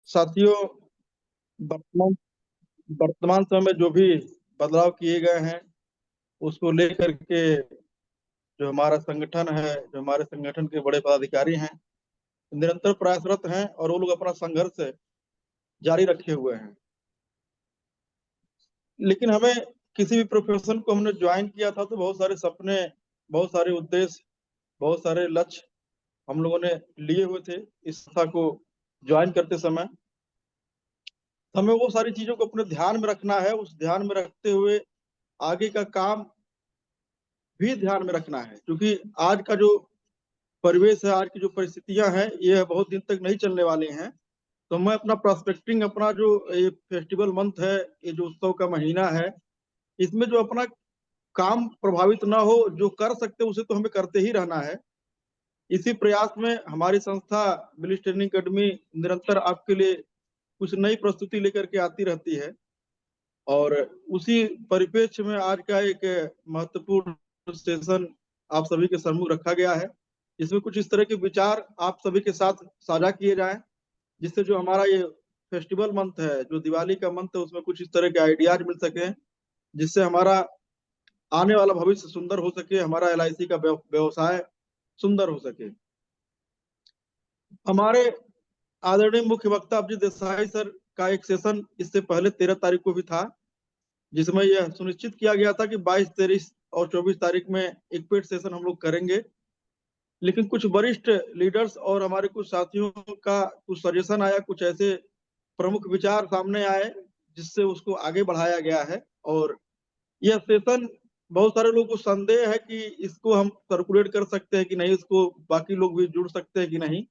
साथियों, वर्तमान वर्तमान समय में जो भी बदलाव किए गए हैं उसको लेकर के जो हमारा संगठन है, जो हमारे संगठन के बड़े पदाधिकारी हैं, निरंतर प्रयासरत हैं और वो लोग अपना संघर्ष जारी रखे हुए हैं। लेकिन हमें किसी भी प्रोफेशन को हमने ज्वाइन किया था तो बहुत सारे सपने, बहुत सारे उद्देश्य, बहुत सारे लक्ष्य हम लोगों ने लिए हुए थे इस संस्था को ज्वाइन करते समय। हमें वो सारी चीजों को अपने ध्यान में रखना है, उस ध्यान में रखते हुए आगे का काम भी ध्यान में रखना है, क्योंकि आज का जो परिवेश है, आज की जो परिस्थितियां हैं, ये बहुत दिन तक नहीं चलने वाली हैं। तो मैं अपना प्रोस्पेक्टिंग, अपना जो ये फेस्टिवल मंथ है, ये जो उत्सव का महीना है, इसमें जो अपना काम प्रभावित ना हो, जो कर सकते उसे तो हमें करते ही रहना है। इसी प्रयास में हमारी संस्था मिलिट्री ट्रेनिंग अकेडमी निरंतर आपके लिए कुछ नई प्रस्तुति लेकर के आती रहती है। और उसी परिप्रेक्ष्य में आज का एक महत्वपूर्ण सेशन आप सभी के सम्मुख रखा गया है। इसमें कुछ इस तरह के विचार आप सभी के साथ साझा किए जाएं, जिससे जो हमारा ये फेस्टिवल मंथ है, जो दिवाली का मंथ है, उसमें कुछ इस तरह के आइडियाज मिल सके, जिससे हमारा आने वाला भविष्य सुंदर हो सके, हमारा एलआईसी का व्यवसाय सुंदर हो सके। हमारे आदरणीय मुख्य वक्ता अभिजीत देसाई सर का एक सेशन इससे पहले 13 तारीख को भी था, जिसमें यह सुनिश्चित किया गया था कि 22, 23 और 24 तारीख में एक पेड सेशन हम लोग करेंगे। लेकिन कुछ वरिष्ठ लीडर्स और हमारे कुछ साथियों का कुछ सजेशन आया, कुछ ऐसे प्रमुख विचार सामने आए जिससे उसको आगे बढ़ाया गया है। और यह सेशन, बहुत सारे लोगों को संदेह है कि इसको हम सर्कुलेट कर सकते हैं कि नहीं, इसको बाकी लोग भी जुड़ सकते हैं कि नहीं।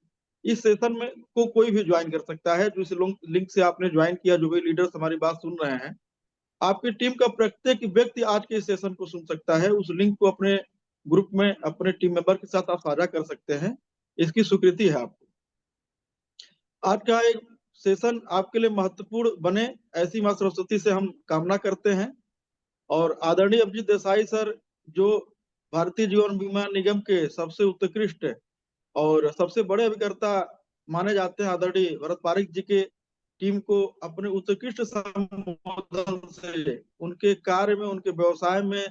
इस सेशन में को कोई भी ज्वाइन कर सकता है। जो इस लिंक से आपने ज्वाइन किया, जो भी लीडर्स हमारी बात सुन रहे हैं, आपकी टीम का प्रत्येक व्यक्ति आज के सेशन को सुन सकता है। उस लिंक को अपने ग्रुप में अपने टीम मेंबर के साथ आप साझा कर सकते हैं। इसकी स्वीकृति है आपको। आज का एक सेशन आपके लिए महत्वपूर्ण बने, ऐसी मां सरस्वती से हम कामना करते हैं। और आदरणीय अभिजीत देसाई सर, जो भारतीय जीवन बीमा निगम के सबसे उत्कृष्ट और सबसे बड़े अभिकर्ता माने जाते हैं, आदरणीय भरत पारिक जी के टीम को अपने उत्कृष्ट संबोधन से उनके कार्य में, उनके व्यवसाय में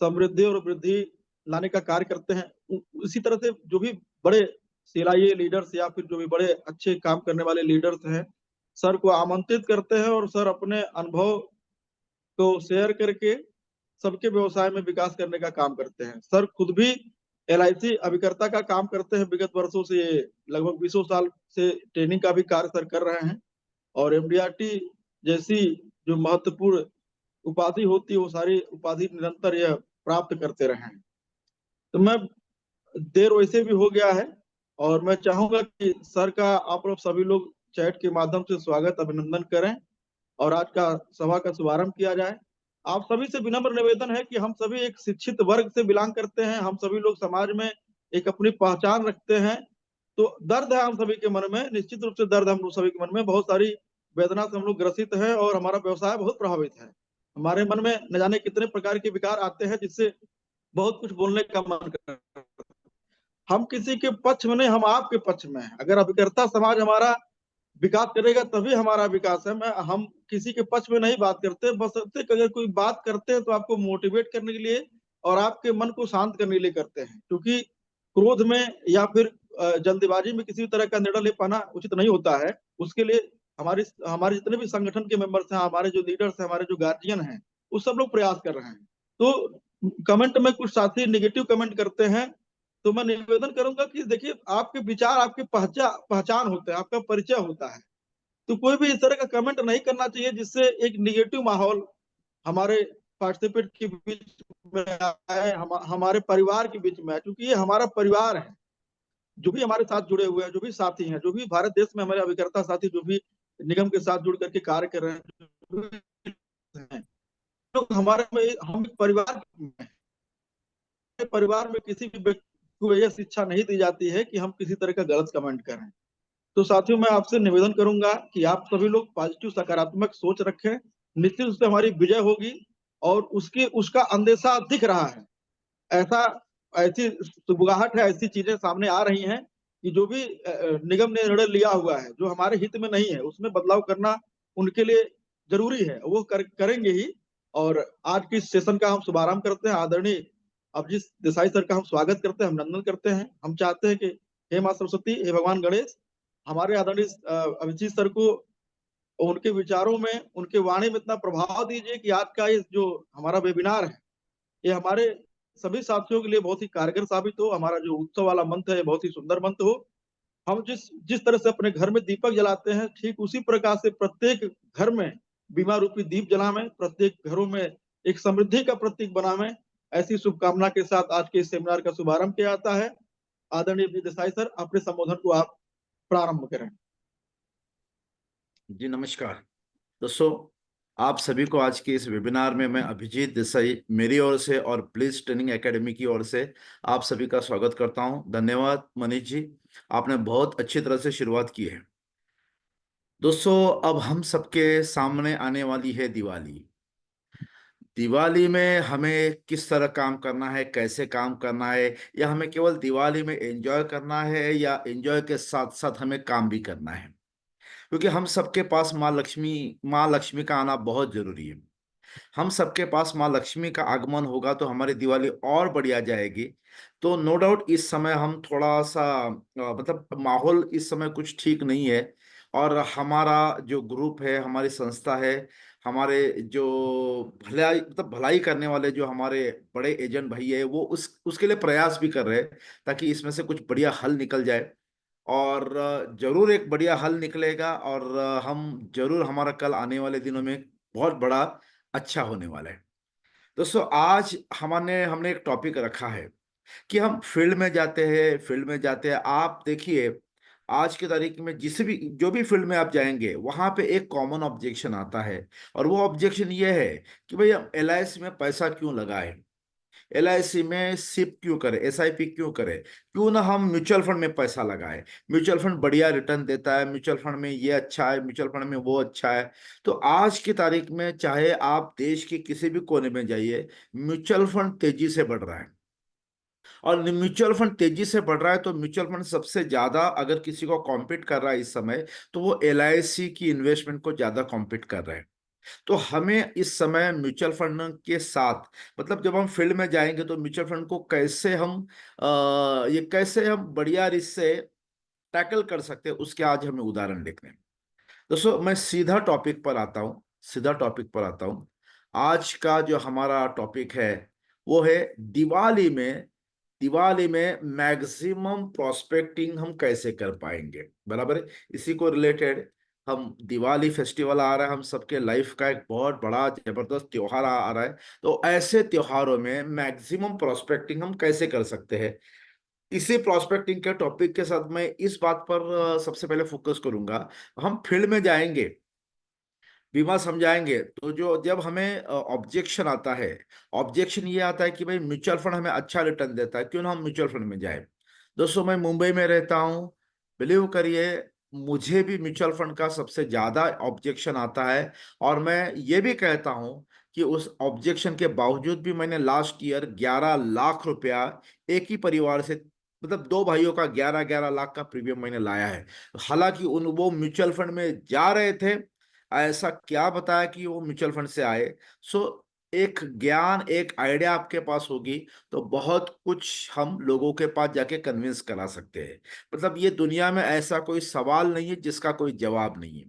समृद्धि और वृद्धि लाने का कार्य करते हैं। इसी तरह से जो भी बड़े सीआईए लीडर्स या फिर जो भी बड़े अच्छे काम करने वाले लीडर्स हैं, सर को आमंत्रित करते हैं और सर अपने अनुभव को शेयर करके सबके व्यवसाय में विकास करने का काम करते हैं। सर खुद भी एलआईसी अभिकर्ता का काम करते हैं। विगत वर्षों से, लगभग 20 साल से ट्रेनिंग का भी कार्य सर कर रहे हैं। और एमडीआरटी जैसी जो महत्वपूर्ण उपाधि होती है, वो सारी उपाधि निरंतर यह प्राप्त करते रहे हैं। तो मैं, देर वैसे भी हो गया है और मैं चाहूंगा कि सर का आप लोग सभी लोग चैट के माध्यम से स्वागत, अभिनंदन करें और आज का सभा का शुभारंभ किया जाए। आप सभी से विनम्र निवेदन है कि हम सभी एक शिक्षित वर्ग से बिलोंग करते हैं, हम सभी लोग समाज में एक अपनी पहचान रखते हैं। तो दर्द है हम सभी के मन में, निश्चित रूप से दर्द हम लोग सभी के मन में, बहुत सारी वेदना से हम लोग ग्रसित हैं और हमारा व्यवसाय बहुत प्रभावित है। हमारे मन में न जाने कितने प्रकार के विकार आते हैं, जिससे बहुत कुछ बोलने का मन करता है। हम किसी के पक्ष में नहीं, हम आपके पक्ष में हैं। अगर अभिकर्ता समाज हमारा विकास करेगा तभी हमारा विकास है। मैं हम किसी के पक्ष में नहीं बात करते, बस अगर कोई बात करते हैं तो आपको मोटिवेट करने के लिए और आपके मन को शांत करने के लिए करते हैं। क्योंकि क्रोध में या फिर जल्दबाजी में किसी तरह का निर्णय ले पाना उचित नहीं होता है। उसके लिए हमारे हमारे जितने भी संगठन के मेंबर्स हैं, हमारे जो लीडर्स हैं, हमारे जो गार्जियन हैं, वो सब लोग प्रयास कर रहे हैं। तो कमेंट में कुछ साथी निगेटिव कमेंट करते हैं, तो मैं निवेदन करूंगा कि देखिए, आपके विचार आपकी पहचान होते हैं, आपका परिचय होता है। तो कोई भी इस तरह का कमेंट नहीं करना चाहिए जिससे एक निगेटिव माहौल हमारे पार्टिसिपेट के बीच में आए, हमारे परिवार के बीच में आए। क्योंकि ये हमारा परिवार है। जो भी हमारे साथ जुड़े हुए हैं, जो भी साथी हैं, जो भी भारत देश में हमारे अभिकर्ता साथी जो भी निगम के साथ जुड़ करके कार्य कर रहे हैं, लोग हमारे में, हम परिवार में, परिवार में किसी भी व्यक्ति को यह शिक्षा नहीं दी जाती है कि हम किसी तरह का गलत कमेंट करें। तो साथियों, मैं आपसे निवेदन करूंगा कि आप सभी लोग पॉजिटिव, सकारात्मक सोच रखें। निश्चित रूप से हमारी विजय होगी और उसके उसका अंदेशा दिख रहा है। ऐसा ऐसी सुबगाहट है, ऐसी चीजें सामने आ रही हैं कि जो भी निगम ने निर्णय लिया हुआ है जो हमारे हित में नहीं है उसमें बदलाव करना उनके लिए जरूरी है, वो करेंगे ही। और आज के इस सेशन का हम शुभारंभ करते हैं। आदरणीय अभिजीत देसाई सर का हम स्वागत करते हैं, हम नंदन करते हैं। हम चाहते हैं कि हे माँ सरस्वती, हे भगवान गणेश, हमारे आदरणीय अभिजीत सर को उनके विचारों में, उनके वाणी में इतना प्रभाव दीजिए कि आज का ये जो हमारा वेबिनार है ये हमारे सभी साथियों के लिए बहुत ही कारगर साबित हो। हमारा जो उत्सव वाला मंत्र है बहुत ही सुंदर मंत्र हो। हम जिस जिस तरह से अपने घर में दीपक जलाते हैं ठीक उसी प्रकार से प्रत्येक घर में बीमा रूपी दीप जलावे, प्रत्येक घरों में एक समृद्धि का प्रतीक बनावे। ऐसी शुभकामना के साथ आज के इस सेमिनार का शुभारंभ किया जाता है। आदरणीय अभिजीत देसाई सर, अपने संबोधन को आप प्रारंभ करें। जी नमस्कार दोस्तों, आप सभी को आज के इस वेबिनार में मैं अभिजीत देसाई मेरी ओर से और ब्लिस ट्रेनिंग एकेडमी की ओर से आप सभी का स्वागत करता हूं। धन्यवाद मनीष जी, आपने बहुत अच्छी तरह से शुरुआत की है। दोस्तों, अब हम सबके सामने आने वाली है दिवाली। दिवाली में हमें किस तरह काम करना है, कैसे काम करना है, या हमें केवल दिवाली में एंजॉय करना है या एंजॉय के साथ साथ हमें काम भी करना है, क्योंकि हम सबके पास माँ लक्ष्मी का आना बहुत जरूरी है। हम सबके पास माँ लक्ष्मी का आगमन होगा तो हमारी दिवाली और बढ़िया जाएगी। तो नो डाउट इस समय हम थोड़ा सा मतलब माहौल इस समय कुछ ठीक नहीं है, और हमारा जो ग्रुप है, हमारी संस्था है, हमारे जो भलाई करने वाले जो हमारे बड़े एजेंट भाई है, वो उसके लिए प्रयास भी कर रहे हैं ताकि इसमें से कुछ बढ़िया हल निकल जाए। और जरूर एक बढ़िया हल निकलेगा, और हम जरूर हमारा कल आने वाले दिनों में बहुत बड़ा अच्छा होने वाला है। दोस्तों, आज हमने एक टॉपिक रखा है कि हम फील्ड में जाते हैं। आप देखिए, आज की तारीख में जो भी फील्ड में आप जाएंगे वहां पे एक कॉमन ऑब्जेक्शन आता है, और वो ऑब्जेक्शन ये है कि भाई हम एलआईसी में पैसा क्यों लगाएं, एलआईसी में सिप क्यों करे, एसआईपी क्यों करे, क्यों ना हम म्यूचुअल फंड में पैसा लगाए। म्यूचुअल फंड बढ़िया रिटर्न देता है, म्यूचुअल फंड में ये अच्छा है, म्यूचुअल फंड में वो अच्छा है। तो आज की तारीख में चाहे आप देश के किसी भी कोने में जाइए, म्यूचुअल फंड तेजी से बढ़ रहा है। और म्यूचुअल फंड तेजी से बढ़ रहा है तो म्यूचुअल फंड सबसे ज्यादा अगर किसी को कॉम्पीट कर रहा है इस समय, तो वो एलआईसी की इन्वेस्टमेंट को ज्यादा कॉम्पीट कर रहा है। तो हमें इस समय म्यूचुअल फंड के साथ, मतलब जब हम फील्ड में जाएंगे तो म्यूचुअल फंड को कैसे हम बढ़िया इससे टैकल कर सकते हैं, उसके आज हमें उदाहरण देखने हैं। दोस्तों, मैं सीधा टॉपिक पर आता हूं। आज का जो हमारा टॉपिक है वो है दिवाली में मैक्सिमम प्रोस्पेक्टिंग हम कैसे कर पाएंगे, बराबर है। इसी को रिलेटेड हम दिवाली फेस्टिवल आ रहा है, हम सबके लाइफ का एक बहुत बड़ा जबरदस्त त्योहार आ रहा है। तो ऐसे त्योहारों में मैक्सिमम प्रोस्पेक्टिंग हम कैसे कर सकते हैं, इसी प्रोस्पेक्टिंग के टॉपिक के साथ मैं इस बात पर सबसे पहले फोकस करूंगा। हम फील्ड में जाएंगे, बीमा समझाएंगे, तो जो जब हमें ऑब्जेक्शन आता है, ऑब्जेक्शन ये आता है कि भाई म्यूचुअल फंड हमें अच्छा रिटर्न देता है, क्यों ना हम म्यूचुअल फंड में जाए। दोस्तों, मैं मुंबई में रहता हूँ, बिलीव करिए, मुझे भी म्यूचुअल फंड का सबसे ज्यादा ऑब्जेक्शन आता है। और मैं ये भी कहता हूँ कि उस ऑब्जेक्शन के बावजूद भी मैंने लास्ट ईयर 11 लाख रुपया एक ही परिवार से, मतलब दो भाइयों का 11-11 लाख का प्रीमियम मैंने लाया है। हालांकि वो म्यूचुअल फंड में जा रहे थे, ऐसा क्या बताया कि वो म्यूचुअल फंड से आए। सो एक ज्ञान, एक आइडिया आपके पास होगी तो बहुत कुछ हम लोगों के पास जाके कन्विंस करा सकते हैं। मतलब ये दुनिया में ऐसा कोई सवाल नहीं है जिसका कोई जवाब नहीं है।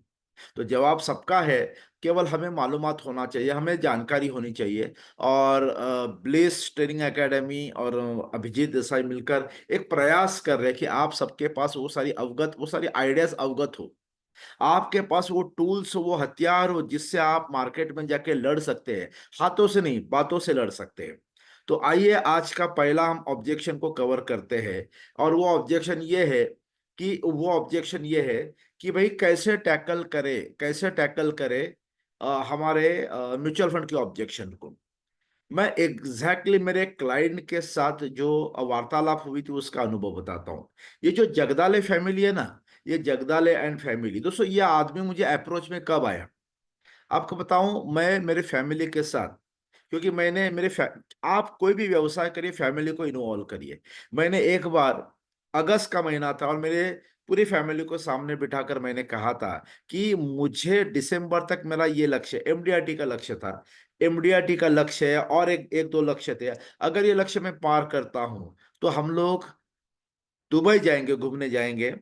तो जवाब सबका है, केवल हमें मालूमात होना चाहिए, हमें जानकारी होनी चाहिए। और ब्लिस ट्रेनिंग एकेडमी और अभिजीत देसाई मिलकर एक प्रयास कर रहे हैं कि आप सबके पास वो सारी आइडियाज अवगत हो, आपके पास वो टूल्स, वो हथियार हो जिससे आप मार्केट में जाके लड़ सकते हैं। हाथों से नहीं, बातों से लड़ सकते हैं। तो आइए आज का पहला हम ऑब्जेक्शन को कवर करते हैं। और वो ऑब्जेक्शन ये है कि भाई कैसे टैकल करे हमारे म्यूचुअल फंड के ऑब्जेक्शन को। मैं मेरे क्लाइंट के साथ जो वार्तालाप हुई थी उसका अनुभव बताता हूँ। ये जो जगदाले फैमिली है ना, ये जगदाले एंड फैमिली, दोस्तों ये आदमी मुझे अप्रोच में कब आया आपको बताऊं। मैं मेरे फैमिली के साथ, क्योंकि आप कोई भी व्यवसाय करिए, फैमिली को इन्वॉल्व करिए। मैंने एक बार अगस्त का महीना था और मेरे पूरी फैमिली को सामने बिठाकर मैंने कहा था कि मुझे दिसंबर तक मेरा ये लक्ष्य, एमडीआरटी का लक्ष्य था, एमडीआरटी का लक्ष्य है और एक एक दो लक्ष्य थे। अगर ये लक्ष्य मैं पार करता हूं तो हम लोग दुबई जाएंगे, घूमने जाएंगे।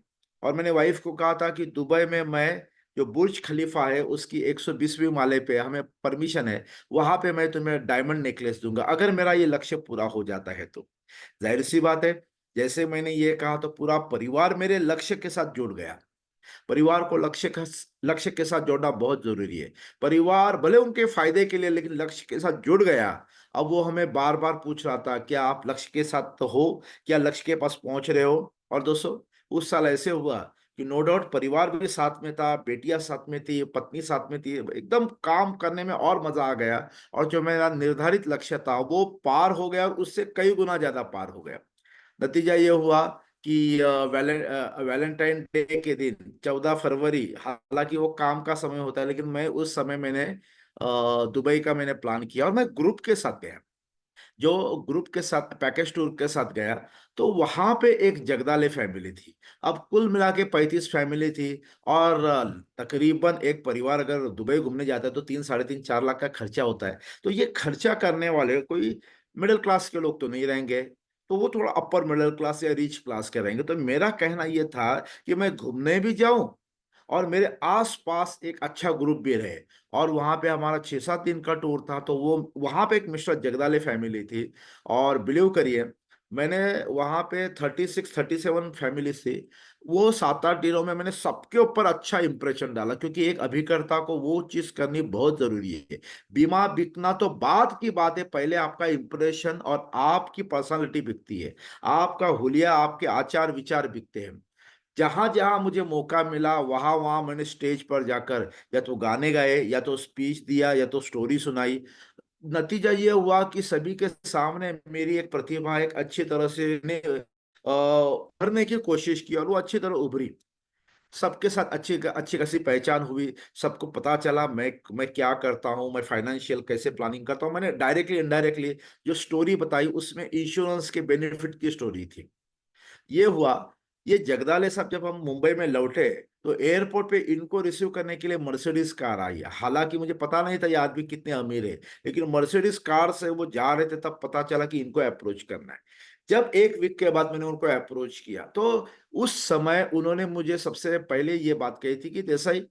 और मैंने वाइफ को कहा था कि दुबई में मैं, जो बुर्ज खलीफा है उसकी 120वीं माले पे हमें परमिशन है, वहां पे मैं तुम्हें डायमंड नेकलेस दूंगा अगर मेरा ये लक्ष्य पूरा हो जाता है तो। जाहिर सी बात है, जैसे मैंने ये कहा तो पूरा परिवार मेरे लक्ष्य के साथ जुड़ गया। परिवार को लक्ष्य के साथ जोड़ना बहुत जरूरी है। परिवार भले उनके फायदे के लिए, लेकिन लक्ष्य के साथ जुड़ गया। अब वो हमें बार बार पूछ रहा था, क्या आप लक्ष्य के साथ तो हो, क्या लक्ष्य के पास पहुंच रहे हो? और दोस्तों, उस साल ऐसे हुआ कि नो डाउट परिवार भी साथ में था, बेटियां साथ में थी, पत्नी साथ में थी, एकदम काम करने में और मजा आ गया। और जो मेरा निर्धारित लक्ष्य था वो पार हो गया, और उससे कई गुना ज्यादा पार हो गया। नतीजा ये हुआ कि वैलेंटाइन डे के दिन 14 फरवरी, हालांकि वो काम का समय होता है, लेकिन मैं उस समय मैंने दुबई का मैंने प्लान किया और मैं ग्रुप के साथ गया। जो ग्रुप के साथ पैकेज टूर के साथ गया, तो वहां पे एक जगदाले फैमिली थी। अब कुल मिला के 35 फैमिली थी। और तकरीबन एक परिवार अगर दुबई घूमने जाता है तो 3, 3.5, 4 लाख का खर्चा होता है। तो ये खर्चा करने वाले कोई मिडिल क्लास के लोग तो नहीं रहेंगे, तो वो थोड़ा अपर मिडिल क्लास या रिच क्लास के रहेंगे। तो मेरा कहना ये था कि मैं घूमने भी जाऊं और मेरे आसपास एक अच्छा ग्रुप भी रहे। और वहां पे हमारा 6-7 दिन का टूर था, तो वो वहां पे एक मिस्टर जगदाले फैमिली थी। और बिलीव करिए, मैंने वहां पे 36-37 फैमिली थी। वो 7-8 दिनों में मैंने सबके ऊपर अच्छा इंप्रेशन डाला, क्योंकि एक अभिकर्ता को वो चीज करनी बहुत जरूरी है। बीमा बिकना तो बाद की बात है, पहले आपका इंप्रेशन और आपकी पर्सनालिटी बिकती है। आपका हुलिया, आपके आचार विचार बिकते हैं। जहां जहां मुझे मौका मिला वहां वहां मैंने स्टेज पर जाकर या तो गाने गाए, या तो स्पीच दिया, या तो स्टोरी सुनाई। नतीजा ये हुआ कि सभी के सामने मेरी एक प्रतिभा एक अच्छी तरह से ने भरने की कोशिश की, और वो अच्छी तरह उभरी। सबके साथ अच्छी अच्छी खासी पहचान हुई। सबको पता चला मैं क्या करता हूँ, मैं फाइनेंशियल कैसे प्लानिंग करता हूँ। मैंने डायरेक्टली इनडायरेक्टली जो स्टोरी बताई उसमें इंश्योरेंस के बेनिफिट की स्टोरी थी। ये हुआ। ये जगदाले साहब जब हम मुंबई में लौटे, तो एयरपोर्ट पे इनको रिसीव करने के लिए मर्सिडीज कार आई। हालांकि मुझे पता नहीं था ये आदमी कितने अमीर है, लेकिन मर्सिडीज कार से वो जा रहे थे, तब पता चला कि इनको अप्रोच करना है। जब एक वीक के बाद मैंने उनको अप्रोच किया, तो उस समय उन्होंने मुझे सबसे पहले ये बात कही थी कि देसाई,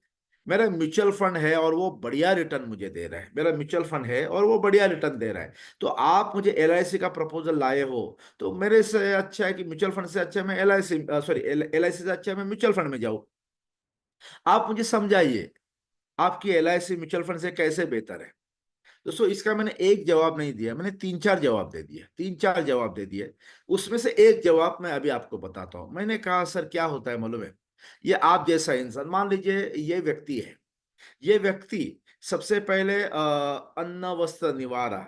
मेरा म्यूचुअल फंड है और वो बढ़िया रिटर्न मुझे दे रहा है, मेरा म्यूचुअल फंड है और वो बढ़िया रिटर्न दे रहा है। तो आप मुझे एलआईसी का प्रपोजल लाए हो, तो मेरे से अच्छा है कि म्यूचुअल फंड से अच्छा है मैं एलआईसी, सॉरी, एलआईसी से अच्छा है मैं म्यूचुअल फंड में जाऊं। आप मुझे समझाइए, आपकी एलआईसी म्यूचुअल फंड से कैसे बेहतर है? दोस्तों, इसका मैंने एक जवाब नहीं दिया, मैंने 3-4 जवाब दे दिए। उसमें से एक जवाब मैं अभी आपको बताता हूं। मैंने कहा, सर क्या होता है मालूम है, ये आप जैसा इंसान, मान लीजिए ये व्यक्ति है, ये व्यक्ति सबसे पहले अन्न वस्त्र निवारा,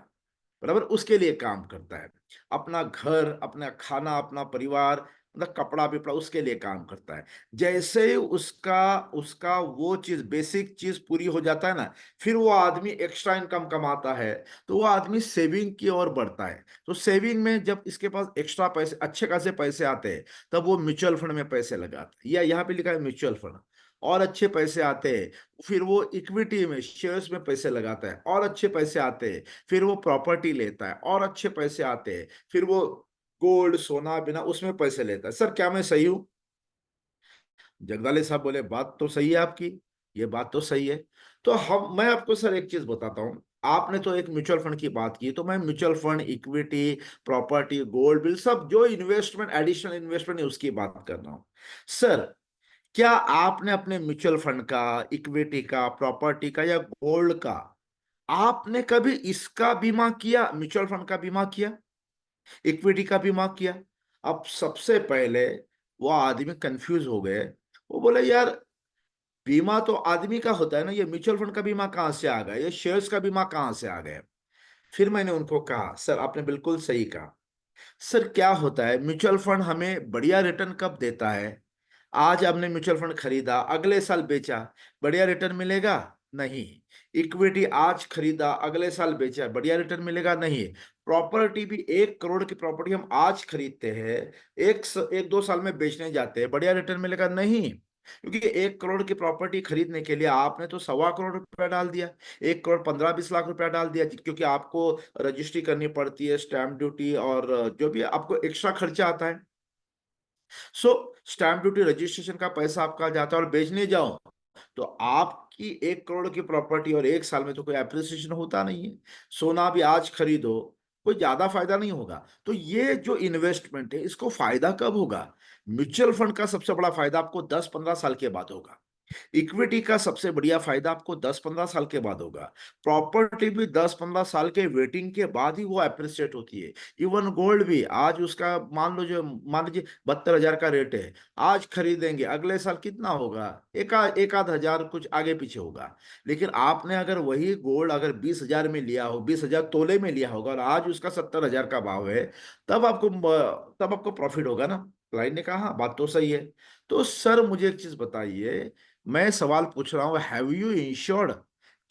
बराबर, उसके लिए काम करता है। अपना घर, अपना खाना, अपना परिवार, मतलब कपड़ा पिपड़ा, उसके लिए काम करता है। जैसे ही उसका उसका वो चीज, बेसिक चीज पूरी हो जाता है ना, फिर वो आदमी एक्स्ट्रा इनकम कमाता है, तो वो आदमी सेविंग की ओर बढ़ता है। तो सेविंग में जब इसके पास एक्स्ट्रा पैसे, अच्छे खासे पैसे आते हैं, तब वो म्यूचुअल फंड में पैसे लगाता है, या यहाँ पे लिखा है म्यूचुअल फंड। और अच्छे पैसे आते हैं, फिर वो इक्विटी में, शेयर्स में पैसे लगाता है, और अच्छे पैसे आते हैं, फिर वो प्रॉपर्टी लेता है, और अच्छे पैसे आते हैं, फिर वो गोल्ड, सोना बिना उसमें पैसे लेता है। सर क्या मैं सही हूं? जगदाले साहब बोले, बात तो सही है आपकी, ये बात तो सही है। तो मैं आपको सर एक चीज बताता हूँ। आपने तो एक म्यूचुअल फंड की बात की, तो मैं mutual fund, equity, property, gold bill, सब जो इन्वेस्टमेंट, एडिशनल इन्वेस्टमेंट है उसकी बात कर रहा हूँ। सर, क्या आपने अपने म्यूचुअल फंड का, इक्विटी का, प्रॉपर्टी का या गोल्ड का, आपने कभी इसका बीमा किया, म्यूचुअल फंड का बीमा किया, इक्विटी का बीमा किया? अब सबसे पहले वो आदमी कंफ्यूज हो गए। वो बोले, यार बीमा तो आदमी का होता है ना, ये म्यूचुअल फंड का बीमा कहाँ से आ गया, ये शेयर्स का बीमा कहाँ से आ गया? फिर मैंने उनको कहा, सर आपने बिल्कुल सही कहा। सर क्या होता है, म्यूचुअल फंड हमें बढ़िया रिटर्न कब देता है? आज हमने म्यूचुअल फंड खरीदा, अगले साल बेचा, बढ़िया रिटर्न मिलेगा? नहीं। इक्विटी आज खरीदा, अगले साल बेचा, बढ़िया रिटर्न मिलेगा? नहीं। प्रॉपर्टी भी 1 करोड़ की प्रॉपर्टी हम आज खरीदते हैं, एक दो साल में बेचने जाते हैं, बढ़िया रिटर्न मिलेगा नहीं। क्योंकि 1 करोड़ की प्रॉपर्टी खरीदने के लिए आपने तो 1.25 करोड़ डाल दिया, 1 करोड़ 15-20 लाख रुपया डाल दिया, क्योंकि आपको रजिस्ट्री करनी पड़ती है, स्टैंप ड्यूटी और जो भी आपको एक्स्ट्रा खर्चा आता है। सो स्टैंप ड्यूटी रजिस्ट्रेशन का पैसा आपका जाता है और बेचने जाओ तो आपकी 1 करोड़ की प्रॉपर्टी और 1 साल में तो कोई एप्रिसिएशन होता नहीं है। सोना भी आज खरीदो, कोई ज्यादा फायदा नहीं होगा। तो ये जो इन्वेस्टमेंट है इसको फायदा कब होगा? म्यूचुअल फंड का सबसे बड़ा फायदा आपको 10-15 साल के बाद होगा। इक्विटी का सबसे बढ़िया फायदा आपको 10-15 साल के बाद होगा। प्रॉपर्टी भी 10-15 साल के वेटिंग के बाद ही वो अप्रिशिएट होती है। इवन गोल्ड भी आज उसका मान लीजिए 72,000 का रेट है, आज खरीदेंगे अगले साल कितना होगा, एक आध हजार कुछ आगे पीछे होगा। लेकिन आपने अगर वही गोल्ड अगर 20,000 में लिया हो, 20,000 तोले में लिया होगा और आज उसका 70,000 का भाव है, तब आपको प्रॉफिट होगा ना। क्लाइंट ने कहा हाँ बात तो सही है। तो सर मुझे एक चीज बताइए, मैं सवाल पूछ रहा हूं, हैव यू इंश्योर्ड?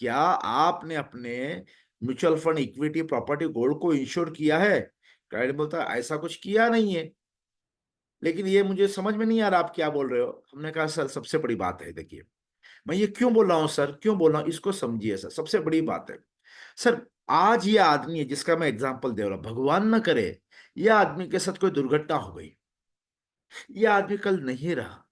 क्या आपने अपने mutual fund, equity, property, gold को इंश्योर किया है? क्लाइंट बोलता है ऐसा कुछ किया नहीं है। लेकिन ये मुझे समझ में नहीं आ रहा आप क्या बोल रहे हो। हमने कहा सर सबसे बड़ी बात है, देखिए मैं ये क्यों बोल रहा हूँ सर, क्यों बोल रहा हूँ इसको समझिए सर, सबसे बड़ी बात है सर। आज ये आदमी है जिसका मैं एग्जांपल दे रहा हूं, भगवान ना करे ये आदमी के साथ कोई दुर्घटना हो गई, ये आदमी कल नहीं रहा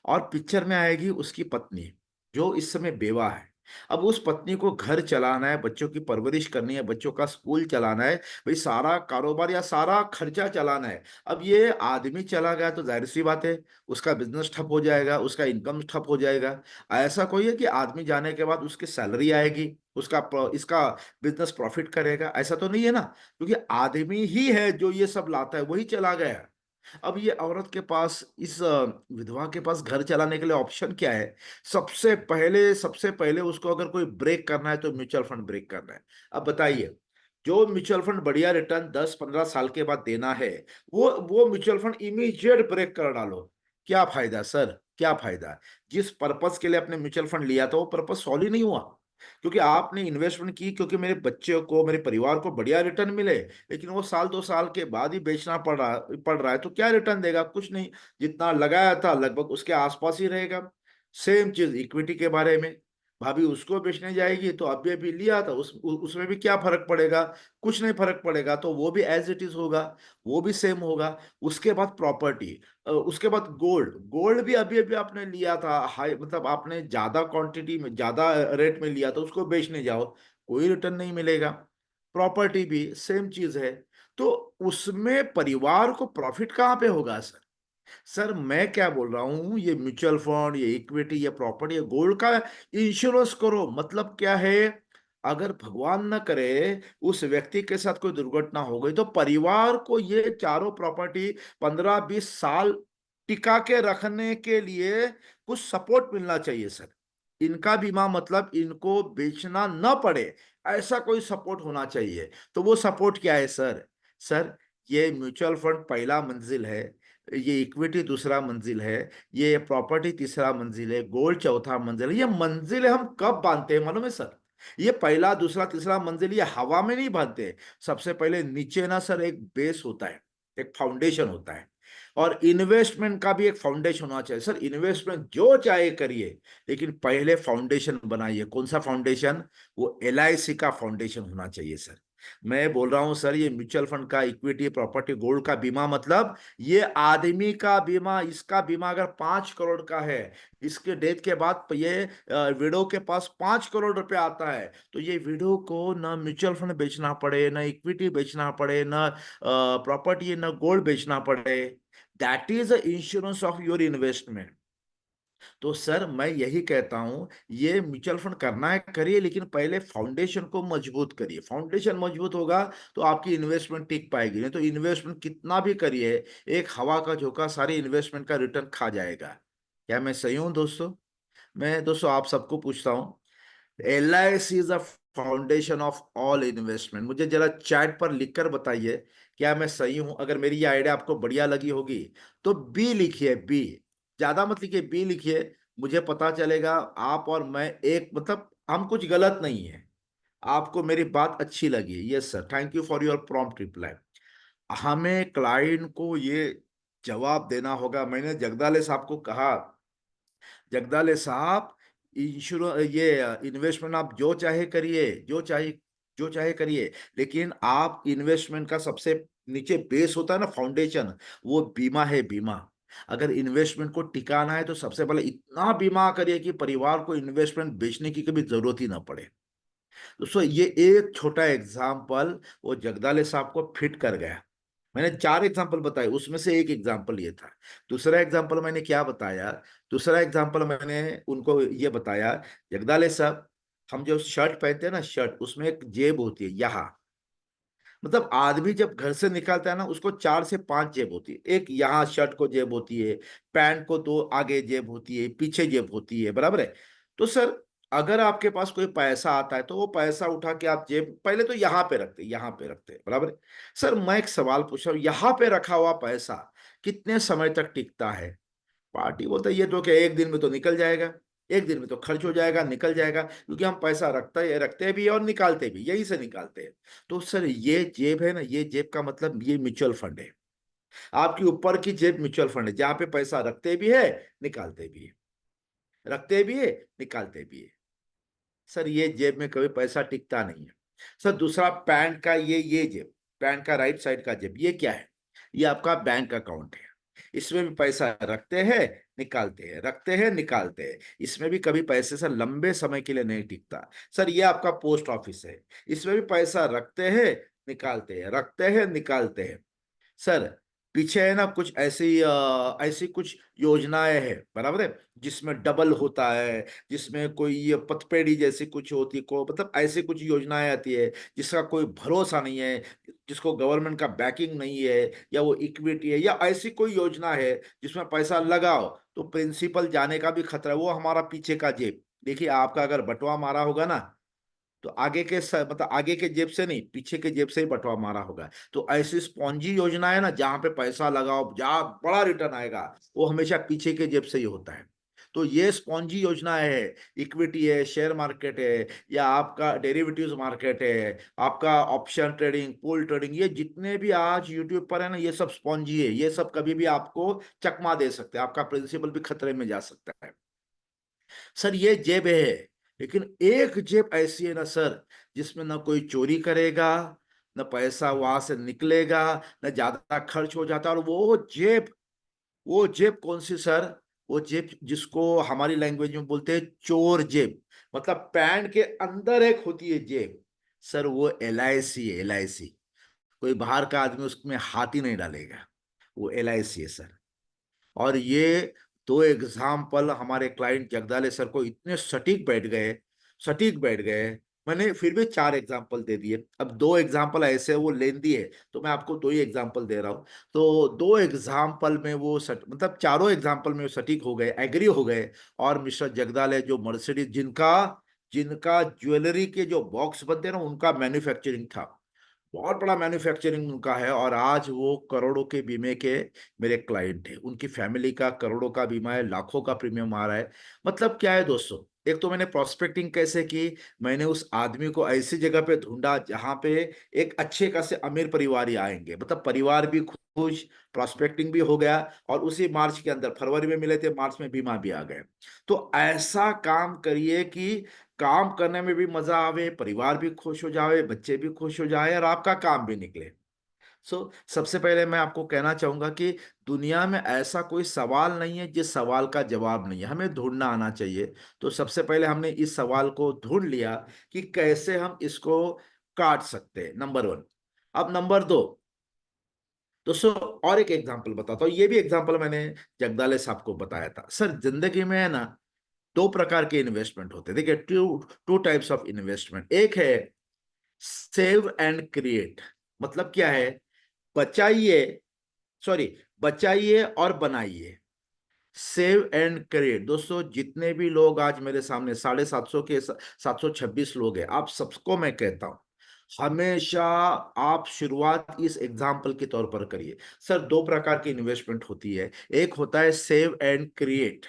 और पिक्चर में आएगी उसकी पत्नी जो इस समय बेवा है। अब उस पत्नी को घर चलाना है, बच्चों की परवरिश करनी है, बच्चों का स्कूल चलाना है, भाई सारा कारोबार या सारा खर्चा चलाना है। अब ये आदमी चला गया तो जाहिर सी बात है उसका बिजनेस ठप हो जाएगा, उसका इनकम ठप हो जाएगा। ऐसा कोई है कि आदमी जाने के बाद उसकी सैलरी आएगी, इसका बिजनेस प्रॉफिट करेगा? ऐसा तो नहीं है ना, क्योंकि आदमी ही है जो ये सब लाता है, वही चला गया। अब ये औरत के पास, इस विधवा के पास घर चलाने के लिए ऑप्शन क्या है? सबसे पहले उसको अगर कोई ब्रेक करना है तो म्यूचुअल फंड ब्रेक करना है। अब बताइए, जो म्यूचुअल फंड बढ़िया रिटर्न 10-15 साल के बाद देना है, वो म्यूचुअल फंड इमीडिएट ब्रेक कर डालो। क्या फायदा सर, क्या फायदा? जिस पर्पस के लिए आपने म्यूचुअल फंड लिया था वो पर्पस सॉल्व ही नहीं हुआ। क्योंकि आपने इन्वेस्टमेंट की क्योंकि मेरे बच्चे को, मेरे परिवार को बढ़िया रिटर्न मिले, लेकिन वो साल 2 साल के बाद ही बेचना पड़ रहा है तो क्या रिटर्न देगा? कुछ नहीं। जितना लगाया था लगभग उसके आसपास ही रहेगा। सेम चीज इक्विटी के बारे में, भाभी उसको बेचने जाएगी तो अभी अभी लिया था उसमें भी क्या फर्क पड़ेगा? कुछ नहीं फर्क पड़ेगा, तो वो भी एज इट इज होगा, वो भी सेम होगा। उसके बाद प्रॉपर्टी, उसके बाद गोल्ड, गोल्ड भी अभी अभी आपने लिया था हाई, मतलब आपने ज्यादा क्वांटिटी में ज्यादा रेट में लिया था, उसको बेचने जाओ कोई रिटर्न नहीं मिलेगा। प्रॉपर्टी भी सेम चीज है। तो उसमें परिवार को प्रॉफिट कहाँ पे होगा सर? सर मैं क्या बोल रहा हूं, ये म्यूचुअल फंड, ये इक्विटी, ये प्रॉपर्टी, ये गोल्ड का इंश्योरेंस करो। मतलब क्या है, अगर भगवान न करे उस व्यक्ति के साथ कोई दुर्घटना हो गई तो परिवार को ये चारों प्रॉपर्टी 15-20 साल टिका के रखने के लिए कुछ सपोर्ट मिलना चाहिए सर। इनका बीमा मतलब इनको बेचना न पड़े, ऐसा कोई सपोर्ट होना चाहिए। तो वो सपोर्ट क्या है सर? सर ये म्यूचुअल फंड पहला मंजिल है, ये इक्विटी दूसरा मंजिल है, ये प्रॉपर्टी तीसरा मंजिल है, गोल्ड चौथा मंजिल है। ये मंजिल हम कब बांधते हैं मालूम है सर? ये पहला दूसरा तीसरा मंजिल ये हवा में नहीं बांधते। सबसे पहले नीचे ना सर एक बेस होता है, एक फाउंडेशन होता है। और इन्वेस्टमेंट का भी एक फाउंडेशन होना चाहिए सर। इन्वेस्टमेंट जो चाहे करिए, लेकिन पहले फाउंडेशन बनाइए। कौन सा फाउंडेशन? वो LIC का फाउंडेशन होना चाहिए सर। मैं बोल रहा हूं सर, ये म्यूचुअल फंड का, इक्विटी, प्रॉपर्टी, गोल्ड का बीमा मतलब ये आदमी का बीमा। इसका बीमा अगर 5 करोड़ का है, इसके डेथ के बाद ये विडो के पास 5 करोड़ रुपए आता है, तो ये विडो को ना म्यूचुअल फंड बेचना पड़े, ना इक्विटी बेचना पड़े, ना प्रॉपर्टी, ना गोल्ड बेचना पड़े। That is the insurance of your investment. तो सर मैं यही कहता हूं, ये म्यूचुअल फंड करना है करिए, लेकिन पहले फाउंडेशन को मजबूत करिए। फाउंडेशन मजबूत होगा तो आपकी इन्वेस्टमेंट टिक पाएगी, नहीं तो इन्वेस्टमेंट कितना भी करिए, एक हवा का झोंका सारी इन्वेस्टमेंट का रिटर्न खा जाएगा। क्या मैं सही हूं दोस्तों? मैं दोस्तों आप सबको पूछता हूं, LIC is a foundation of all investment. मुझे जरा चैट पर लिखकर बताइए क्या मैं सही हूं। अगर मेरी ये आइडिया आपको बढ़िया लगी होगी तो बी लिखिए, बी। ज्यादा मत लिखिए, बी लिखिए। मुझे पता चलेगा आप और मैं एक, मतलब हम कुछ गलत नहीं है। आपको मेरी बात अच्छी लगी? Yes sir, thank you for your prompt reply. हमें क्लाइंट को ये जवाब देना होगा। मैंने जगदाले साहब को कहा, जगदाले साहब, इंश्योरेंस ये इन्वेस्टमेंट आप जो चाहे करिए, जो चाहे करिए, लेकिन आप इन्वेस्टमेंट का सबसे नीचे बेस होता है ना, फाउंडेशन, वो बीमा है, बीमा। अगर इन्वेस्टमेंट को टिकाना है तो सबसे पहले इतना बीमा करिए कि परिवार को इन्वेस्टमेंट बेचने की कभी जरूरत ही ना पड़े। दोस्तों, ये एक छोटा एग्जाम्पल वो जगदाले साहब को फिट कर गया। मैंने 4 एग्जाम्पल बताए, उसमें से एक एग्जाम्पल ये था। दूसरा एग्जाम्पल मैंने क्या बताया? दूसरा एग्जाम्पल मैंने उनको ये बताया, जगदाले साहब, हम जो शर्ट पहनते हैं ना, शर्ट, उसमें एक जेब होती है यहाँ। मतलब आदमी जब घर से निकलता है ना, उसको 4 से 5 जेब होती है। एक यहाँ शर्ट को जेब होती है, पैंट को 2 आगे जेब होती है, पीछे जेब होती है, बराबर है। तो सर, अगर आपके पास कोई पैसा आता है तो वो पैसा उठा के आप जेब पहले तो यहाँ पे रखते, यहाँ पे रखते, बराबर है। सर, मैं एक सवाल पूछ रहा हूँ, यहाँ पे रखा हुआ पैसा कितने समय तक टिकता है? पार्टी बोलता है ये तो क्या, एक दिन में तो निकल जाएगा, एक दिन में तो खर्च हो जाएगा, निकल जाएगा, क्योंकि हम पैसा रखते भी हैं और निकालते भी यहीं से निकालते हैं। तो सर, ये जेब है ना, ये जेब का मतलब ये म्यूचुअल फंड है। आपकी ऊपर की जेब म्यूचुअल फंड है, जहां पे पैसा रखते भी है, निकालते भी है, रखते भी है, निकालते भी है। सर, ये जेब में कभी पैसा टिकता नहीं है। सर, दूसरा, पैंट का ये जेब, पैंट का राइट साइड का जेब, ये क्या है? ये आपका बैंक अकाउंट है। इसमें भी पैसा रखते हैं, निकालते हैं, रखते हैं, निकालते हैं। इसमें भी कभी पैसे से लंबे समय के लिए नहीं टिकता। सर, ये आपका पोस्ट ऑफिस है। इसमें भी पैसा रखते हैं, निकालते हैं, रखते हैं, निकालते हैं। सर, पीछे है ना कुछ ऐसी ऐसी कुछ योजनाएं हैं, बराबर है, जिसमें डबल होता है, जिसमें कोई ये पथपेड़ी जैसी कुछ होती, को मतलब ऐसी कुछ योजनाएं आती है जिसका कोई भरोसा नहीं है, जिसको गवर्नमेंट का बैकिंग नहीं है, या वो इक्विटी है, या ऐसी कोई योजना है जिसमें पैसा लगाओ तो प्रिंसिपल जाने का भी खतरा है। वो हमारा पीछे का जेब, देखिए, आपका अगर बंटवा मारा होगा ना, तो आगे के मतलब आगे के जेब से नहीं, पीछे के जेब से ही बंटवा मारा होगा। तो ऐसी स्पॉन्जी योजना है ना, जहां पे पैसा लगाओ, जहां बड़ा रिटर्न आएगा, वो हमेशा पीछे के जेब से ही होता है। तो ये स्पॉन्जी योजना है, इक्विटी है, शेयर मार्केट है, या आपका डेरिवेटिव्स मार्केट है, आपका ऑप्शन ट्रेडिंग, पूल ट्रेडिंग, ये जितने भी आज यूट्यूब पर है ना, ये सब स्पॉन्जी है। ये सब कभी भी आपको चकमा दे सकते हैं, आपका प्रिंसिपल भी खतरे में जा सकता है। सर, ये जेब है, लेकिन एक जेब ऐसी है ना सर, जिसमें ना कोई चोरी करेगा, ना पैसा वहां से निकलेगा, ना ज्यादा खर्च हो जाता। और वो जेब कौन सी सर? वो जेब जिसको हमारी लैंग्वेज में बोलते हैं चोर जेब। मतलब पैंट के अंदर एक होती है जेब, सर, वो LIC है, LIC। कोई बाहर का आदमी उसमें हाथ ही नहीं डालेगा, वो LIC है सर। और ये 2 एग्जाम्पल हमारे क्लाइंट जगदाले सर को इतने सटीक बैठ गए, सटीक बैठ गए। मैंने फिर भी 4 एग्जाम्पल दे दिए। अब 2 एग्जाम्पल ऐसे वो लेंदी है, तो मैं आपको 2 ही एग्जाम्पल दे रहा हूँ। तो 2 एग्जाम्पल में वो मतलब चारों एग्जाम्पल में वो सटीक हो गए, एग्री हो गए। और मिस्टर जगदाले जो मर्सिडीज, जिनका जिनका ज्वेलरी के जो बॉक्स बनते हैं ना, उनका मैन्युफैक्चरिंग था, बहुत बड़ा मैन्युफैक्चरिंग उनका है। और आज वो करोड़ों के बीमे के मेरे क्लाइंट है। उनकी फैमिली का करोड़ों का बीमा है, लाखों का प्रीमियम आ रहा है। मतलब क्या है दोस्तों, एक तो मैंने प्रोस्पेक्टिंग कैसे की, मैंने उस आदमी को ऐसी जगह पे ढूंढा जहां पे एक अच्छे खासे अमीर परिवार ही आएंगे, मतलब परिवार भी खुश, प्रोस्पेक्टिंग भी हो गया, और उसी मार्च के अंदर, फरवरी में मिले थे, मार्च में बीमा भी आ गए। तो ऐसा काम करिए कि काम करने में भी मजा आवे, परिवार भी खुश हो जाए, बच्चे भी खुश हो जाए, और आपका काम भी निकले। सबसे पहले मैं आपको कहना चाहूंगा कि दुनिया में ऐसा कोई सवाल नहीं है जिस सवाल का जवाब नहीं है, हमें ढूंढना आना चाहिए। तो सबसे पहले हमने इस सवाल को ढूंढ लिया कि कैसे हम इसको काट सकते हैं, नंबर 1। अब नंबर 2, दोस्तों, और एक एग्जांपल बताता हूँ। ये भी एग्जांपल मैंने जगदाले साहब को बताया था। सर, जिंदगी में है ना, 2 प्रकार के इन्वेस्टमेंट होते हैं। देखिए, two two types of investment. एक है सेव एंड क्रिएट। मतलब क्या है? बचाइए, सॉरी, बचाइए और बनाइए। Save and create. दोस्तों, जितने भी लोग आज मेरे सामने 750 के 726 लोग हैं, आप सबको मैं कहता हूं, हमेशा आप शुरुआत इस एग्जाम्पल के तौर पर करिए। सर, 2 प्रकार की इन्वेस्टमेंट होती है। एक होता है सेव एंड क्रिएट,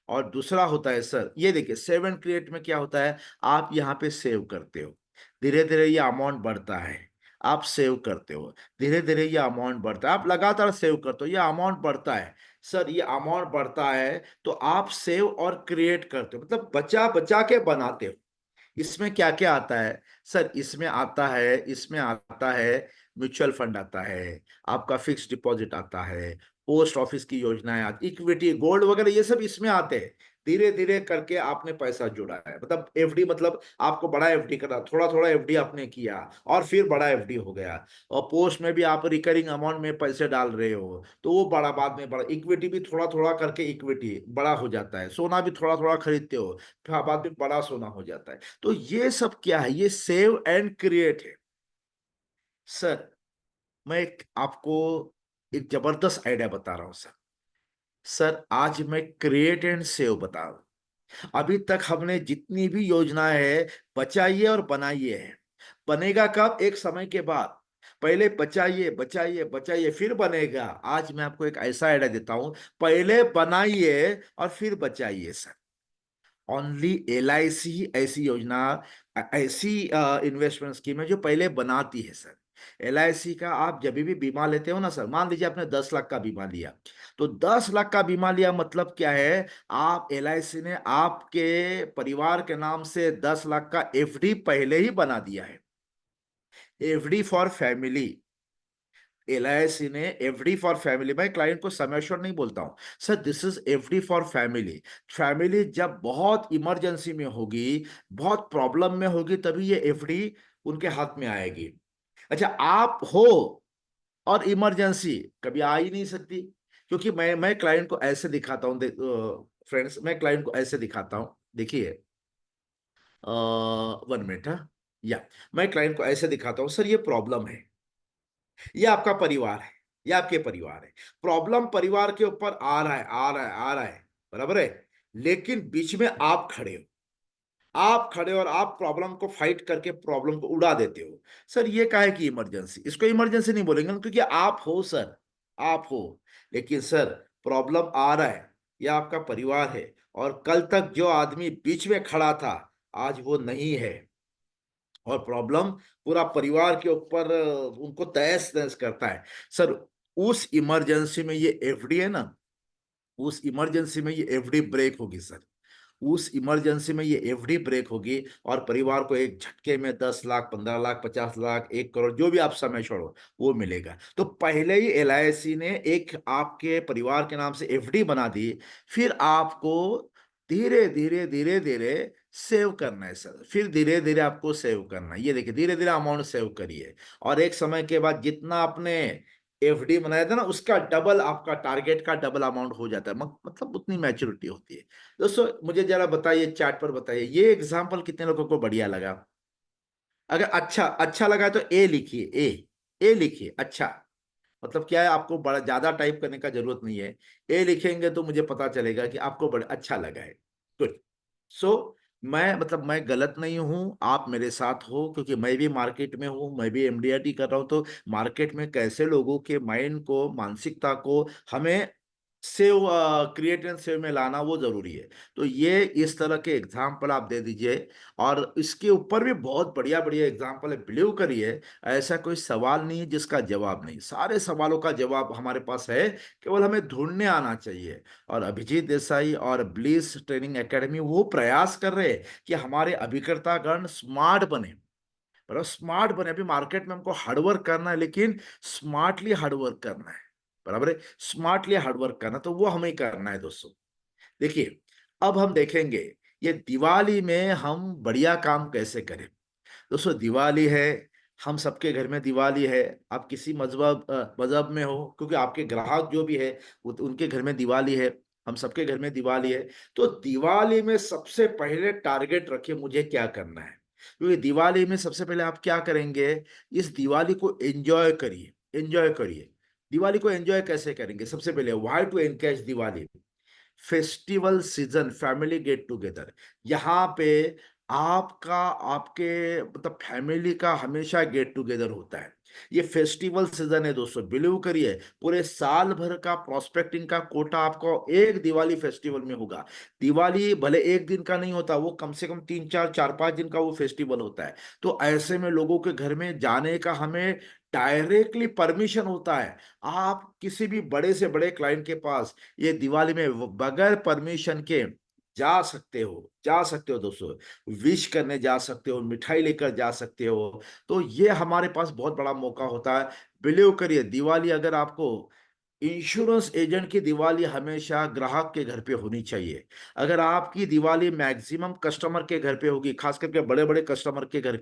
और दूसरा होता है, सर, ये देखिए, सेव एंड क्रिएट में क्या होता है, आप यहाँ पे सेव करते हो। धीरे धीरे ये अमाउंट बढ़ता है, आप सेव करते हो, धीरे धीरे ये अमाउंट बढ़ता है, आप लगातार सेव करते हो, ये अमाउंट बढ़ता है। सर ये अमाउंट बढ़ता है तो आप सेव और क्रिएट करते हो, मतलब बचा बचा के बनाते हो। इसमें क्या क्या आता है? सर इसमें आता है म्यूचुअल फंड आता है, आपका फिक्स डिपॉजिट आता है, पोस्ट ऑफिस की योजनाएं आती, इक्विटी, गोल्ड वगैरह, ये सब इसमें आते हैं। धीरे धीरे करके आपने पैसा जोड़ा है, मतलब एफडी, मतलब आपको बड़ा एफडी करना, थोड़ा थोड़ा एफडी आपने किया और फिर बड़ा एफडी हो गया। और पोस्ट में भी आप रिकरिंग अमाउंट में पैसे डाल रहे हो तो वो बड़ा, बाद में बड़ा, इक्विटी भी थोड़ा थोड़ा करके इक्विटी बड़ा हो जाता है, सोना भी थोड़ा थोड़ा खरीदते हो, फिर बाद में बड़ा सोना हो जाता है। तो ये सब क्या है? ये सेव एंड क्रिएट है। सर आपको एक जबरदस्त आइडिया बता रहा हूं सर। सर आज मैं क्रिएट एंड सेव बता रहा हूं। अभी तक हमने जितनी भी योजनाएं है, बचाइए और बनाइए है। बनेगा कब? एक समय के बाद। पहले बचाइए बचाइए बचाइए फिर बनेगा। आज मैं आपको एक ऐसा आइडिया देता हूं, पहले बनाइए और फिर बचाइए सर। ओनली LIC ही ऐसी योजना, ऐसी इन्वेस्टमेंट स्कीम है जो पहले बनाती है सर। LIC का आप जब भी बीमा लेते हो ना सर, मान लीजिए आपने 10 लाख का बीमा लिया, तो 10 लाख का बीमा लिया मतलब क्या है? आप LIC ने आपके परिवार के नाम से 10 लाख का FD पहले ही बना दिया है। FD for family. LIC ने FD फॉर फैमिली, मैं क्लाइंट को सम एश्योर्ड नहीं बोलता हूं sir, this is FD for family. Family जब बहुत इमरजेंसी में होगी, बहुत प्रॉब्लम में होगी, तभी ये FD उनके हाथ में आएगी। अच्छा, आप हो और इमरजेंसी कभी आ ही नहीं सकती, क्योंकि मैं क्लाइंट को ऐसे दिखाता हूँ, फ्रेंड्स, मैं क्लाइंट को ऐसे दिखाता हूँ, देखिए, 1 मिनट, हाँ, या मैं क्लाइंट को ऐसे दिखाता हूँ, सर ये प्रॉब्लम है, ये आपका परिवार है, ये आपके परिवार है, प्रॉब्लम परिवार के ऊपर आ रहा है, आ रहा है, आ रहा है, बराबर है, लेकिन बीच में आप खड़े हो, आप खड़े और आप प्रॉब्लम को फाइट करके प्रॉब्लम को उड़ा देते हो। सर ये काहे की इमरजेंसी? इसको इमरजेंसी नहीं बोलेंगे ना, क्योंकि आप हो सर, आप हो। लेकिन सर प्रॉब्लम आ रहा है, यह आपका परिवार है, और कल तक जो आदमी बीच में खड़ा था, आज वो नहीं है, और प्रॉब्लम पूरा परिवार के ऊपर उनको तहस नहस करता है। सर उस इमरजेंसी में ये FD है ना, उस इमरजेंसी में ये FD ब्रेक होगी सर, उस इमरजेंसी में ये FD ब्रेक होगी, और परिवार को एक झटके में 10 लाख, 15 लाख, 50 लाख, 1 करोड़, जो भी आप समय छोड़ो, वो मिलेगा। तो पहले ही LIC ने एक आपके परिवार के नाम से FD बना दी, फिर आपको धीरे धीरे धीरे धीरे सेव करना है सर, फिर धीरे धीरे आपको सेव करना है। ये देखिए, धीरे धीरे अमाउंट सेव करिए, और एक समय के बाद जितना आपने FD बनाया था ना, उसका डबल, आपका टारगेट का डबल अमाउंट हो जाता है, मतलब उतनी मैच्योरिटी होती है। दोस्तों मुझे जरा बताइए, चैट पर बताइए, ये एग्जाम्पल कितने लोगों को बढ़िया लगा? अगर अच्छा अच्छा लगा तो ए लिखिए, ए लिखिए। अच्छा, मतलब क्या है, आपको बड़ा ज्यादा टाइप करने का जरूरत नहीं है, ए लिखेंगे तो मुझे पता चलेगा कि आपको बड़ा अच्छा लगा है। गुड। सो मैं, मतलब मैं गलत नहीं हूं, आप मेरे साथ हो, क्योंकि मैं भी मार्केट में हूं, मैं भी MDRT कर रहा हूं, तो मार्केट में कैसे लोगों के माइंड को, मानसिकता को हमें सेव, क्रिएट एंड सेव में लाना, वो जरूरी है। तो ये इस तरह के एग्जाम्पल आप दे दीजिए, और इसके ऊपर भी बहुत बढ़िया बढ़िया एग्जाम्पल है, बिलीव करिए, ऐसा कोई सवाल नहीं है जिसका जवाब नहीं, सारे सवालों का जवाब हमारे पास है, केवल हमें ढूंढने आना चाहिए। और अभिजीत देसाई और ब्लिस ट्रेनिंग एकेडमी वो प्रयास कर रहे हैं कि हमारे अभिकर्तागण स्मार्ट बने, पर स्मार्ट बने। अभी मार्केट में हमको हार्डवर्क करना है, लेकिन स्मार्टली हार्डवर्क करना है, बराबर है, स्मार्टली हार्डवर्क करना, तो वो हमें करना है दोस्तों। देखिए, अब हम देखेंगे ये दिवाली में हम बढ़िया काम कैसे करें। दोस्तों दिवाली है, हम सबके घर में दिवाली है, आप किसी मजहब में हो, क्योंकि आपके ग्राहक जो भी है उनके घर में दिवाली है, हम सबके घर में दिवाली है। तो दिवाली में सबसे पहले टारगेट रखिए, मुझे क्या करना है, क्योंकि दिवाली में सबसे पहले आप क्या करेंगे, इस दिवाली को एंजॉय करिए, एंजॉय करिए। दिवाली को एंजॉय कैसे करेंगे? सबसे पहले why to encash Diwali, festival season, family get together, यहाँ पे आपका, आपके, मतलब फैमिली का हमेशा गेट टुगेदर होता है। ये फेस्टिवल सीजन है दोस्तों, बिलीव करिए पूरे साल भर का प्रोस्पेक्टिंग का कोटा आपको एक दिवाली फेस्टिवल में होगा। दिवाली भले एक दिन का नहीं होता, वो कम से कम 3 4 4 5 दिन का वो फेस्टिवल होता है। तो ऐसे में लोगों के घर में जाने का हमें डायरेक्टली परमिशन होता है। आप किसी भी बड़े से बड़े क्लाइंट के पास ये दिवाली में बगैर परमिशन के जा सकते हो दोस्तों। विश करने जा सकते हो, मिठाई लेकर जा सकते हो। तो ये हमारे पास बहुत बड़ा मौका होता है। बिलीव करिए, दिवाली अगर आपको इंश्योरेंस एजेंट की दिवाली हमेशा ग्राहक के घर पे होनी चाहिए। अगर आपकी दिवाली मैक्सिमम कस्टमर के घर पे होगी, खास करके बड़े बड़े कस्टमर के घर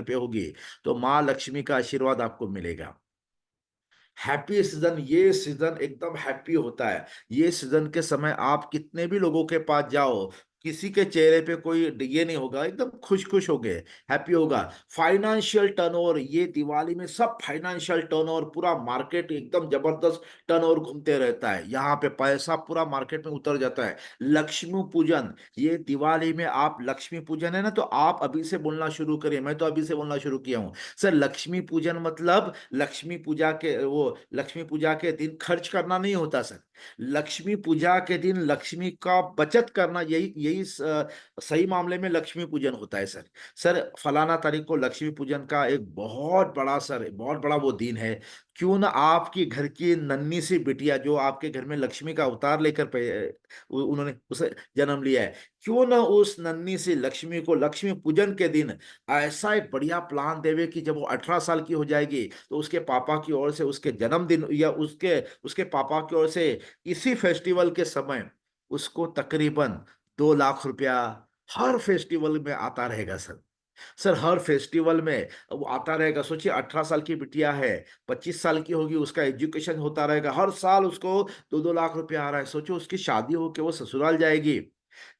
पे होगी, तो माँ लक्ष्मी का आशीर्वाद आपको मिलेगा। हैप्पी सीजन, ये सीजन एकदम हैप्पी होता है। ये सीजन के समय आप कितने भी लोगों के पास जाओ, किसी के चेहरे पे कोई ये नहीं होगा, एकदम खुश खुश हो गए, हैप्पी होगा। फाइनेंशियल टर्नओवर, ये दिवाली में सब फाइनेंशियल टर्नओवर, पूरा मार्केट एकदम जबरदस्त टर्नओवर घूमते रहता है। यहाँ पे पैसा पूरा मार्केट में उतर जाता है। लक्ष्मी पूजन, ये दिवाली में आप लक्ष्मी पूजन है ना, तो आप अभी से बोलना शुरू करिए। मैं तो अभी से बोलना शुरू किया हूँ सर। लक्ष्मी पूजन मतलब लक्ष्मी पूजा के दिन खर्च करना नहीं होता सर। लक्ष्मी पूजा के दिन लक्ष्मी का बचत करना, यही यही सही मामले में लक्ष्मी पूजन होता है सर। सर फलाना तारीख को लक्ष्मी पूजन का एक बहुत बड़ा सर, बहुत बड़ा वो दिन है। क्यों ना आपकी घर की नन्ही सी बिटिया जो आपके घर में लक्ष्मी का अवतार लेकर उन्होंने उसे जन्म लिया है, क्यों ना उस नन्ही सी लक्ष्मी को लक्ष्मी पूजन के दिन ऐसा एक बढ़िया प्लान देवे कि जब वो 18 साल की हो जाएगी तो उसके पापा की ओर से उसके जन्मदिन या उसके उसके पापा की ओर से इसी फेस्टिवल के समय उसको तकरीबन 2 लाख रुपया हर फेस्टिवल में आता रहेगा सर। सर हर फेस्टिवल में वो आता रहेगा। सोचिए 18 साल की बिटिया है, 25 साल की होगी, उसका एजुकेशन होता रहेगा, हर साल उसको 2 2 लाख रुपया आ रहा है। सोचो उसकी शादी होके वो ससुराल जाएगी।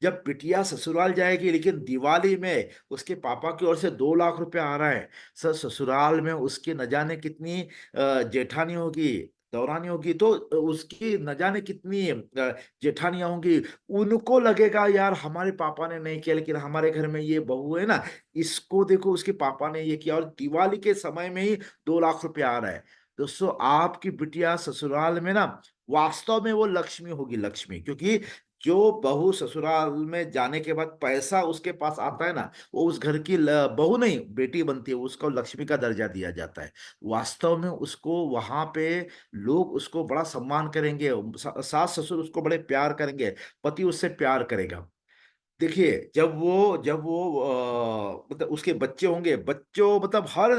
जब बिटिया ससुराल जाएगी लेकिन दिवाली में उसके पापा की ओर से 2 लाख रुपया आ रहा है, सर ससुराल में उसकी न जाने कितनी जेठानी होगी, दौरानी होगी, तो उसकी न जाने कितनी जेठानियां होंगी। उनको लगेगा यार हमारे पापा ने नहीं किया, लेकिन हमारे घर में ये बहू है ना, इसको देखो उसके पापा ने ये किया, और दिवाली के समय में ही 2 लाख रुपया आ रहा है। दोस्तों आपकी बिटिया ससुराल में ना वास्तव में वो लक्ष्मी होगी, लक्ष्मी। क्योंकि जो बहू ससुराल में जाने के बाद पैसा उसके पास आता है ना, वो उस घर की बहू नहीं बेटी बनती है, उसको लक्ष्मी का दर्जा दिया जाता है। वास्तव में उसको वहां पे लोग उसको बड़ा सम्मान करेंगे, सास ससुर उसको बड़े प्यार करेंगे, पति उससे प्यार करेगा। देखिए जब वो मतलब उसके बच्चे होंगे, बच्चों मतलब हर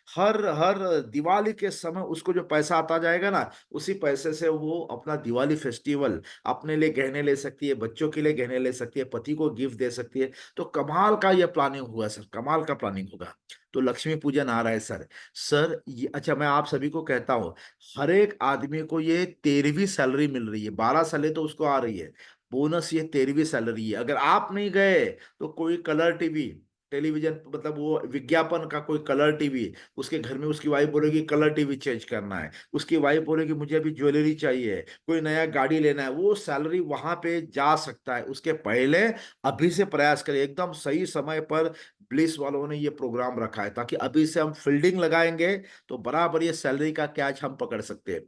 हर हर दिवाली के समय उसको जो पैसा आता जाएगा ना, उसी पैसे से वो अपना दिवाली फेस्टिवल अपने लिए गहने ले सकती है, बच्चों के लिए गहने ले सकती है, पति को गिफ्ट दे सकती है। तो कमाल का ये प्लानिंग हुआ सर, कमाल का प्लानिंग होगा। तो लक्ष्मी पूजन आ रहा है सर। सर ये अच्छा, मैं आप सभी को कहता हूँ, हर एक आदमी को ये 13वीं सैलरी मिल रही है, 12 सालें तो उसको आ रही है, बोनस ये 13वीं सैलरी है। अगर आप नहीं गए तो कोई कलर टीवी, टेलीविजन मतलब वो विज्ञापन का कोई कलर टीवी, उसके घर में उसकी वाइफ बोलेगी कलर टीवी चेंज करना है, उसकी वाइफ बोलेगी मुझे अभी ज्वेलरी चाहिए, कोई नया गाड़ी लेना है, वो सैलरी वहां पे जा सकता है। उसके पहले अभी से प्रयास करें, एकदम सही समय पर पुलिस वालों ने ये प्रोग्राम रखा है, ताकि अभी से हम फील्डिंग लगाएंगे तो बराबर ये सैलरी का कैच हम पकड़ सकते हैं।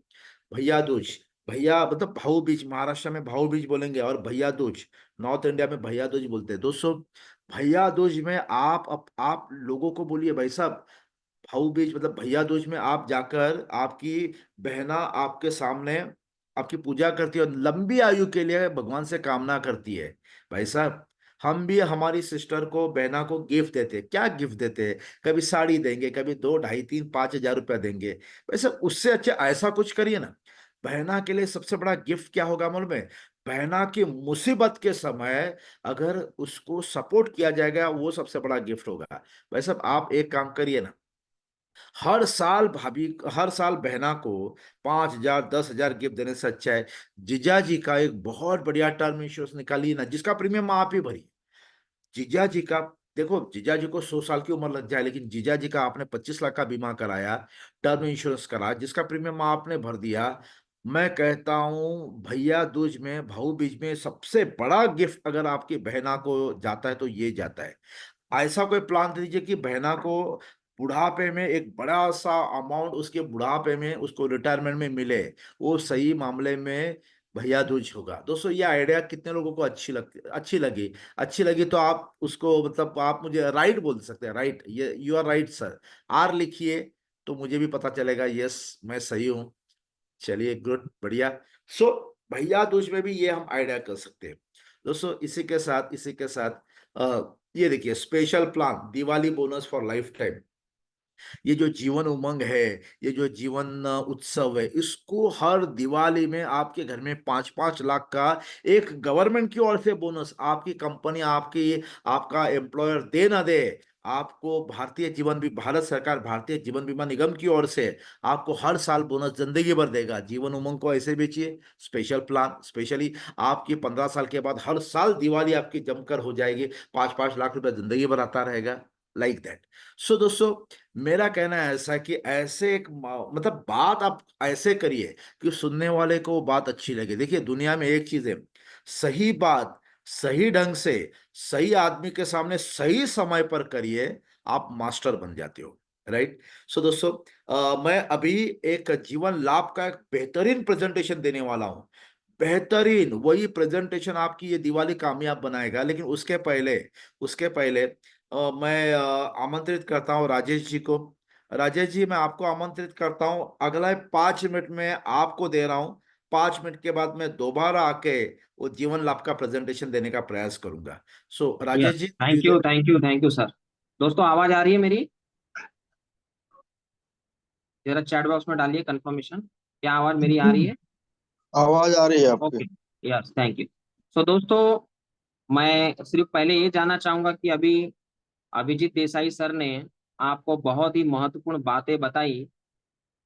भैया दूज, भैया मतलब भाऊ बीज, महाराष्ट्र में भाऊ बीज बोलेंगे, और भैया दूज नॉर्थ इंडिया में भैया दूज बोलते हैं दोस्तों। भैया दूज में आप लोगों को बोलिए भाई साहब, भाऊ बीज मतलब भैया दूज में आप जाकर आपकी बहना आपके सामने आपकी पूजा करती है और लंबी आयु के लिए भगवान से कामना करती है। भाई साहब हम भी हमारी सिस्टर को, बहना को गिफ्ट देते हैं। क्या गिफ्ट देते हैं? कभी साड़ी देंगे, कभी 2 2 5 3 5 हजार रुपया देंगे। वैसे उससे अच्छा ऐसा कुछ करिए ना, बहना के लिए सबसे बड़ा गिफ्ट क्या होगा मालूम है? बहना की मुसीबत के समय अगर उसको सपोर्ट किया जाएगा, वो सबसे बड़ा गिफ्ट होगा। वैसे आप एक काम करिए ना, हर साल बहना को 5 हजार 10 हजार गिफ्ट देने से अच्छा है जीजा जी का एक बहुत बढ़िया टर्म इंश्योरेंस निकालिए ना, जिसका प्रीमियम आप ही भरिए। जीजा जी का, देखो जीजा जी को 100 साल की उम्र लग जाए, लेकिन जीजा जी का आपने 25 लाख का बीमा कराया, टर्म इंश्योरेंस करा, जिसका प्रीमियम आपने भर दिया। मैं कहता हूं भैया दूज में, भाऊ बीज में सबसे बड़ा गिफ्ट अगर आपकी बहना को जाता है तो ये जाता है। ऐसा कोई प्लान दीजिए कि बहना को बुढ़ापे में एक बड़ा सा अमाउंट उसके बुढ़ापे में उसको रिटायरमेंट में मिले, वो सही मामले में भैया दूज होगा। दोस्तों ये आइडिया कितने लोगों को अच्छी लगी तो आप उसको मतलब आप मुझे राइट बोल सकते हैं, राइट, ये you are right sir, R लिखिए तो मुझे भी पता चलेगा यस मैं सही हूँ। चलिए गुड, बढ़िया। सो भैया दूज में भी ये हम आइडिया कर सकते हैं। दोस्तों इसी के साथ ये देखिए, special plan Diwali bonus for life time. ये जो जीवन उमंग है, ये जो जीवन उत्सव है, इसको हर दिवाली में आपके घर में 5-5 लाख का एक गवर्नमेंट की ओर से बोनस, आपकी कंपनी, आपका एम्प्लॉयर दे ना दे, आपको भारत सरकार भारतीय जीवन बीमा निगम की ओर से आपको हर साल बोनस जिंदगी भर देगा। जीवन उमंग को ऐसे बेचिए, स्पेशल प्लान, स्पेशली आपकी 15 साल के बाद हर साल दिवाली आपकी जमकर हो जाएगी, 5-5 लाख रुपए जिंदगी भर आता रहेगा, लाइक दैट। सो दोस्तों मेरा कहना है ऐसा कि ऐसे मतलब बात आप ऐसे करिए कि सुनने वाले को वो बात अच्छी लगे। देखिए दुनिया में एक चीज है, सही बात सही ढंग से सही आदमी के सामने सही समय पर करिए, आप मास्टर बन जाते हो, राइट। सो दोस्तों मैं अभी एक जीवन लाभ का एक बेहतरीन प्रेजेंटेशन देने वाला हूं, बेहतरीन वही प्रेजेंटेशन आपकी ये दिवाली कामयाब बनाएगा। लेकिन उसके पहले मैं आमंत्रित करता हूँ राजेश जी को। राजेश जी मैं आपको आमंत्रित करता हूँ, अगला 5 मिनट में आपको दे रहा हूँ, 5 मिनट के बाद मैं दोबारा आके वो जीवन लाभ का प्रेजेंटेशन देने का प्रयास करूंगा। सो राजेश यस, जी थैंक दीजिए। You thank you thank you sir. दोस्तों आवाज आ रही है मेरी? जरा चैट बॉक्स में डालिए कंफर्मेशन, क्या आवाज मेरी आ रही है? आवाज आ रही है आपकी। Okay, yes, thank you. So दोस्तों, मैं सिर्फ पहले ये जानना चाहूंगा कि अभी अभिजीत देसाई सर ने आपको बहुत ही महत्वपूर्ण बातें बताई,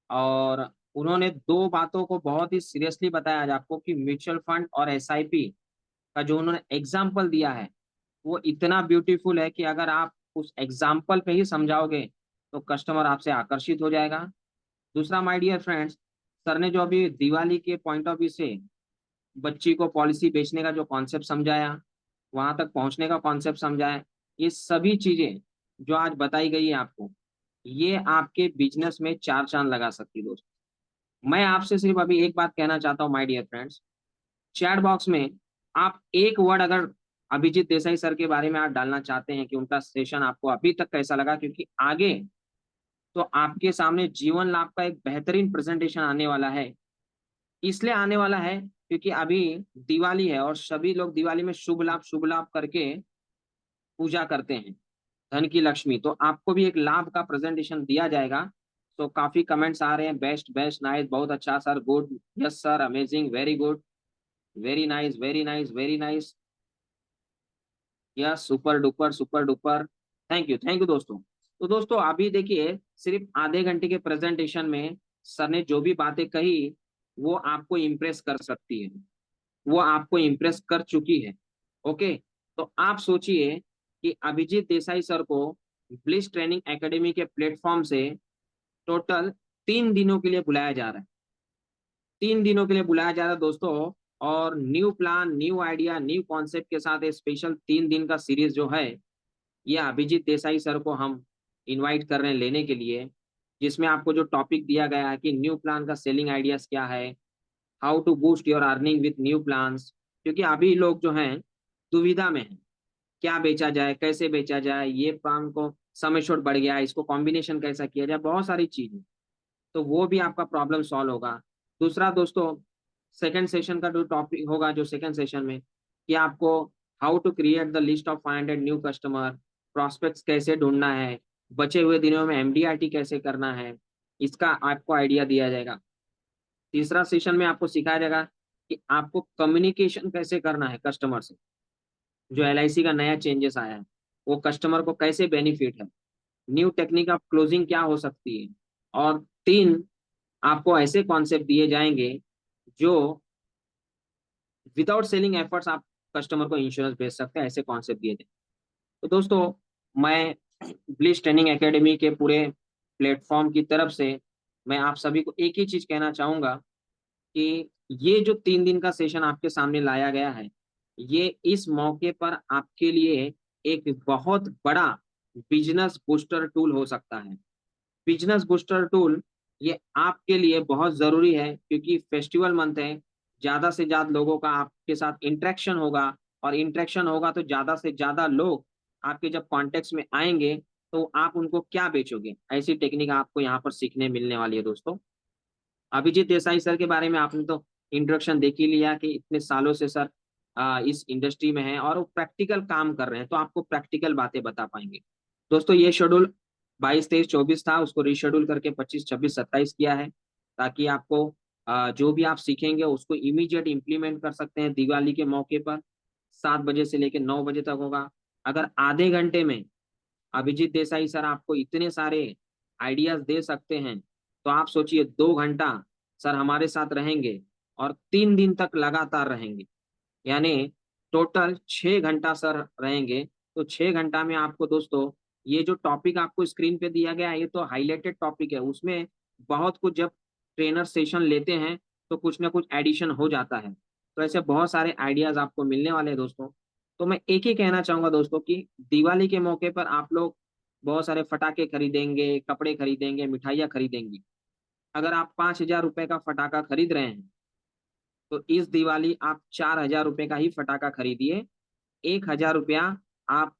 और उन्होंने दो बातों को बहुत ही सीरियसली बताया आज आपको, कि म्यूचुअल फंड और एसआईपी का जो उन्होंने एग्जाम्पल दिया है वो इतना ब्यूटीफुल है कि अगर आप उस एग्जाम्पल पे ही समझाओगे तो कस्टमर आपसे आकर्षित हो जाएगा। दूसरा, माय डियर फ्रेंड्स, सर ने जो अभी दिवाली के पॉइंट ऑफ व्यू से बच्ची को पॉलिसी बेचने का जो कॉन्सेप्ट समझाया, वहां तक पहुंचने का कॉन्सेप्ट समझाया, ये सभी चीजें जो आज बताई गई है आपको, ये आपके बिजनेस में चार चांद लगा सकती है दोस्तों। मैं आपसे सिर्फ अभी एक बात कहना चाहता हूँ my dear friends, chat box में आप एक वर्ड अगर अभिजीत देसाई सर के बारे में आप डालना चाहते हैं कि उनका सेशन आपको अभी तक कैसा लगा, क्योंकि आगे तो आपके सामने जीवन लाभ का एक बेहतरीन प्रेजेंटेशन आने वाला है। इसलिए आने वाला है क्योंकि अभी दिवाली है और सभी लोग दिवाली में शुभ लाभ करके पूजा करते हैं धन की लक्ष्मी, तो आपको भी एक लाभ का प्रेजेंटेशन दिया जाएगा। तो काफी कमेंट्स आ रहे हैं, बेस्ट बेस्ट नाइस, बहुत अच्छा sir, good, yes sir, amazing, very good, very nice very nice very nice, yes, super duper, thank you दोस्तों। तो दोस्तों अभी देखिए, सिर्फ आधे घंटे के प्रेजेंटेशन में सर ने जो भी बातें कही वो आपको इम्प्रेस कर सकती है, वो आपको इम्प्रेस कर चुकी है। ओके, तो आप सोचिए कि अभिजीत देसाई सर को ब्लिस ट्रेनिंग एकेडमी के प्लेटफॉर्म से टोटल 3 दिनों के लिए बुलाया जा रहा है, 3 दिनों के लिए बुलाया जा रहा है दोस्तों। और new plan, new idea, new concept के साथ एक स्पेशल 3 दिन का सीरीज जो है, ये अभिजीत देसाई सर को हम इनवाइट कर रहे हैं लेने के लिए, जिसमें आपको जो टॉपिक दिया गया है कि न्यू प्लान का सेलिंग आइडियाज क्या है, how to boost your earning with new plans, क्योंकि अभी लोग जो हैं दुविधा में हैं, क्या बेचा जाए, कैसे बेचा जाए, ये प्लान को समय शॉर्ट बढ़ गया है, इसको कॉम्बिनेशन कैसा किया जाए, बहुत सारी चीजें, तो वो भी आपका प्रॉब्लम सॉल्व होगा। दूसरा दोस्तों, सेकंड सेशन का जो टॉपिक होगा, जो सेकंड सेशन में, कि आपको how to create the list of 500 new customer, prospects कैसे ढूंढना है, बचे हुए दिनों में एमडीआरटी कैसे करना है, इसका आपको आइडिया दिया जाएगा। तीसरा सेशन में आपको सिखाया जाएगा कि आपको कम्युनिकेशन कैसे करना है कस्टमर से, जो एलआईसी का नया चेंजेस आया है वो कस्टमर को कैसे बेनिफिट है, न्यू टेक्निक ऑफ क्लोजिंग क्या हो सकती है, और तीन, आपको ऐसे कॉन्सेप्ट दिए जाएंगे जो विदाउट सेलिंग एफर्ट्स आप कस्टमर को इंश्योरेंस बेच सकते हैं, ऐसे कॉन्सेप्ट दिए जाए। तो दोस्तों, मैं ब्लिस ट्रेनिंग एकेडमी के पूरे प्लेटफॉर्म की तरफ से मैं आप सभी को एक ही चीज कहना चाहूंगा कि ये जो 3 दिन का सेशन आपके सामने लाया गया है, ये इस मौके पर आपके लिए एक बहुत बड़ा बिजनेस बूस्टर टूल हो सकता है। बिजनेस बूस्टर टूल ये आपके लिए बहुत जरूरी है, क्योंकि फेस्टिवल मंथ है, ज्यादा से ज्यादा लोगों का आपके साथ इंटरेक्शन होगा, और इंटरेक्शन होगा तो ज्यादा से ज्यादा लोग आपके जब कॉन्टेक्ट में आएंगे तो आप उनको क्या बेचोगे, ऐसी टेक्निक आपको यहाँ पर सीखने मिलने वाली है दोस्तों। अभिजीत देसाई सर के बारे में आपने तो इंट्रोडक्शन देख ही लिया कि इतने सालों से सर इस इंडस्ट्री में हैं और वो प्रैक्टिकल काम कर रहे हैं, तो आपको प्रैक्टिकल बातें बता पाएंगे। दोस्तों ये शेड्यूल 22, 23, 24 था, उसको रीशेड्यूल करके 25, 26, 27 किया है, ताकि आपको जो भी आप सीखेंगे उसको इमीडिएट इम्प्लीमेंट कर सकते हैं। दिवाली के मौके पर 7 बजे से लेकर 9 बजे तक होगा। अगर आधे घंटे में अभिजीत देसाई सर आपको इतने सारे आइडियाज दे सकते हैं, तो आप सोचिए 2 घंटा सर हमारे साथ रहेंगे और 3 दिन तक लगातार रहेंगे, यानी टोटल 6 घंटा सर रहेंगे। तो 6 घंटा में आपको दोस्तों ये जो टॉपिक आपको स्क्रीन पे दिया गया है, ये तो हाईलाइटेड टॉपिक है, उसमें बहुत कुछ जब ट्रेनर सेशन लेते हैं तो कुछ ना कुछ एडिशन हो जाता है। तो ऐसे बहुत सारे आइडियाज आपको मिलने वाले हैं दोस्तों। तो मैं एक ही कहना चाहूंगा दोस्तों कि दिवाली के मौके पर आप लोग बहुत सारे फटाके खरीदेंगे, कपड़े खरीदेंगे, मिठाइयाँ खरीदेंगे। अगर आप 5,000 रुपए का फटाका खरीद रहे हैं तो इस दिवाली आप 4,000 रुपए का ही फटाका खरीदिए। 1,000 रुपया आप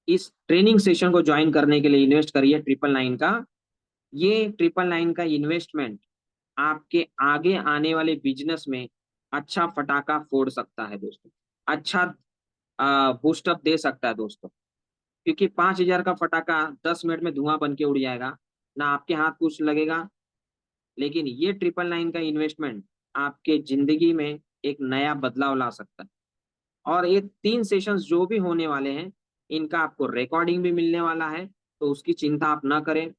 इस ट्रेनिंग सेशन को ज्वाइन करने के लिए इन्वेस्ट करिए 999 का। ये 999 का इन्वेस्टमेंट आपके आगे आने वाले बिजनेस में अच्छा फटाका फोड़ सकता है दोस्तों, अच्छा बूस्टअप दे सकता है दोस्तों। क्योंकि 5,000 का फटाका 10 मिनट में धुआं बन के उड़ जाएगा, ना आपके हाथ कुछ लगेगा। लेकिन ये 999 का इन्वेस्टमेंट आपके जिंदगी में एक नया बदलाव ला सकता है। और ये 3 सेशंस जो भी होने वाले हैं, इनका आपको रिकॉर्डिंग भी मिलने वाला है, तो उसकी चिंता आप ना करें।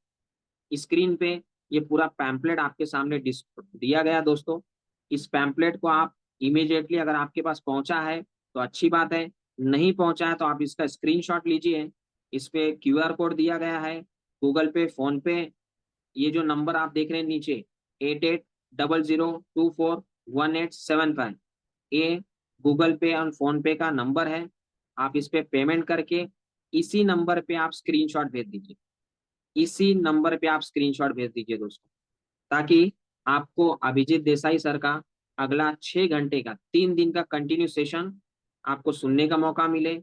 स्क्रीन पे ये पूरा पैम्पलेट आपके सामने दिया गया दोस्तों। इस पैम्पलेट को आप इमीडिएटली, अगर आपके पास पहुंचा है तो अच्छी बात है, नहीं पहुंचा है तो आप इसका स्क्रीनशॉट लीजिए। इस पे QR कोड दिया गया है, गूगल पे, फोन पे, ये जो नंबर आप देख रहे हैं नीचे 8800241875, ये गूगल पे और फोन पे का नंबर है। आप इस पे पेमेंट करके इसी नंबर पे आप स्क्रीनशॉट भेज दीजिए, इसी नंबर पे आप स्क्रीनशॉट भेज दीजिए दोस्तों, ताकि आपको अभिजीत देसाई सर का अगला 6 घंटे का 3 दिन का कंटिन्यू सेशन आपको सुनने का मौका मिले,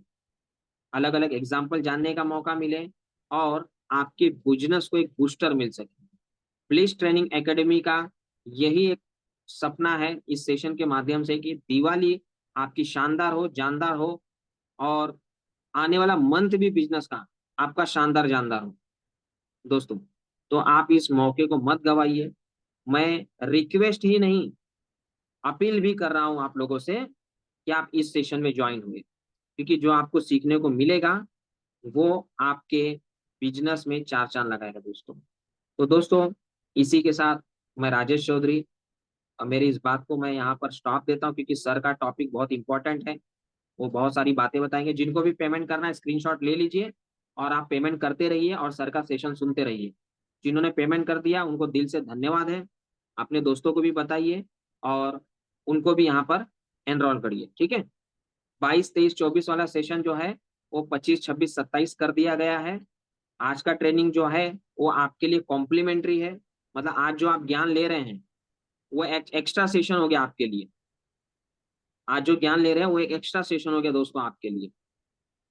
अलग अलग एग्जाम्पल जानने का मौका मिले, और आपके बिजनेस को एक बूस्टर मिल सके। ब्लिस ट्रेनिंग एकेडमी का यही एक सपना है इस सेशन के माध्यम से, कि दिवाली आपकी शानदार हो, जानदार हो, और आने वाला मंथ भी बिजनेस का आपका शानदार जानदार हो दोस्तों। तो आप इस मौके को मत गवाइए। मैं रिक्वेस्ट ही नहीं, अपील भी कर रहा हूं आप लोगों से कि आप इस सेशन में ज्वाइन हुए, क्योंकि जो आपको सीखने को मिलेगा वो आपके बिजनेस में चार चांद लगाएगा दोस्तों। तो दोस्तों इसी के साथ मैं राजेश चौधरी, मेरी इस बात को मैं यहाँ पर स्टॉप देता हूँ, क्योंकि सर का टॉपिक बहुत इंपॉर्टेंट है। वो बहुत सारी बातें बताएंगे। जिनको भी पेमेंट करना है स्क्रीनशॉट ले लीजिए और आप पेमेंट करते रहिए और सर का सेशन सुनते रहिए। जिन्होंने पेमेंट कर दिया उनको दिल से धन्यवाद है। अपने दोस्तों को भी बताइए और उनको भी यहाँ पर एनरोल करिए, ठीक है। 22, 23, 24 वाला सेशन जो है वो 25, 26, 27 कर दिया गया है। आज का ट्रेनिंग जो है वो आपके लिए कॉम्प्लीमेंट्री है, मतलब आज जो आप ज्ञान ले रहे हैं वो एक्स्ट्रा सेशन हो गया आपके लिए। आज जो ज्ञान ले रहे हैं वो एक एक्स्ट्रा सेशन हो गया दोस्तों आपके लिए।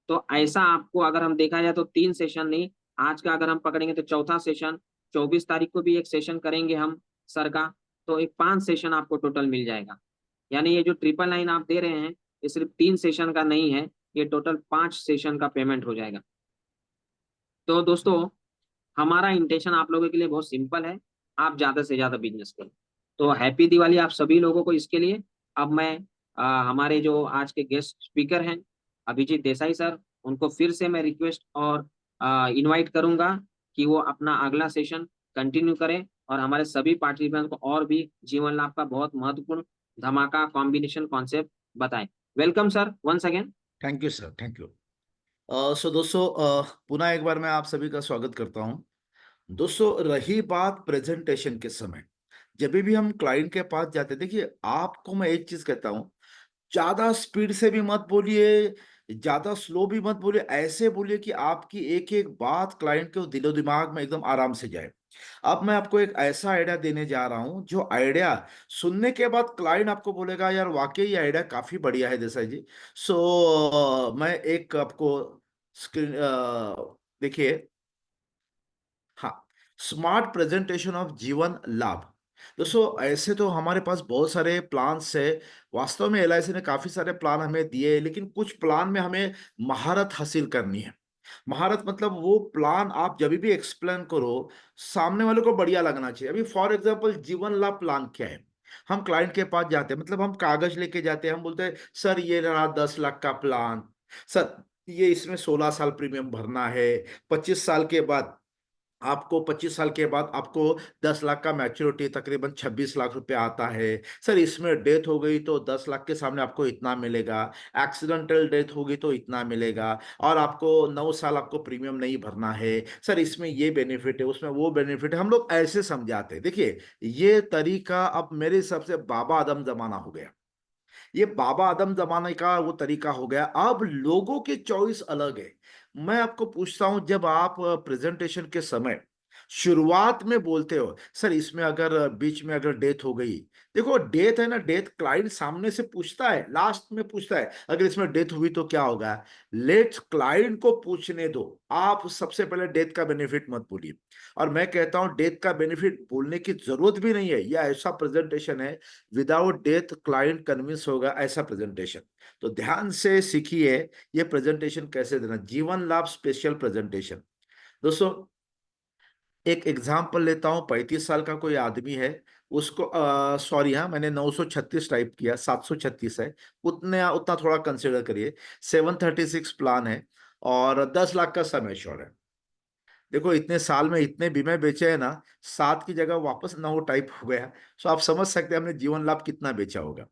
तो ऐसा आपको अगर हम देखा जाए तो 3 सेशन नहीं, आज का अगर हम पकड़ेंगे तो चौथा सेशन, 24 तारीख को भी एक सेशन करेंगे हम सर का, तो एक 5 सेशन आपको टोटल मिल जाएगा। यानी ये जो 999 आप दे रहे हैं ये सिर्फ 3 सेशन का नहीं है, ये टोटल 5 सेशन का पेमेंट हो जाएगा। तो दोस्तों हमारा इंटेंशन आप लोगों के लिए बहुत सिंपल है, आप ज्यादा से ज्यादा बिजनेस करें। तो हैप्पी दिवाली आप सभी लोगों को। इसके लिए अब मैं हमारे जो आज के गेस्ट स्पीकर हैं अभिजीत देसाई सर, उनको फिर से मैं रिक्वेस्ट और इनवाइट करूंगा कि वो अपना अगला सेशन कंटिन्यू करें और हमारे सभी पार्टिसिपेंट को और भी जीवन लाभ का बहुत महत्वपूर्ण धमाका कॉम्बिनेशन कॉन्सेप्ट बताएं। Welcome sir, once again. Thank you sir, thank you. So दोस्तों पुनः एक बार मैं आप सभी का स्वागत करता हूं। दोस्तों रही बात प्रेजेंटेशन के समय, जब भी हम क्लाइंट के पास जाते, देखिए आपको मैं एक चीज कहता हूं, ज्यादा स्पीड से भी मत बोलिए, ज्यादा स्लो भी मत बोलिए, ऐसे बोलिए कि आपकी एक एक बात क्लाइंट के दिलो दिमाग में एकदम आराम से जाए। अब मैं आपको एक ऐसा आइडिया देने जा रहा हूं जो आइडिया सुनने के बाद क्लाइंट आपको बोलेगा यार वाकई ये आइडिया काफी बढ़िया है देसाई जी। मैं एक आपको स्क्रीन देखिए, हाँ, स्मार्ट प्रेजेंटेशन ऑफ जीवन लाभ। दोस्तों ऐसे तो हमारे पास बहुत सारे प्लान्स है। वास्तव में एलआईसी ने काफी सारे प्लान हमें दिए हैं, लेकिन कुछ प्लान में हमें महारत हासिल करनी है। महारत मतलब वो प्लान आप जब भी एक्सप्लेन करो सामने वाले को बढ़िया लगना चाहिए। अभी फॉर एग्जांपल जीवन लाभ प्लान क्या है, हम क्लाइंट के पास जाते हैं, मतलब हम कागज लेके जाते हैं, हम बोलते हैं सर ये रहा 10 लाख का प्लान, सर ये इसमें 16 साल प्रीमियम भरना है, 25 साल के बाद आपको 25 साल के बाद आपको 10 लाख का मैच्योरिटी तकरीबन 26 लाख रुपए आता है। सर इसमें डेथ हो गई तो 10 लाख के सामने आपको इतना मिलेगा, एक्सीडेंटल डेथ होगी तो इतना मिलेगा, और आपको 9 साल आपको प्रीमियम नहीं भरना है। सर इसमें ये बेनिफिट है, उसमें वो बेनिफिट है, हम लोग ऐसे समझाते हैं। देखिए ये तरीका अब मेरे हिसाब से बाबा आदम जमाना हो गया। ये बाबा आदम जमाने का वो तरीका हो गया, अब लोगों की चॉइस अलग है। मैं आपको पूछता हूं, जब आप प्रेजेंटेशन के समय शुरुआत में बोलते हो सर इसमें अगर बीच में अगर डेथ हो गई, देखो डेथ है ना, डेथ क्लाइंट सामने से पूछता है, लास्ट में पूछता है अगर इसमें डेथ हुई तो क्या होगा। लेट क्लाइंट को पूछने दो, आप सबसे पहले डेथ का बेनिफिट मत बोलिए। और मैं कहता हूं डेथ का बेनिफिट बोलने की जरूरत भी नहीं है, यह ऐसा प्रेजेंटेशन है विदाउट डेथ क्लाइंट कन्विंस होगा, ऐसा प्रेजेंटेशन। तो ध्यान से सीखिए ये प्रेजेंटेशन कैसे देना, जीवन लाभ स्पेशल प्रेजेंटेशन। दोस्तों एक एग्जाम्पल लेता हूं, 35 साल का कोई आदमी है, उसको सॉरी हाँ मैंने 936 टाइप किया, 736 है, उतने उतना थोड़ा कंसिडर करिए। 736 प्लान है और 10 लाख का सम एश्योर्ड है। देखो इतने साल में इतने बीमे बेचे हैं ना, 7 की जगह वापस 9 टाइप हो गया। सो आप समझ सकते हैं हमने जीवन लाभ कितना बेचा होगा।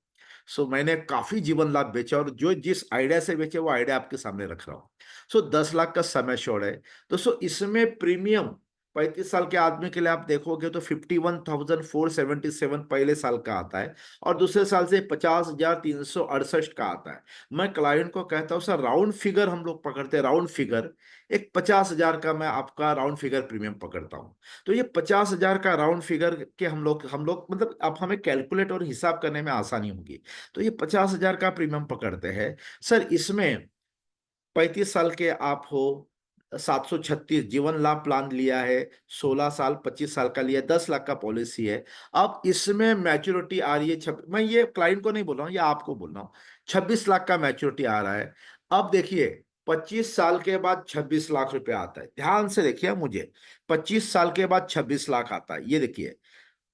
सो मैंने काफी जीवन लाभ बेचा, और जो जिस आइडिया से बेचे वो आइडिया आपके सामने रख रहा हूँ। सो 10 लाख का सम एश्योर्ड है। दोस्तों इसमें प्रीमियम 35 साल के आदमी के लिए आप देखोगे तो 51,477 पहले साल का आता है, और दूसरे साल से 50,368 का आता है। मैं क्लाइंट को कहता हूँ सर राउंड फिगर हम लोग पकड़ते हैं, राउंड फिगर एक 50,000 का मैं आपका राउंड फिगर प्रीमियम पकड़ता हूँ। तो ये 50,000 का राउंड फिगर के हम लोग मतलब अब हमें कैलकुलेट और हिसाब करने में आसानी होगी। तो ये 50,000 का प्रीमियम पकड़ते हैं। सर इसमें 35 साल के आप हो, 736 जीवन लाभ प्लान लिया है, 16 साल 25 साल का लिया, 10 लाख का पॉलिसी है। अब इसमें मैच्योरिटी आ रही है, मैं ये क्लाइंट को नहीं बोल रहा हूँ, ये आपको बोल रहा हूँ, 26 लाख का मैच्योरिटी आ रहा है। अब देखिए 25 साल के बाद 26 लाख रुपए आता है, ध्यान से देखिए मुझे, 25 साल के बाद 26 लाख आता है, ये देखिए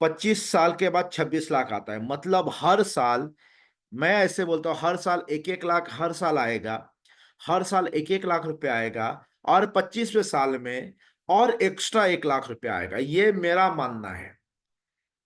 25 साल के बाद 26 लाख आता है, मतलब हर साल, मैं ऐसे बोलता हूँ हर साल 1-1 लाख हर साल आएगा, हर साल 1-1 लाख रुपए आएगा, और 25वें साल में और एक्स्ट्रा 1 लाख रुपए आएगा, ये मेरा मानना है।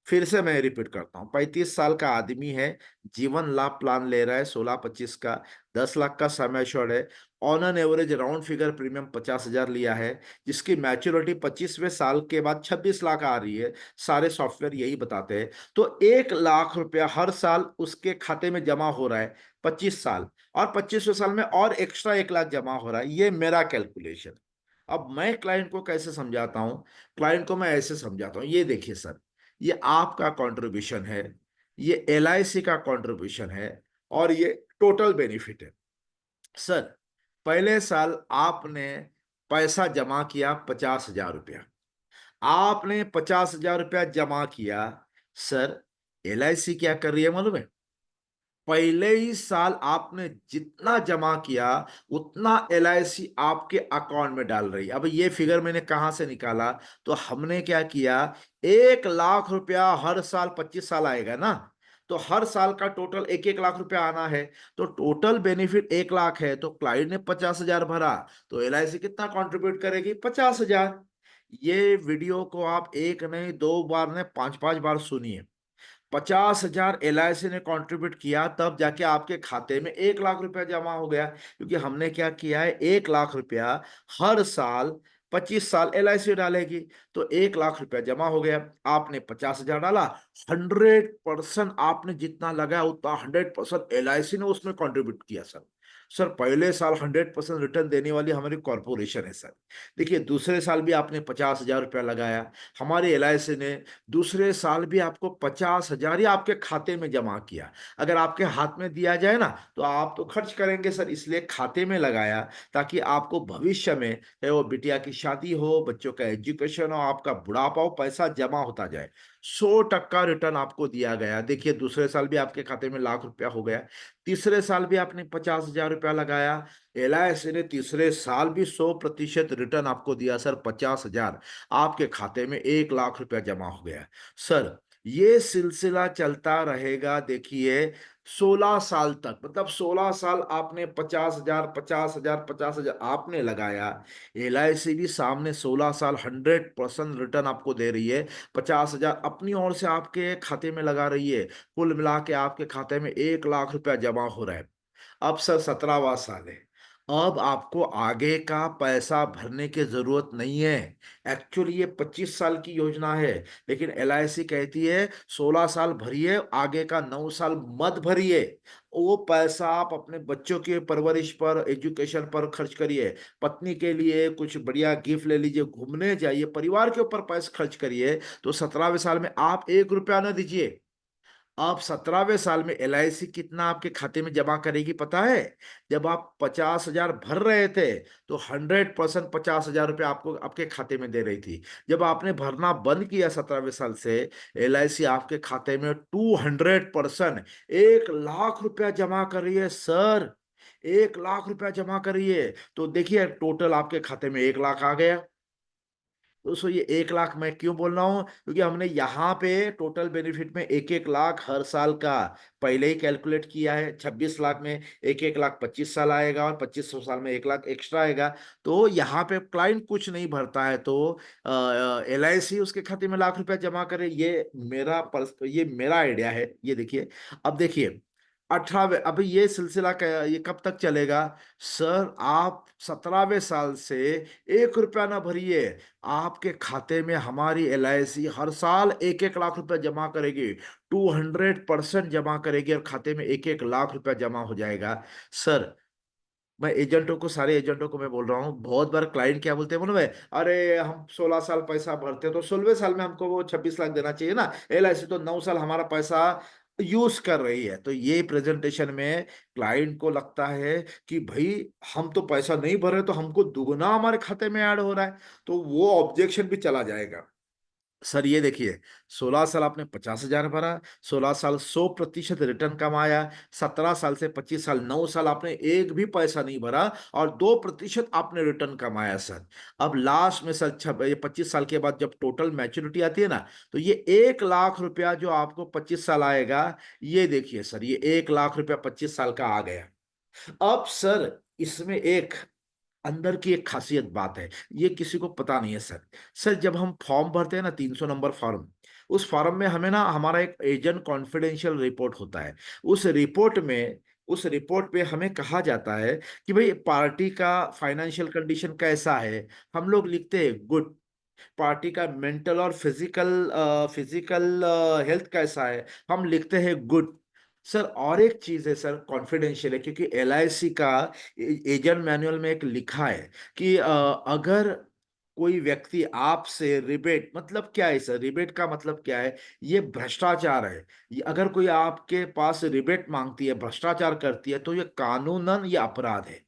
फिर से मैं रिपीट करता हूँ, 35 साल का आदमी है, जीवन लाभ प्लान ले रहा है 16-25 का, 10 लाख का सम एश्योर्ड है, on an average round figure premium 50,000 लिया है, जिसकी मैच्योरिटी 25वें साल के बाद 26 लाख आ रही है, सारे सॉफ्टवेयर यही बताते हैं। तो 1 लाख रुपया हर साल उसके खाते में जमा हो रहा है 25 साल, और 25वें साल में और एक्स्ट्रा 1 लाख जमा हो रहा है, ये मेरा कैलकुलेशन। अब मैं क्लाइंट को कैसे समझाता हूँ, क्लाइंट को मैं ऐसे समझाता हूँ, ये देखिए सर ये आपका कंट्रीब्यूशन है, ये एलआईसी का कंट्रीब्यूशन है, और ये टोटल बेनिफिट है। सर पहले साल आपने पैसा जमा किया 50,000 रुपया, आपने 50,000 रुपया जमा किया। सर एलआईसी क्या कर रही है मालूम है, पहले ही साल आपने जितना जमा किया उतना एलआईसी आपके अकाउंट में डाल रही है। अब ये फिगर मैंने कहां से निकाला, तो हमने क्या किया, 1 लाख रुपया हर साल 25 साल आएगा ना, तो हर साल का टोटल 1-1 लाख रुपया आना है, तो टोटल बेनिफिट 1 लाख है, तो क्लाइंट ने 50,000 भरा, तो एलआईसी कितना कंट्रीब्यूट करेगी, 50,000। ये वीडियो को आप एक नहीं दो बार नहीं 5-5 बार सुनिए। 50,000 एलआईसी ने कंट्रीब्यूट किया, तब जाके आपके खाते में 1 लाख रुपया जमा हो गया, क्योंकि हमने क्या किया है, 1 लाख रुपया हर साल 25 साल एलआईसी डालेगी, तो 1 लाख रुपया जमा हो गया। आपने 50,000 डाला, 100% आपने जितना लगाया उतना 100% एलआईसी ने उसमें कंट्रीब्यूट किया सर। सर पहले साल 100% रिटर्न देने वाली हमारी कॉर्पोरेशन है सर। देखिए दूसरे साल भी आपने 50,000 रुपया लगाया, हमारी LIC ने दूसरे साल भी आपको 50,000 ही आपके खाते में जमा किया। अगर आपके हाथ में दिया जाए ना तो आप तो खर्च करेंगे सर, इसलिए खाते में लगाया ताकि आपको भविष्य में, चाहे वो बिटिया की शादी हो, बच्चों का एजुकेशन हो, आपका बुढ़ापा हो, पैसा जमा होता जाए। 100% रिटर्न आपको दिया गया। देखिए दूसरे साल भी आपके खाते में ₹1,00,000 हो गया, तीसरे साल भी आपने 50,000 रुपया लगाया, LIC ने तीसरे साल भी 100% रिटर्न आपको दिया सर, 50,000 आपके खाते में 1,00,000 रुपया जमा हो गया। सर ये सिलसिला चलता रहेगा, देखिए 16 साल तक, मतलब 16 साल आपने 50,000 50,000 50,000 आपने लगाया, LIC भी सामने 16 साल 100% रिटर्न आपको दे रही है, 50,000 अपनी ओर से आपके खाते में लगा रही है, कुल मिला के आपके खाते में 1,00,000 रुपया जमा हो रहा है। अब सर 17वां साल है, अब आपको आगे का पैसा भरने की जरूरत नहीं है। एक्चुअली ये 25 साल की योजना है, लेकिन LIC कहती है 16 साल भरिए, आगे का 9 साल मत भरिए। वो पैसा आप अपने बच्चों के परवरिश पर, एजुकेशन पर खर्च करिए, पत्नी के लिए कुछ बढ़िया गिफ्ट ले लीजिए, घूमने जाइए, परिवार के ऊपर पैसा खर्च करिए। तो 17वें साल में आप 1 रुपया ना दीजिए। आप 17वें साल में LIC कितना आपके खाते में जमा करेगी पता है? जब आप 50,000 भर रहे थे तो 100% 50,000 रुपये आपको आपके खाते में दे रही थी। जब आपने भरना बंद किया 17वें साल से, LIC आपके खाते में 200% 1,00,000 रुपया जमा कर रही है सर। 1,00,000 रुपया जमा कर रही है। तो देखिए टोटल आपके खाते में 1,00,000 आ गया। दोस्तों ये 1,00,000 मैं क्यों बोल रहा हूँ? क्योंकि हमने यहाँ पे टोटल बेनिफिट में 1-1 लाख हर साल का पहले ही कैलकुलेट किया है। 26 लाख में 1-1 लाख 25 साल आएगा और 2500 साल में 1,00,000 एक्स्ट्रा आएगा। तो यहाँ पे क्लाइंट कुछ नहीं भरता है तो LIC उसके खाते में ₹1,00,000 जमा करे। ये मेरा आइडिया है। ये देखिए, अब देखिए 18वें, अभी ये सिलसिला ये कब तक चलेगा? सर आप 17वें साल से 1 रुपया ना भरिए, आपके खाते में हमारी LIC हर साल 1-1 लाख रुपया जमा करेगी, 200% जमा करेगी और खाते में 1-1 लाख रुपया जमा हो जाएगा। सर मैं एजेंटों को, सारे एजेंटों को मैं बोल रहा हूँ, बहुत बार क्लाइंट क्या बोलते हैं मालूम है? अरे हम 16 साल पैसा भरते हैं तो 16वें साल में हमको वो 26 लाख देना चाहिए ना, LIC तो 9 साल हमारा पैसा यूज कर रही है। तो ये प्रेजेंटेशन में क्लाइंट को लगता है कि भाई हम तो पैसा नहीं भर रहे तो हमको दुगना हमारे खाते में ऐड हो रहा है, तो वो ऑब्जेक्शन भी चला जाएगा। सर ये देखिए 16 साल आपने 50,000 भरा, 16 साल 100% रिटर्न कमाया, 17 साल से 25 साल 9 साल आपने एक भी पैसा नहीं भरा और 2% आपने रिटर्न कमाया सर। अब लास्ट में सर ये 25 साल के बाद जब टोटल मैच्योरिटी आती है ना, तो ये 1,00,000 रुपया जो आपको 25 साल आएगा, ये देखिए सर ये 1,00,000 रुपया 25 साल का आ गया। अब सर इसमें एक अंदर की एक खासियत बात है, ये किसी को पता नहीं है सर। सर जब हम फॉर्म भरते हैं ना 300 नंबर फॉर्म, उस फॉर्म में हमें ना हमारा एक एजेंट कॉन्फिडेंशियल रिपोर्ट होता है। उस रिपोर्ट पे हमें कहा जाता है कि भाई पार्टी का फाइनेंशियल कंडीशन कैसा है। हम लोग लिखते हैं गुड। पार्टी का मेंटल और फिजिकल हेल्थ कैसा है, हम लिखते हैं गुड। सर और एक चीज है सर, कॉन्फिडेंशियल है, क्योंकि LIC का एजेंट मैनुअल में एक लिखा है कि अगर कोई व्यक्ति आपसे रिबेट, मतलब क्या है सर, रिबेट का मतलब क्या है? ये भ्रष्टाचार है। अगर कोई आपके पास रिबेट मांगती है, भ्रष्टाचार करती है, तो ये कानूनन ये अपराध है।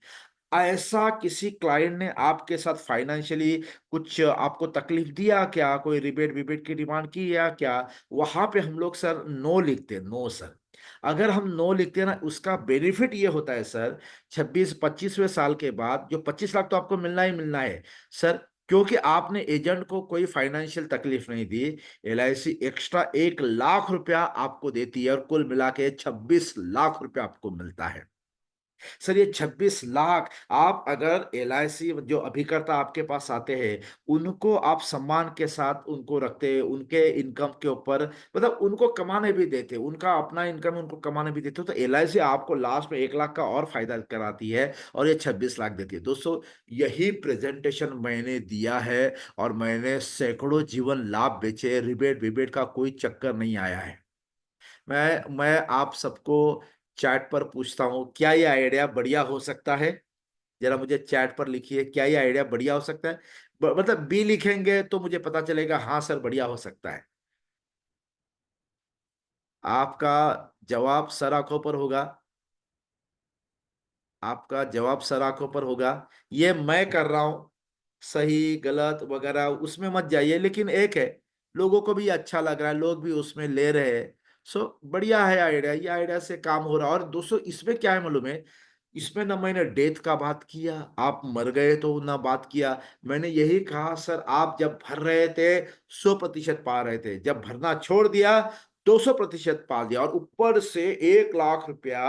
ऐसा किसी क्लाइंट ने आपके साथ फाइनेंशियली कुछ आपको तकलीफ दिया क्या, कोई रिबेट विबेट की डिमांड की या क्या? वहां पे हम लोग सर नो लिखते हैं, नो सर। अगर हम नो लिखते हैं ना, उसका बेनिफिट ये होता है सर, 26-25वें साल के बाद जो 25 लाख तो आपको मिलना ही मिलना है सर, क्योंकि आपने एजेंट को कोई फाइनेंशियल तकलीफ नहीं दी। LIC एक्स्ट्रा 1,00,000 रुपया आपको देती है और कुल मिला के 26 लाख रुपया आपको मिलता है। सर ये 26 लाख आप अगर LIC जो अभिकर्ता आपके पास आते हैं, उनको आप सम्मान के साथ उनको रखते हैं, उनके इनकम के ऊपर, मतलब उनको कमाने भी देते, उनका अपना इनकम उनको कमाने भी देते हो, तो LIC आपको लास्ट में 1,00,000 का और फायदा कराती है और ये 26 लाख देती है। दोस्तों यही प्रेजेंटेशन मैंने दिया है और मैंने सैकड़ों जीवन लाभ बेचे, रिबेट विबेट का कोई चक्कर नहीं आया है। मैं आप सबको चैट पर पूछता हूँ, क्या ये आइडिया बढ़िया हो सकता है? जरा मुझे चैट पर लिखिए, क्या ये आइडिया बढ़िया हो सकता है? मतलब बी लिखेंगे तो मुझे पता चलेगा हाँ सर बढ़िया हो सकता है। आपका जवाब सर आंखों पर होगा, आपका जवाब सर आंखों पर होगा। ये मैं कर रहा हूं, सही गलत वगैरह उसमें मत जाइए, लेकिन एक है, लोगों को भी अच्छा लग रहा है, लोग भी उसमें ले रहे हैं। सो बढ़िया है आइडिया, ये आइडिया से काम हो रहा है। और दोस्तों इसमें क्या है मालूम है, इसमें ना मैंने डेथ का बात किया, आप मर गए तो ना बात किया। मैंने यही कहा सर आप जब भर रहे थे 100% पा रहे थे, जब भरना छोड़ दिया 200% पा दिया, और ऊपर से 1 लाख रुपया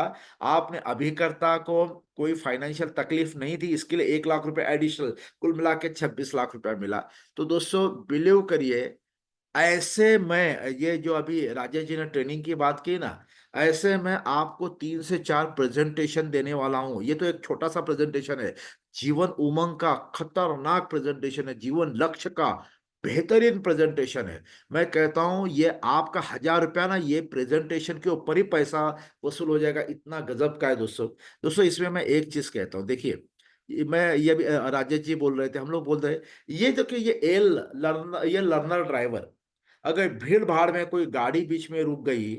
आपने अभिकर्ता को कोई फाइनेंशियल तकलीफ नहीं थी, इसके लिए 1 लाख रुपए एडिशनल, कुल मिला के 26 लाख रुपया मिला। तो दोस्तों बिलीव करिए, ऐसे में ये जो अभी राजेश जी ने ट्रेनिंग की बात की ना, ऐसे में आपको 3 से 4 प्रेजेंटेशन देने वाला हूं। ये तो एक छोटा सा प्रेजेंटेशन है, जीवन उमंग का खतरनाक प्रेजेंटेशन है, जीवन लक्ष्य का बेहतरीन प्रेजेंटेशन है। मैं कहता हूं ये आपका 1,000 रुपया ना ये प्रेजेंटेशन के ऊपर ही पैसा वसूल हो जाएगा, इतना गजब का है दोस्तों। दोस्तों इसमें मैं एक चीज कहता हूँ, देखिए मैं ये भी राजेश जी बोल रहे थे, हम लोग बोल रहे, ये जो कि ये लर्नर ड्राइवर, अगर भीड़ भाड़ में कोई गाड़ी बीच में रुक गई,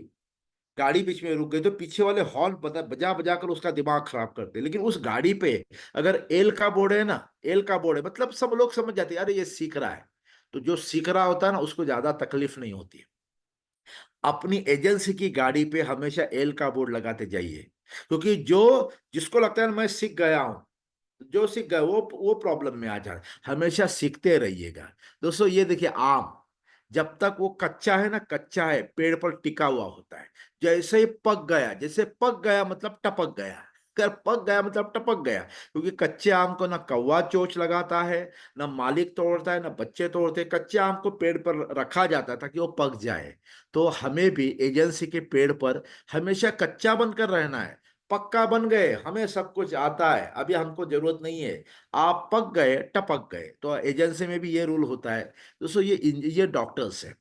गाड़ी बीच में रुक गई तो पीछे वाले हॉर्न बजा बजा बजा कर उसका दिमाग खराब करते, लेकिन उस गाड़ी पे अगर एल का बोर्ड है ना, एल का बोर्ड है मतलब सब लोग समझ जाते हैं अरे ये सीख रहा है। तो जो सीख रहा होता है ना उसको ज्यादा तकलीफ नहीं होती है। अपनी एजेंसी की गाड़ी पे हमेशा एल का बोर्ड लगाते जाइए, क्योंकि जो जिसको लगता है मैं सीख गया हूं, जो सीख गए वो प्रॉब्लम में आ जाए। हमेशा सीखते रहिएगा। दोस्तों ये देखिए आम, जब तक वो कच्चा है ना, कच्चा है पेड़ पर टिका हुआ होता है, जैसे ही पक गया, जैसे पक गया मतलब टपक गया, अगर पक गया मतलब टपक गया, क्योंकि कच्चे आम को ना कौवा चोंच लगाता है, ना मालिक तोड़ता है, ना बच्चे तोड़ते हैं। कच्चे आम को पेड़ पर रखा जाता है ताकि वो पक जाए। तो हमें भी एजेंसी के पेड़ पर हमेशा कच्चा बनकर रहना है। पक्का बन गए, हमें सब कुछ आता है, अभी हमको जरूरत नहीं है। आप पक गए टपक गए, तो एजेंसी में भी ये रूल होता है। दोस्तों ये डॉक्टर्स है,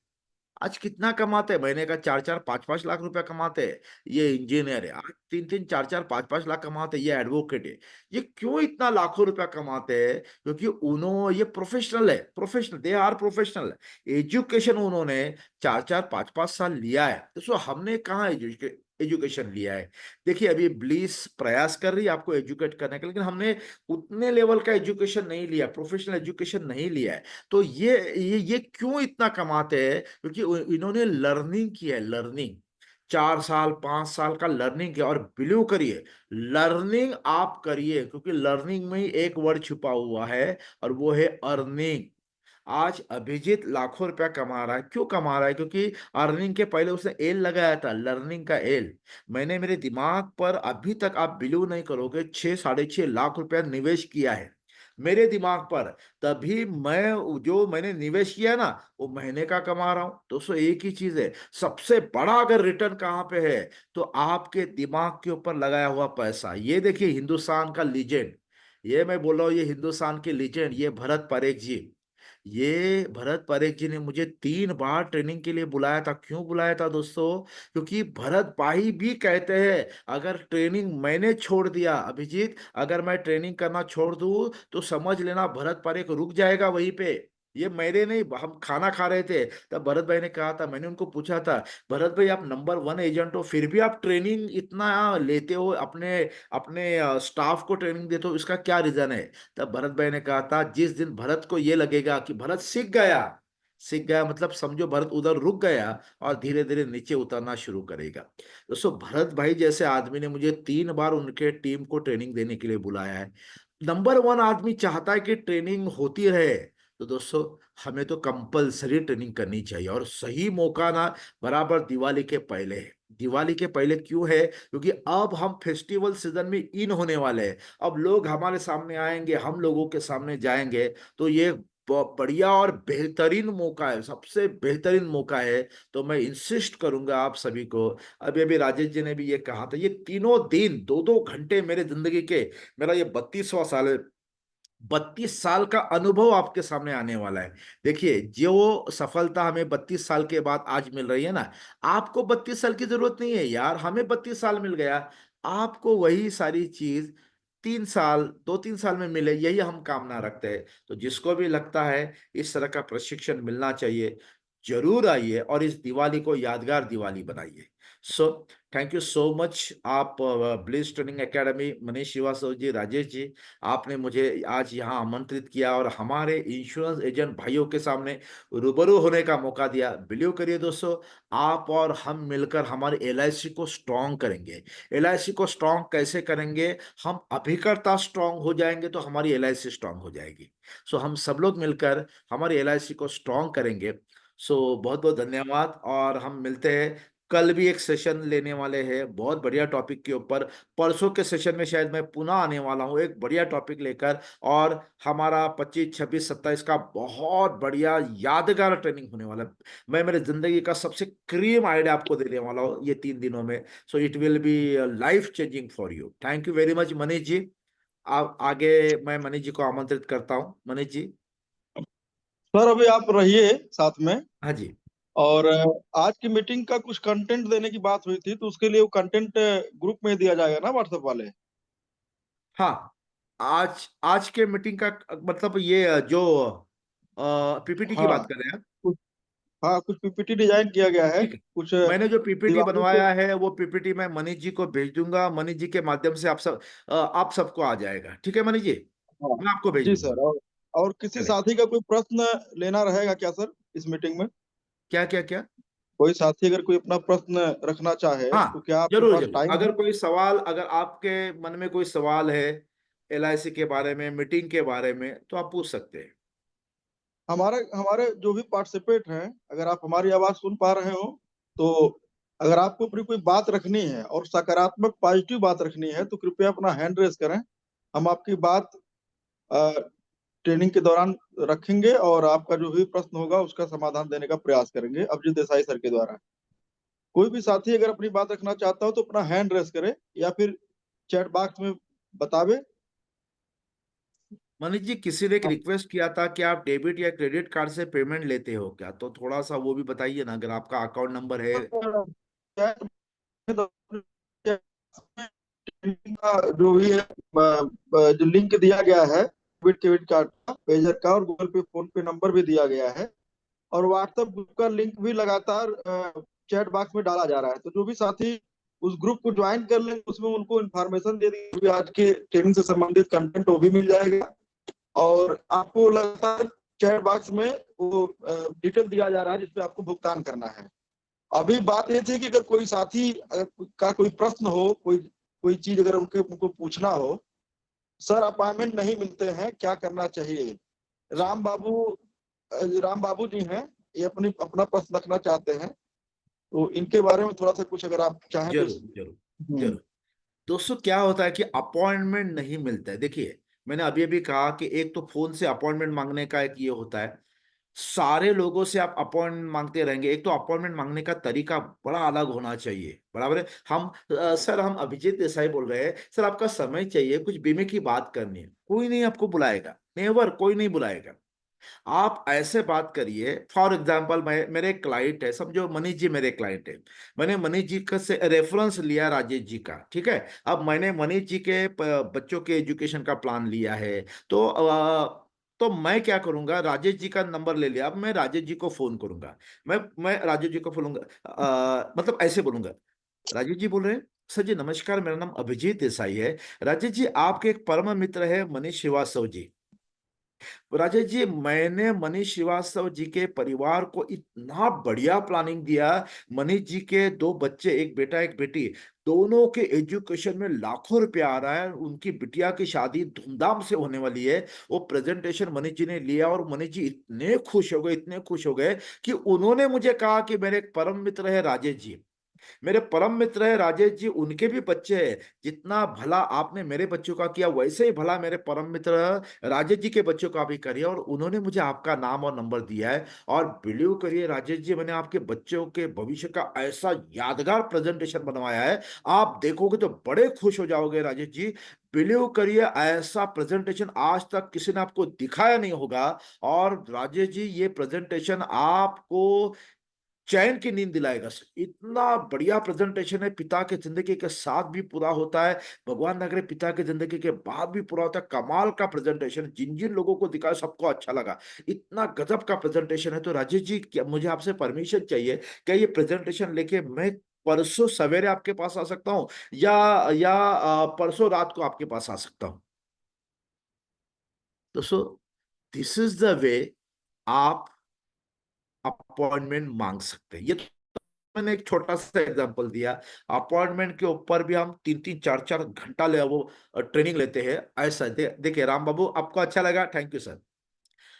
आज कितना कमाते हैं, महीने का 4-4 5-5 लाख रुपया कमाते हैं। ये इंजीनियर है, आज 3-3 4-4 5-5 लाख कमाते हैं। ये एडवोकेट है, ये क्यों इतना लाखों रुपया कमाते हैं? क्योंकि उन्होंने, ये प्रोफेशनल है, professional, they are professional. Education उन्होंने 4-4 5-5 साल लिया है। तो हमने कहाँ एजुकेशन लिया है? देखिए अभी ब्लीस प्रयास कर रही है आपको एजुकेट करने का, लेकिन हमने उतने लेवल का एजुकेशन नहीं लिया, प्रोफेशनल एजुकेशन नहीं लिया है। तो ये क्यों इतना कमाते हैं? क्योंकि इन्होंने लर्निंग की है, लर्निंग 4 साल 5 साल का लर्निंग किया। और बिलीव करिए, लर्निंग आप करिए, क्योंकि लर्निंग में ही एक वर्ड छुपा हुआ है और वो है अर्निंग। आज अभिजीत लाखों रुपया कमा रहा है, क्यों कमा रहा है? क्योंकि अर्निंग के पहले उसने एल लगाया था, लर्निंग का एल। मैंने मेरे दिमाग पर अभी तक आप बिलीव नहीं करोगे 6-6.5 लाख रुपया निवेश किया है मेरे दिमाग पर। तभी मैं जो मैंने निवेश किया ना वो महीने का कमा रहा हूं। दोस्तों एक ही चीज है, सबसे बड़ा अगर रिटर्न कहां पे है तो आपके दिमाग के ऊपर लगाया हुआ पैसा। ये देखिए हिंदुस्तान का लीजेंड, ये मैं बोल रहा हूँ, ये हिंदुस्तान के लीजेंड, ये भरत परेख जी। ये भरत परेख जी ने मुझे 3 बार ट्रेनिंग के लिए बुलाया था। क्यों बुलाया था दोस्तों? क्योंकि भरत भाई भी कहते हैं अगर ट्रेनिंग मैंने छोड़ दिया, अभिजीत अगर मैं ट्रेनिंग करना छोड़ दूं तो समझ लेना भरत परेख रुक जाएगा वहीं पे। ये मेरे नहीं, हम खाना खा रहे थे तब भरत भाई ने कहा था, मैंने उनको पूछा था, भरत भाई आप नंबर 1 एजेंट हो फिर भी आप ट्रेनिंग इतना लेते हो, अपने अपने स्टाफ को ट्रेनिंग देते हो, इसका क्या रीजन है? तब भरत भाई ने कहा था जिस दिन भरत को ये लगेगा कि भरत सीख गया, सीख गया मतलब समझो भरत उधर रुक गया और धीरे धीरे नीचे उतरना शुरू करेगा। दोस्तों भरत भाई जैसे आदमी ने मुझे 3 बार उनके टीम को ट्रेनिंग देने के लिए बुलाया है। नंबर 1 आदमी चाहता है कि ट्रेनिंग होती रहे। तो दोस्तों हमें तो कंपलसरी ट्रेनिंग करनी चाहिए, और सही मौका ना बराबर दिवाली के पहले है। दिवाली के पहले क्यों है? क्योंकि अब हम फेस्टिवल सीजन में इन होने वाले हैं। अब लोग हमारे सामने आएंगे, हम लोगों के सामने जाएंगे, तो ये बढ़िया और बेहतरीन मौका है, सबसे बेहतरीन मौका है। तो मैं इंसिस्ट करूंगा आप सभी को, अभी अभी राजेश जी ने भी ये कहा था, ये तीनों दिन 2-2 घंटे मेरे जिंदगी के, मेरा ये 32वां साल है, 32 साल का अनुभव आपके सामने आने वाला है। देखिए, जो सफलता हमें 32 साल के बाद आज मिल रही है ना, आपको 32 साल की जरूरत नहीं है यार, हमें 32 साल मिल गया। आपको वही सारी चीज 3 साल, 2-3 साल में मिले, यही हम कामना रखते हैं। तो जिसको भी लगता है इस तरह का प्रशिक्षण मिलना चाहिए, जरूर आइए और इस दिवाली को यादगार दिवाली बनाइए। So thank you so much. आप bliss training academy, Manish Shrivastava ji, Rajesh ji, आपने मुझे आज यहाँ आमंत्रित किया और हमारे इंश्योरेंस एजेंट भाइयों के सामने रूबरू होने का मौका दिया। बिलीव करिए दोस्तों, आप और हम मिलकर हमारे एलआईसी को स्ट्रांग करेंगे। एलआईसी को स्ट्रांग कैसे करेंगे? हम अभिकर्ता स्ट्रांग हो जाएंगे तो हमारी एलआईसी स्ट्रांग हो जाएगी। सो हम सब लोग मिलकर हमारी एलआईसी को स्ट्रांग करेंगे। सो बहुत बहुत धन्यवाद, और हम मिलते हैं। कल भी एक सेशन लेने वाले हैं बहुत बढ़िया टॉपिक के ऊपर। परसों के सेशन में शायद मैं पुनः आने वाला हूँ एक बढ़िया टॉपिक लेकर, और हमारा 25, 26, 27 का बहुत बढ़िया यादगार ट्रेनिंग होने वाला है। मैं मेरे जिंदगी का सबसे क्रीम आइडिया आपको देने वाला हूँ ये 3 दिनों में। So it will be life changing for you. Thank you very much Manish ji. आप आगे, मैं मनीष जी को आमंत्रित करता हूँ। मनीष जी। सर अभी आप रहिए साथ में। हाँ जी। और आज की मीटिंग का कुछ कंटेंट देने की बात हुई थी, तो उसके लिए वो कंटेंट ग्रुप में दिया जाएगा ना, व्हाट्सएप वाले। हाँ, आज आज के मीटिंग का मतलब ये जो पीपीटी की हाँ बात कर रहे हैं। कुछ, हाँ कुछ पीपीटी डिजाइन किया गया है, ठीक है, कुछ मैंने जो पीपीटी दिवाली के। बनवाया है वो पीपीटी मैं मनीष जी को भेज दूंगा। मनीष जी के माध्यम से आप सबको आ जाएगा। ठीक है मनीष जी, हाँ मैं आपको भेज जी दूंगा। सर। और किसी चले, साथी का कोई प्रश्न लेना रहेगा क्या सर इस मीटिंग में? क्या क्या क्या? कोई साथी अगर कोई अपना प्रश्न रखना चाहे तो हाँ, क्या आपके जरूर पास जरूर, टाइम अगर है? कोई सवाल, अगर आपके मन में कोई सवाल है एलआईसी के बारे में, मीटिंग के बारे में, तो आप पूछ सकते हैं। हमारे हमारे जो भी पार्टिसिपेट हैं, अगर आप हमारी आवाज सुन पा रहे हो, तो अगर आपको अपनी कोई बात रखनी है और सकारात्मक पॉजिटिव बात रखनी है, तो कृपया अपना हैंड रेज करें। हम आपकी बात ट्रेनिंग के दौरान रखेंगे और आपका जो भी प्रश्न होगा उसका समाधान देने का प्रयास करेंगे अभिजीत देसाई सर के द्वारा। कोई भी साथी अगर अपनी बात रखना चाहता हो तो अपना हैंड रेज करे या फिर चैट बॉक्स में बतावे। मनीष जी, किसी ने एक रिक्वेस्ट किया था कि आप डेबिट या क्रेडिट कार्ड से पेमेंट लेते हो क्या, तो थोड़ा सा वो भी बताइए ना, अगर आपका अकाउंट नंबर है। जो भी है जो लिंक दिया गया है क्रेडिट कार्ड का, पेजर का, और गूगल पे फोन पे नंबर भी दिया गया है, और व्हाट्सएप ग्रुप का लिंक भी लगातार चैट बॉक्स में डाला जा रहा है। तो जो भी साथी उस ग्रुप को ज्वाइन कर लेंगे उसमें उनको इन्फॉर्मेशन दे दी, आज के ट्रेनिंग से संबंधित कंटेंट वो भी मिल जाएगा। और आपको लगातार चैट बॉक्स में वो डिटेल दिया जा रहा है जिसपे आपको भुगतान करना है। अभी बात ये थी कि अगर कोई साथी का कोई प्रश्न हो, कोई कोई चीज अगर उनको पूछना हो, सर अपॉइंटमेंट नहीं मिलते हैं, क्या करना चाहिए? राम बाबू राम बाबू जी हैं, ये अपना प्रश्न रखना चाहते हैं, तो इनके बारे में थोड़ा सा कुछ अगर आप चाहें तो। जरूर जरूर जरूर। दोस्तों, क्या होता है कि अपॉइंटमेंट नहीं मिलता है। देखिए, मैंने अभी अभी कहा कि एक तो फोन से अपॉइंटमेंट मांगने का एक ये होता है, सारे लोगों से आप अपॉइंटमेंट मांगते रहेंगे। एक तो अपॉइंटमेंट मांगने का तरीका बड़ा अलग होना चाहिए, बराबर है। सर, हम अभिजीत देसाई बोल रहे हैं सर, आपका समय चाहिए, कुछ बीमे की बात करनी है, कोई नहीं आपको बुलाएगा, नेवर, कोई नहीं बुलाएगा। आप ऐसे बात करिए। फॉर एग्जाम्पल, मैं, मेरे क्लाइंट है, समझो मनीष जी मेरे क्लाइंट है। मैंने मनीष जी का से रेफरेंस लिया राजेश जी का, ठीक है। अब मैंने मनीष जी के बच्चों के एजुकेशन का प्लान लिया है। तो मैं क्या करूंगा, राजेश जी का नंबर ले लिया, अब मैं राजेश जी को फोन करूंगा। मैं राजेश जी को बोलूंगा, मतलब ऐसे बोलूंगा, राजेश जी बोल रहे हैं, सर जी नमस्कार, मेरा नाम अभिजीत देसाई है। राजेश जी, आपके एक परम मित्र है मनीष श्रीवास्तव जी। राजेश जी, मैंने मनीष श्रीवास्तव जी के परिवार को इतना बढ़िया प्लानिंग दिया। मनीष जी के 2 बच्चे, एक बेटा एक बेटी, दोनों के एजुकेशन में लाखों रुपया आ रहा है। उनकी बिटिया की शादी धूमधाम से होने वाली है। वो प्रेजेंटेशन मनीष जी ने लिया और मनीष जी इतने खुश हो गए, इतने खुश हो गए कि उन्होंने मुझे कहा कि मेरे एक परम मित्र है राजेश जी, मेरे परम मित्र है राजेश जी, उनके भी बच्चे हैं। जितना भला आपने मेरे बच्चों का किया, वैसे ही भला मेरे परम मित्र राजेश जी के बच्चों का भी करिए। और उन्होंने मुझे आपका नाम और नंबर दिया है। और बिलीव करिए राजेश जी, मैंने आपके बच्चों के भविष्य का ऐसा यादगार प्रेजेंटेशन बनवाया है, आप देखोगे तो बड़े खुश हो जाओगे राजेश जी। बिलीव करिए, ऐसा प्रेजेंटेशन आज तक किसी ने आपको दिखाया नहीं होगा। और राजेश जी, ये प्रेजेंटेशन आपको चैन की नींद दिलाएगा सर। इतना बढ़िया प्रेजेंटेशन है, पिता के जिंदगी के साथ भी पूरा होता है, भगवान ना करे पिता के जिंदगी के बाद भी पूरा होता है। कमाल का प्रेजेंटेशन, जिन जिन लोगों को दिखा सबको अच्छा लगा। इतना गजब का प्रेजेंटेशन है। तो राजेश जी, क्या मुझे आपसे परमिशन चाहिए, क्या ये प्रेजेंटेशन लेके मैं परसों सवेरे आपके पास आ सकता हूँ, या परसों रात को आपके पास आ सकता हूँ? तो so this is the way आप अपॉइंटमेंट मांग सकते हैं। ये मैंने एक छोटा सा एग्जांपल दिया। अपॉइंटमेंट के ऊपर भी हम 3-3 4-4 घंटा ले वो ट्रेनिंग लेते हैं। ऐसा देखिए राम बाबू, आपको अच्छा लगा, थैंक यू सर।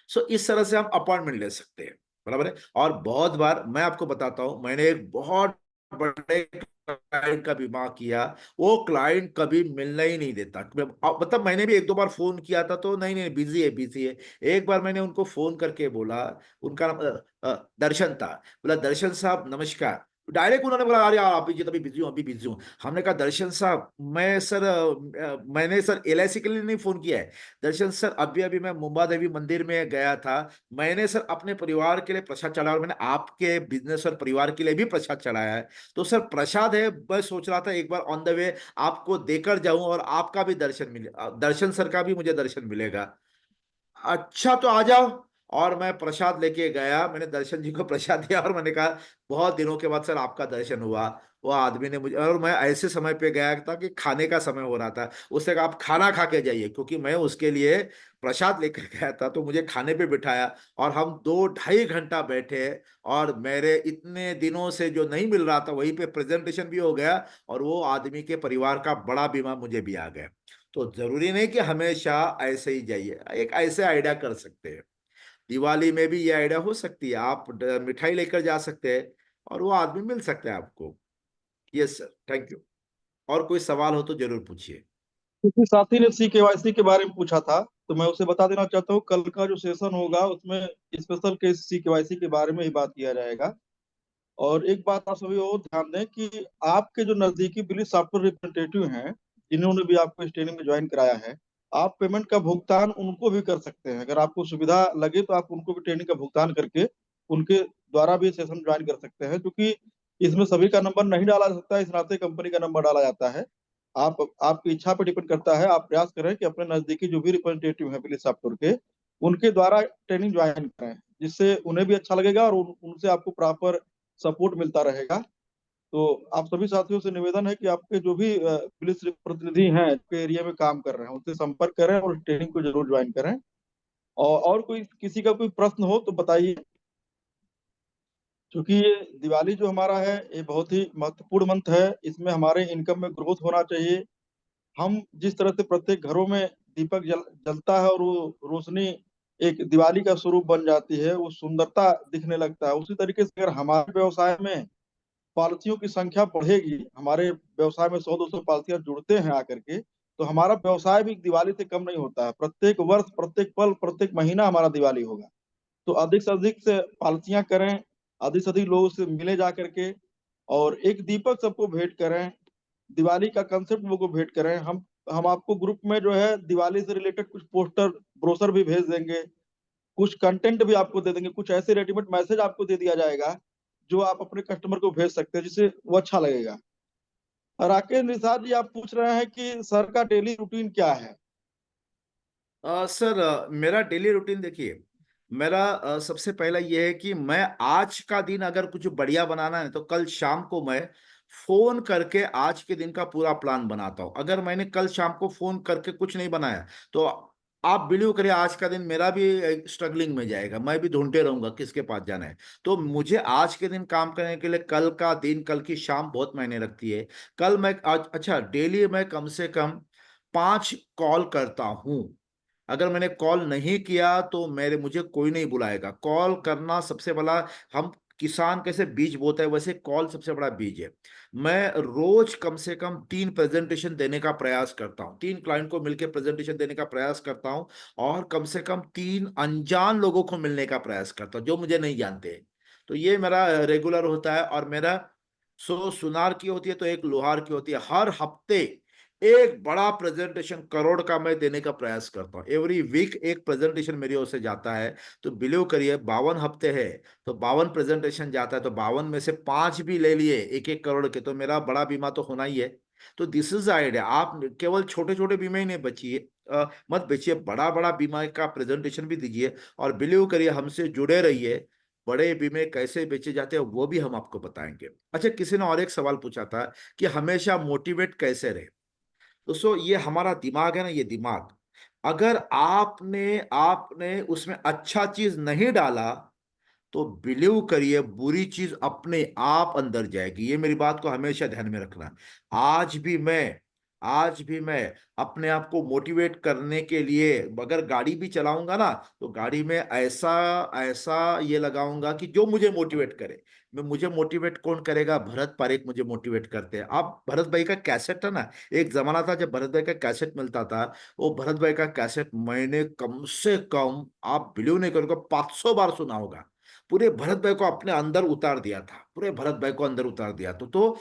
सो इस तरह से हम अपॉइंटमेंट ले सकते हैं, बराबर है। और बहुत बार मैं आपको बताता हूं, मैंने एक बहुत बड़े क्लाइंट का बीमा किया, वो क्लाइंट कभी मिलना ही नहीं देता। मतलब मैंने भी 1-2 बार फोन किया था तो नहीं नहीं बिजी है बिजी है। एक बार मैंने उनको फोन करके बोला, उनका नाम दर्शन था। बोला दर्शन साहब नमस्कार। डायरेक्ट उन्होंने बोला अरे यार अभी अभी बिजी हूँ अभी बिजी हूँ। हमने कहा दर्शन साहब, मैंने सर LIC के लिए नहीं फोन किया है। दर्शन सर, अभी अभी मैं मुंबा देवी मंदिर में गया था। मैंने सर अपने परिवार के लिए प्रसाद चढ़ाया, और मैंने आपके बिजनेस और परिवार के लिए भी प्रसाद चढ़ाया है। तो सर प्रसाद है, मैं सोच रहा था एक बार ऑन द वे आपको देकर जाऊं और आपका भी दर्शन मिले, दर्शन सर का भी मुझे दर्शन मिलेगा। अच्छा तो आ जाओ। और मैं प्रसाद लेके गया, मैंने दर्शन जी को प्रसाद दिया और मैंने कहा बहुत दिनों के बाद सर आपका दर्शन हुआ। वो आदमी ने मुझे, और मैं ऐसे समय पे गया था कि खाने का समय हो रहा था, उससे कहा आप खाना खा के जाइए, क्योंकि मैं उसके लिए प्रसाद लेकर गया था। तो मुझे खाने पे बिठाया और हम 2-2.5 घंटा बैठे। और मेरे इतने दिनों से जो नहीं मिल रहा था वहीं पे प्रेजेंटेशन भी हो गया, और वो आदमी के परिवार का बड़ा बीमा मुझे भी आ गया। तो जरूरी नहीं कि हमेशा ऐसे ही जाइए, एक ऐसे आइडिया कर सकते हैं। दिवाली में भी ये आइडिया हो सकती है, आप मिठाई लेकर जा सकते हैं और वो आदमी मिल सकता है आपको। Yes sir, thank you. और कोई सवाल हो तो जरूर पूछिए। किसी साथी ने CKYC के बारे में पूछा था, तो मैं उसे बता देना चाहता हूँ, कल का जो सेशन होगा उसमें स्पेशल केस CKYC के बारे में ही बात किया जाएगा। और एक बात आप सभी और ध्यान दें कि आपके जो नजदीकी बिली सॉफ्टवेयर रिप्रेजेंटेटिव हैं, जिन्होंने भी आपको इस ट्रेनिंग में ज्वाइन कराया है, आप पेमेंट का भुगतान उनको भी कर सकते हैं। अगर आपको सुविधा लगे तो आप उनको भी ट्रेनिंग का भुगतान करके उनके द्वारा भी सेशन ज्वाइन कर सकते हैं, क्योंकि इसमें सभी का नंबर नहीं डाला जा सकता, इस नाते कंपनी का नंबर डाला जाता है। आप आपकी इच्छा पर डिपेंड करता है, आप प्रयास करें कि अपने नजदीकी जो भी रिप्रेजेंटेटिव है बिली सॉफ्टवेयर के, उनके द्वारा ट्रेनिंग ज्वाइन करें, जिससे उन्हें भी अच्छा लगेगा और उनसे आपको प्रॉपर सपोर्ट मिलता रहेगा। तो आप सभी साथियों से निवेदन है कि आपके जो भी पुलिस प्रतिनिधि हैं के एरिया में काम कर रहे हैं, उनसे संपर्क करें और ट्रेनिंग को जरूर ज्वाइन करें। और कोई किसी का कोई प्रश्न हो तो बताइए, क्योंकि ये दिवाली जो हमारा है ये बहुत ही महत्वपूर्ण मंथ है, इसमें हमारे इनकम में ग्रोथ होना चाहिए। हम जिस तरह से प्रत्येक घरों में दीपक जलता है और वो रोशनी एक दिवाली का स्वरूप बन जाती है, वो सुंदरता दिखने लगता है, उसी तरीके से अगर हमारे व्यवसाय में पॉलिसियों की संख्या बढ़ेगी, हमारे व्यवसाय में 100-200 पॉलिसियां जुड़ते हैं आकर के, तो हमारा व्यवसाय भी दिवाली से कम नहीं होता है। प्रत्येक वर्ष, प्रत्येक पल, प्रत्येक महीना हमारा दिवाली होगा। तो अधिक से पॉलिसियां करें, अधिक से अधिक लोगों से मिले जा करके, और एक दीपक सबको भेंट करें। दिवाली का कंसेप्ट लोगों को भेंट करें। हम आपको ग्रुप में जो है दिवाली से रिलेटेड कुछ पोस्टर, ब्रोशर भी भेज देंगे, कुछ कंटेंट भी आपको दे देंगे, कुछ ऐसे रेडीमेड मैसेज आपको दे दिया जाएगा जो आप अपने कस्टमर को भेज सकते हैं, जिससे वो अच्छा लगेगा। राकेश निषाद जी, आप पूछ रहे हैं कि सर का डेली रूटीन क्या है। सर, मेरा डेली रूटीन देखिए, मेरा सबसे पहला ये है कि मैं आज का दिन अगर कुछ बढ़िया बनाना है तो कल शाम को मैं फोन करके आज के दिन का पूरा प्लान बनाता हूं। अगर मैंने कल शाम को फोन करके कुछ नहीं बनाया तो आप बिलीव करिए आज का दिन मेरा भी स्ट्रगलिंग में जाएगा, मैं भी ढूंढते रहूंगा किसके पास जाना है। तो मुझे आज के दिन काम करने के लिए कल का दिन, कल की शाम बहुत मायने रखती है। कल मैं आज, अच्छा डेली मैं कम से कम 5 कॉल करता हूं। अगर मैंने कॉल नहीं किया तो मेरे मुझे कोई नहीं बुलाएगा। कॉल करना सबसे बड़ा, हम किसान कैसे बीज बोता है वैसे कॉल सबसे बड़ा बीज है। मैं रोज कम से कम 3 प्रेजेंटेशन देने का प्रयास करता हूँ, 3 क्लाइंट को मिलकर प्रेजेंटेशन देने का प्रयास करता हूँ, और कम से कम 3 अनजान लोगों को मिलने का प्रयास करता हूँ जो मुझे नहीं जानते। तो ये मेरा रेगुलर होता है। और मेरा 100 सुनार की होती है तो एक लोहार की होती है। हर हफ्ते एक बड़ा प्रेजेंटेशन करोड़ का मैं देने का प्रयास करता हूँ। एवरी वीक एक प्रेजेंटेशन मेरी ओर से जाता है। तो बिलीव करिए 52 हफ्ते है तो 52 प्रेजेंटेशन जाता है, तो 52 में से 5 भी ले लिए 1-1 करोड़ के, तो मेरा बड़ा बीमा तो होना ही है। तो दिस इज आइडिया। आप केवल छोटे छोटे बीमा ही नहीं बचिए, मत बेचिए, बड़ा बड़ा बीमा का प्रेजेंटेशन भी दीजिए। और बिलीव करिए हमसे जुड़े रहिए, बड़े बीमे कैसे बेचे जाते हैं वो भी हम आपको बताएंगे। अच्छा, किसी ने और एक सवाल पूछा था कि हमेशा मोटिवेट कैसे रहे। दोस्तों ये हमारा दिमाग है ना, ये दिमाग, अगर आपने आपने उसमें अच्छा चीज नहीं डाला तो बिलीव करिए बुरी चीज अपने आप अंदर जाएगी। ये मेरी बात को हमेशा ध्यान में रखना। आज भी मैं आज भी मैं अपने आप को मोटिवेट करने के लिए अगर गाड़ी भी चलाऊंगा ना तो गाड़ी में ऐसा ऐसा ये लगाऊंगा कि जो मुझे मोटिवेट करे। मुझे मोटिवेट कौन करेगा? भरत पारेख मुझे मोटिवेट करते हैं। आप भरत भाई का कैसेट है ना, एक जमाना था जब भरत भाई का कैसेट मिलता था, वो भरत भाई का कैसेट मैंने कम से कम, आप बिलीव नहीं करोगे, 500 बार सुना होगा। पूरे भरत भाई को अपने अंदर उतार दिया था, पूरे भरत भाई को अंदर उतार दिया। तो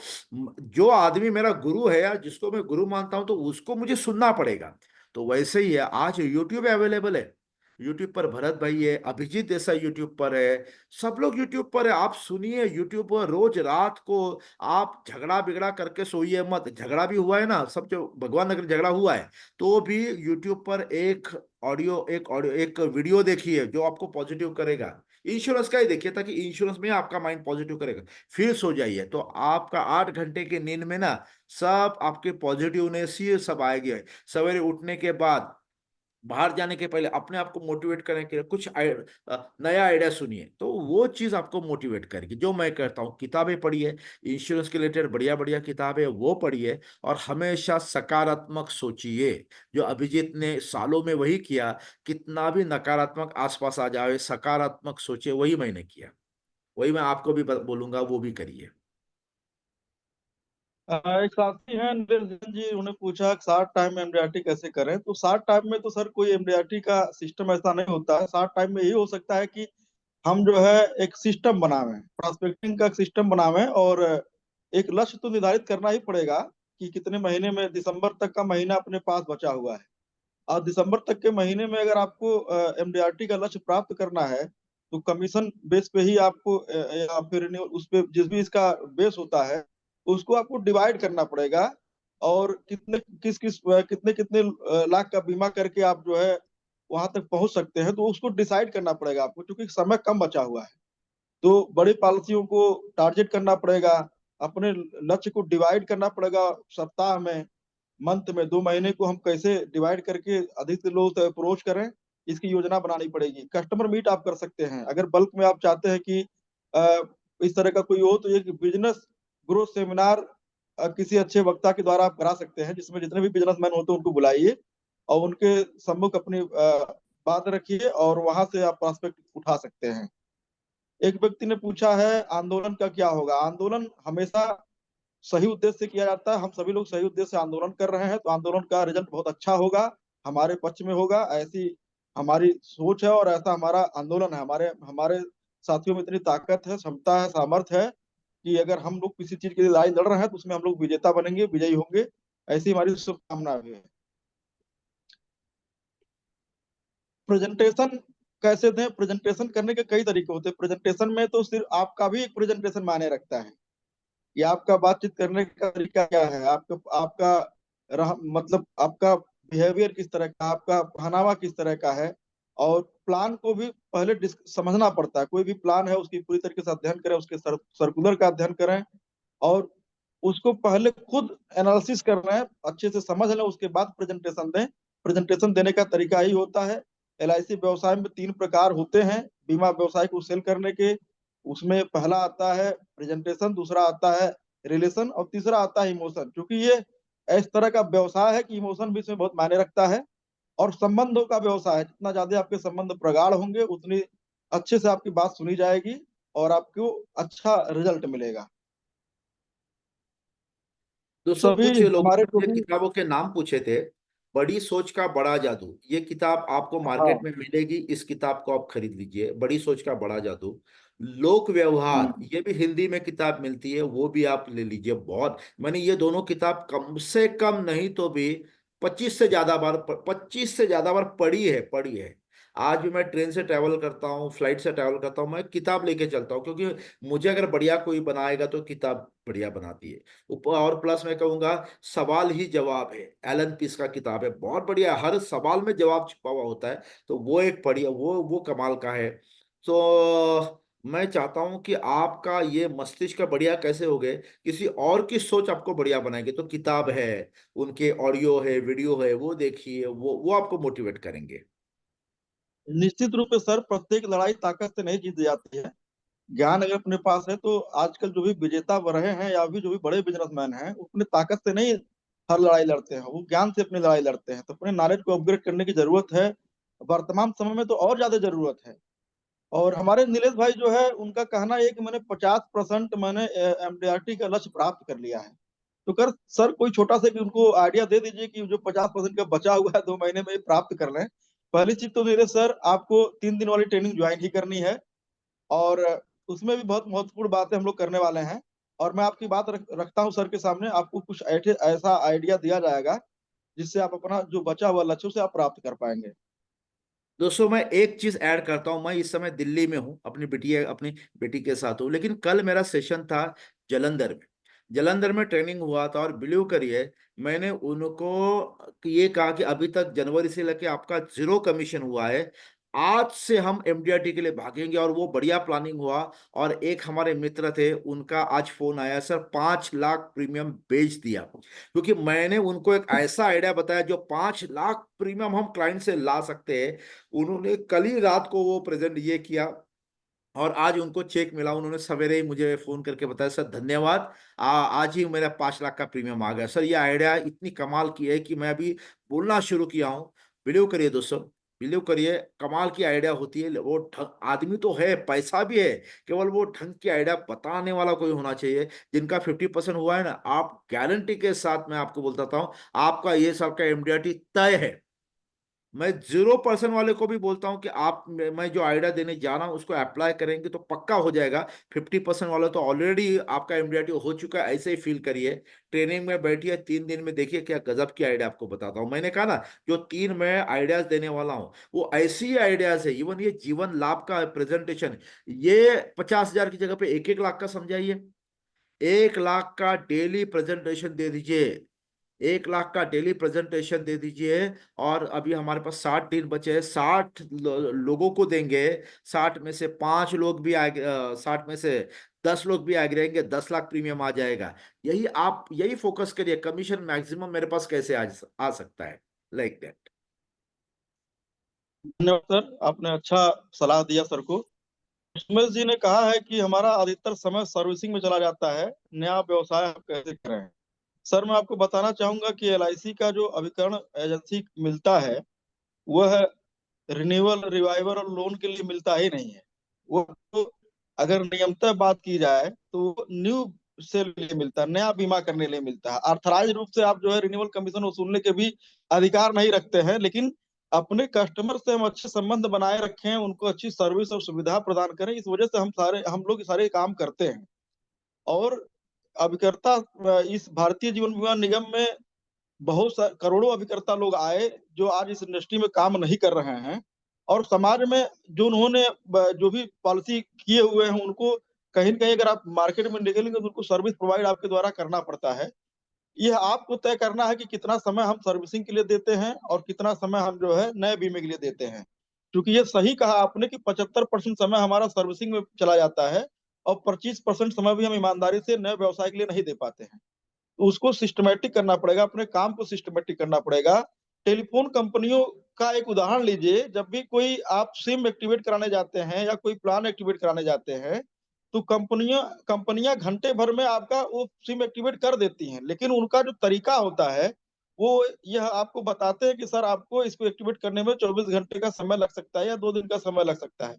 जो आदमी मेरा गुरु है या जिसको मैं गुरु मानता हूं तो उसको मुझे सुनना पड़ेगा। तो वैसे ही है, आज यूट्यूब अवेलेबल है, यूट्यूब पर भरत भाई है, अभिजीत देसाई यूट्यूब पर है, सब लोग यूट्यूब पर है। आप सुनिए यूट्यूब पर रोज रात को। आप झगड़ा बिगड़ा करके सोइए मत। झगड़ा भी हुआ है ना, सब जो भगवान नगर झगड़ा हुआ है तो भी यूट्यूब पर एक एक वीडियो देखिए जो आपको पॉजिटिव करेगा। इंश्योरेंस का ही देखिए ताकि इंश्योरेंस में आपका माइंड पॉजिटिव करेगा, फिर सो जाइए तो आपका 8 घंटे की नींद में ना सब आपके पॉजिटिवनेस ही सब आएगी। सवेरे उठने के बाद, बाहर जाने के पहले अपने आप को मोटिवेट करने के लिए कुछ नया आइडिया सुनिए तो वो चीज आपको मोटिवेट करेगी। जो मैं कहता हूँ, किताबें पढ़िए, इंश्योरेंस के रिलेटेड बढ़िया बढ़िया किताबें वो पढ़िए, और हमेशा सकारात्मक सोचिए। जो अभिजीत ने सालों में वही किया, कितना भी नकारात्मक आसपास आ जाए सकारात्मक सोचिए, वही मैंने किया, वही मैं आपको भी बोलूंगा, वो भी करिए। एक साथी हैं नीरज जैन जी, उन्हें पूछा शार्ट टाइम में एमडीआरटी कैसे करें। तो शार्ट टाइम में तो सर कोई एमडीआरटी का सिस्टम ऐसा नहीं होता है। शार्ट टाइम में यही हो सकता है कि हम जो है एक सिस्टम बनावें, प्रोस्पेक्टिंग का सिस्टम बनावें, और एक लक्ष्य तो निर्धारित करना ही पड़ेगा कि कितने महीने में, दिसंबर तक का महीना अपने पास बचा हुआ है। और दिसंबर तक के महीने में अगर आपको एमडीआरटी का लक्ष्य प्राप्त करना है तो कमीशन बेस पे ही आपको या फिर उस पे जिस भी इसका बेस होता है उसको आपको डिवाइड करना पड़ेगा। और कितने कितने लाख का बीमा करके आप जो है वहां तक पहुंच सकते हैं, तो उसको डिसाइड करना पड़ेगा आपको, क्योंकि समय कम बचा हुआ है। तो बड़ी पॉलिसियों को टारगेट करना पड़ेगा, अपने लक्ष्य को डिवाइड करना पड़ेगा सप्ताह में, मंथ में, 2 महीने को हम कैसे डिवाइड करके अधिक से लोगों तक अप्रोच करें, इसकी योजना बनानी पड़ेगी। कस्टमर मीट आप कर सकते हैं अगर बल्क में आप चाहते हैं कि अ, इस तरह का कोई हो, तो एक बिजनेस ग्रोथ सेमिनार किसी अच्छे वक्ता के द्वारा आप करा सकते हैं, जिसमें जितने भी बिजनेसमैन होते हैं उनको बुलाइए और उनके सम्मुख अपनी बात रखिए और वहां से आप प्रोस्पेक्ट उठा सकते हैं। एक व्यक्ति ने पूछा है आंदोलन का क्या होगा। आंदोलन हमेशा सही उद्देश्य से किया जाता है। हम सभी लोग सही उद्देश्य से आंदोलन कर रहे हैं तो आंदोलन का रिजल्ट बहुत अच्छा होगा, हमारे पक्ष में होगा, ऐसी हमारी सोच है और ऐसा हमारा आंदोलन है। हमारे हमारे साथियों में इतनी ताकत है, क्षमता है, सामर्थ्य है कि अगर हम लोग किसी चीज के लिए लड़ाई लड़ रहे हैं तो उसमें हम लोग विजेता बनेंगे, विजयी होंगे, ऐसी हमारी शुभकामना भी है। प्रेजेंटेशन कैसे दें? प्रेजेंटेशन करने के कई तरीके होते हैं। प्रेजेंटेशन में तो सिर्फ आपका भी एक प्रेजेंटेशन मायने रखता है कि आपका बातचीत करने का तरीका क्या है, आपका आपका मतलब आपका बिहेवियर किस तरह का, आपका पहनावा किस तरह का है। और प्लान को भी पहले समझना पड़ता है। कोई भी प्लान है उसकी पूरी तरीके से अध्ययन करें, उसके सर्कुलर का अध्ययन करें और उसको पहले खुद एनालिसिस कर रहे हैं, अच्छे से समझ लें, उसके बाद प्रेजेंटेशन दें। प्रेजेंटेशन देने का तरीका ही होता है। एलआईसी व्यवसाय में 3 प्रकार होते हैं बीमा व्यवसाय को सेल करने के। उसमें पहला आता है प्रेजेंटेशन, दूसरा आता है रिलेशन और तीसरा आता है इमोशन। क्योंकि ये इस तरह का व्यवसाय है कि इमोशन भी इसमें बहुत मायने रखता है। और संबंधों का व्यवसाय है, जितना ज्यादा आपके संबंध प्रगाढ़ होंगे उतनी अच्छे से आपकी बात सुनी जाएगी और आपको अच्छा रिजल्ट मिलेगा। दोस्तों सभी कुछ लोगों हमारे ने जो मुझे भी, किताबों के नाम पूछे थे। बड़ी सोच का बड़ा जादू, ये किताब आपको हाँ, मार्केट में मिलेगी, इस किताब को आप खरीद लीजिए। बड़ी सोच का बड़ा जादू। लोक व्यवहार, ये भी हिंदी में किताब मिलती है, वो भी आप ले लीजिए। बहुत, मैंने ये दोनों किताब कम से कम नहीं तो भी 25 से ज्यादा बार पढ़ी है। आज भी मैं ट्रेन से ट्रैवल करता हूँ, फ्लाइट से ट्रैवल करता हूँ, मैं किताब लेके चलता हूँ, क्योंकि मुझे अगर बढ़िया कोई बनाएगा तो किताब बढ़िया बनाती है। ऊपर और प्लस मैं कहूंगा, सवाल ही जवाब है, एलन पीस का किताब है, बहुत बढ़िया, हर सवाल में जवाब छुपा हुआ होता है। तो वो एक बढ़िया, वो कमाल का है। तो मैं चाहता हूं कि आपका ये मस्तिष्क बढ़िया कैसे हो गए, किसी और की सोच आपको बढ़िया बनाएंगे। तो किताब है, उनके ऑडियो है, वीडियो है, वो देखिए, वो आपको मोटिवेट करेंगे। निश्चित रूप से सर प्रत्येक लड़ाई ताकत से नहीं जीती जाती है। ज्ञान अगर अपने पास है तो आजकल जो भी विजेता रहे हैं या भी जो भी बड़े बिजनेसमैन हैं, वो अपने ताकत से नहीं हर लड़ाई लड़ते हैं, वो ज्ञान से अपनी लड़ाई लड़ते हैं। तो अपने नॉलेज को अपग्रेड करने की जरूरत है, वर्तमान समय में तो और ज्यादा जरूरत है। और हमारे नीलेश भाई जो है, उनका कहना है कि मैंने 50% मैंने एमडीआरटी का लक्ष्य प्राप्त कर लिया है। तो कर सर कोई छोटा सा भी उनको आइडिया दे दीजिए कि जो 50% का बचा हुआ है 2 महीने में ये प्राप्त कर लें। पहली चीज तो नीलेश सर, आपको 3 दिन वाली ट्रेनिंग ज्वाइन ही करनी है, और उसमें भी बहुत महत्वपूर्ण बातें हम लोग करने वाले हैं। और मैं आपकी बात रखता हूँ सर के सामने, आपको कुछ ऐसा आइडिया दिया जाएगा जिससे आप अपना जो बचा हुआ लक्ष्य उसे आप प्राप्त कर पाएंगे। दोस्तों मैं एक चीज ऐड करता हूं, मैं इस समय दिल्ली में हूं, अपनी बेटी के साथ हूं, लेकिन कल मेरा सेशन था जलंधर में। जलंधर में ट्रेनिंग हुआ था, और बिलीव करिए, मैंने उनको ये कहा कि अभी तक जनवरी से लेके आपका 0 कमीशन हुआ है, आज से हम एमडीआरटी के लिए भागेंगे। और वो बढ़िया प्लानिंग हुआ। और एक हमारे मित्र थे, उनका आज फोन आया, सर 5 लाख प्रीमियम बेच दिया। क्योंकि मैंने उनको एक ऐसा आइडिया बताया जो 5 लाख प्रीमियम हम क्लाइंट से ला सकते हैं। उन्होंने कल ही रात को वो प्रेजेंट ये किया, और आज उनको चेक मिला। उन्होंने सवेरे ही मुझे फोन करके बताया, सर धन्यवाद, आज ही मेरा 5 लाख का प्रीमियम आ गया। सर ये आइडिया इतनी कमाल की है कि मैं अभी बोलना शुरू किया हूँ। बिलीव करिए दोस्तों, बिलीव करिए, कमाल की आइडिया होती है। वो आदमी तो है, पैसा भी है, केवल वो ढंग की आइडिया बताने वाला कोई होना चाहिए। जिनका 50% हुआ है ना, आप गारंटी के साथ मैं आपको बोलता हूँ, आपका ये सब का एमडीआरटी तय है। मैं 0% वाले को भी बोलता हूं कि आप, मैं जो आइडिया देने जा रहा हूं उसको अप्लाई करेंगे तो पक्का हो जाएगा। 50% वाला तो ऑलरेडी आपका एमडीआरटी हो चुका है, ऐसे ही फील करिए। ट्रेनिंग में बैठिए, 3 दिन में देखिए क्या गजब की आइडिया आपको बताता हूं। मैंने कहा ना, जो 3 मैं आइडियाज देने वाला हूं वो ऐसी आइडियाज है, इवन ये जीवन लाभ का प्रेजेंटेशन, ये 50,000 की जगह पे 1-1 लाख का समझाइए। 1 लाख का डेली प्रेजेंटेशन दे दीजिए, 1 लाख का डेली प्रेजेंटेशन दे दीजिए। और अभी हमारे पास 60 दिन बचे हैं, 60 लोगों को देंगे। 60 में से 5 लोग भी आए, 60 में से 10 लोग भी आगे रहेंगे, 10 लाख प्रीमियम आ जाएगा। यही आप, यही फोकस करिए, कमीशन मैक्सिमम मेरे पास कैसे आ सकता है, लाइक दैट। धन्यवाद सर, आपने अच्छा सलाह दिया सर को। सुमेश जी ने कहा है कि हमारा अधिकतर समय सर्विसिंग में चला जाता है, नया व्यवसाय हम कैसे करें। सर मैं आपको बताना चाहूंगा कि एलआईसी का जो अभिकरण एजेंसी मिलता है, वह रिन्यूअल, रिवाइवल और लोन के लिए मिलता ही नहीं है। वो तो अगर नियमतः बात की जाए तो वो न्यू सेल के लिए मिलता है, नया बीमा करने के लिए मिलता है। ऑथराइज रूप से आप जो है रिन्यूअल कमीशन वसूलने के भी अधिकार नहीं रखते हैं, लेकिन अपने कस्टमर से हम अच्छे संबंध बनाए रखें, उनको अच्छी सर्विस और सुविधा प्रदान करें, इस वजह से हम लोग सारे काम करते हैं। और अभिकर्ता, इस भारतीय जीवन बीमा निगम में बहुत करोड़ों अभिकर्ता लोग आए जो आज इस इंडस्ट्री में काम नहीं कर रहे हैं, और समाज में जो उन्होंने जो भी पॉलिसी किए हुए हैं उनको कहीं न कहीं अगर आप मार्केट में निकलेंगे तो उनको सर्विस प्रोवाइड आपके द्वारा करना पड़ता है। यह आपको तय करना है कि कितना समय हम सर्विसिंग के लिए देते हैं और कितना समय हम जो है नए बीमे के लिए देते हैं। क्योंकि ये सही कहा आपने कि 75% समय हमारा सर्विसिंग में चला जाता है, और 25% समय भी हम ईमानदारी से नए व्यवसाय के लिए नहीं दे पाते हैं। तो उसको सिस्टमैटिक करना पड़ेगा, अपने काम को सिस्टमैटिक करना पड़ेगा। टेलीफोन कंपनियों का एक उदाहरण लीजिए, जब भी कोई आप सिम एक्टिवेट कराने जाते हैं या कोई प्लान एक्टिवेट कराने जाते हैं, तो कंपनियां घंटे भर में आपका वो सिम एक्टिवेट कर देती हैं, लेकिन उनका जो तरीका होता है वो यह आपको बताते हैं कि सर आपको इसको एक्टिवेट करने में 24 घंटे का समय लग सकता है या 2 दिन का समय लग सकता है।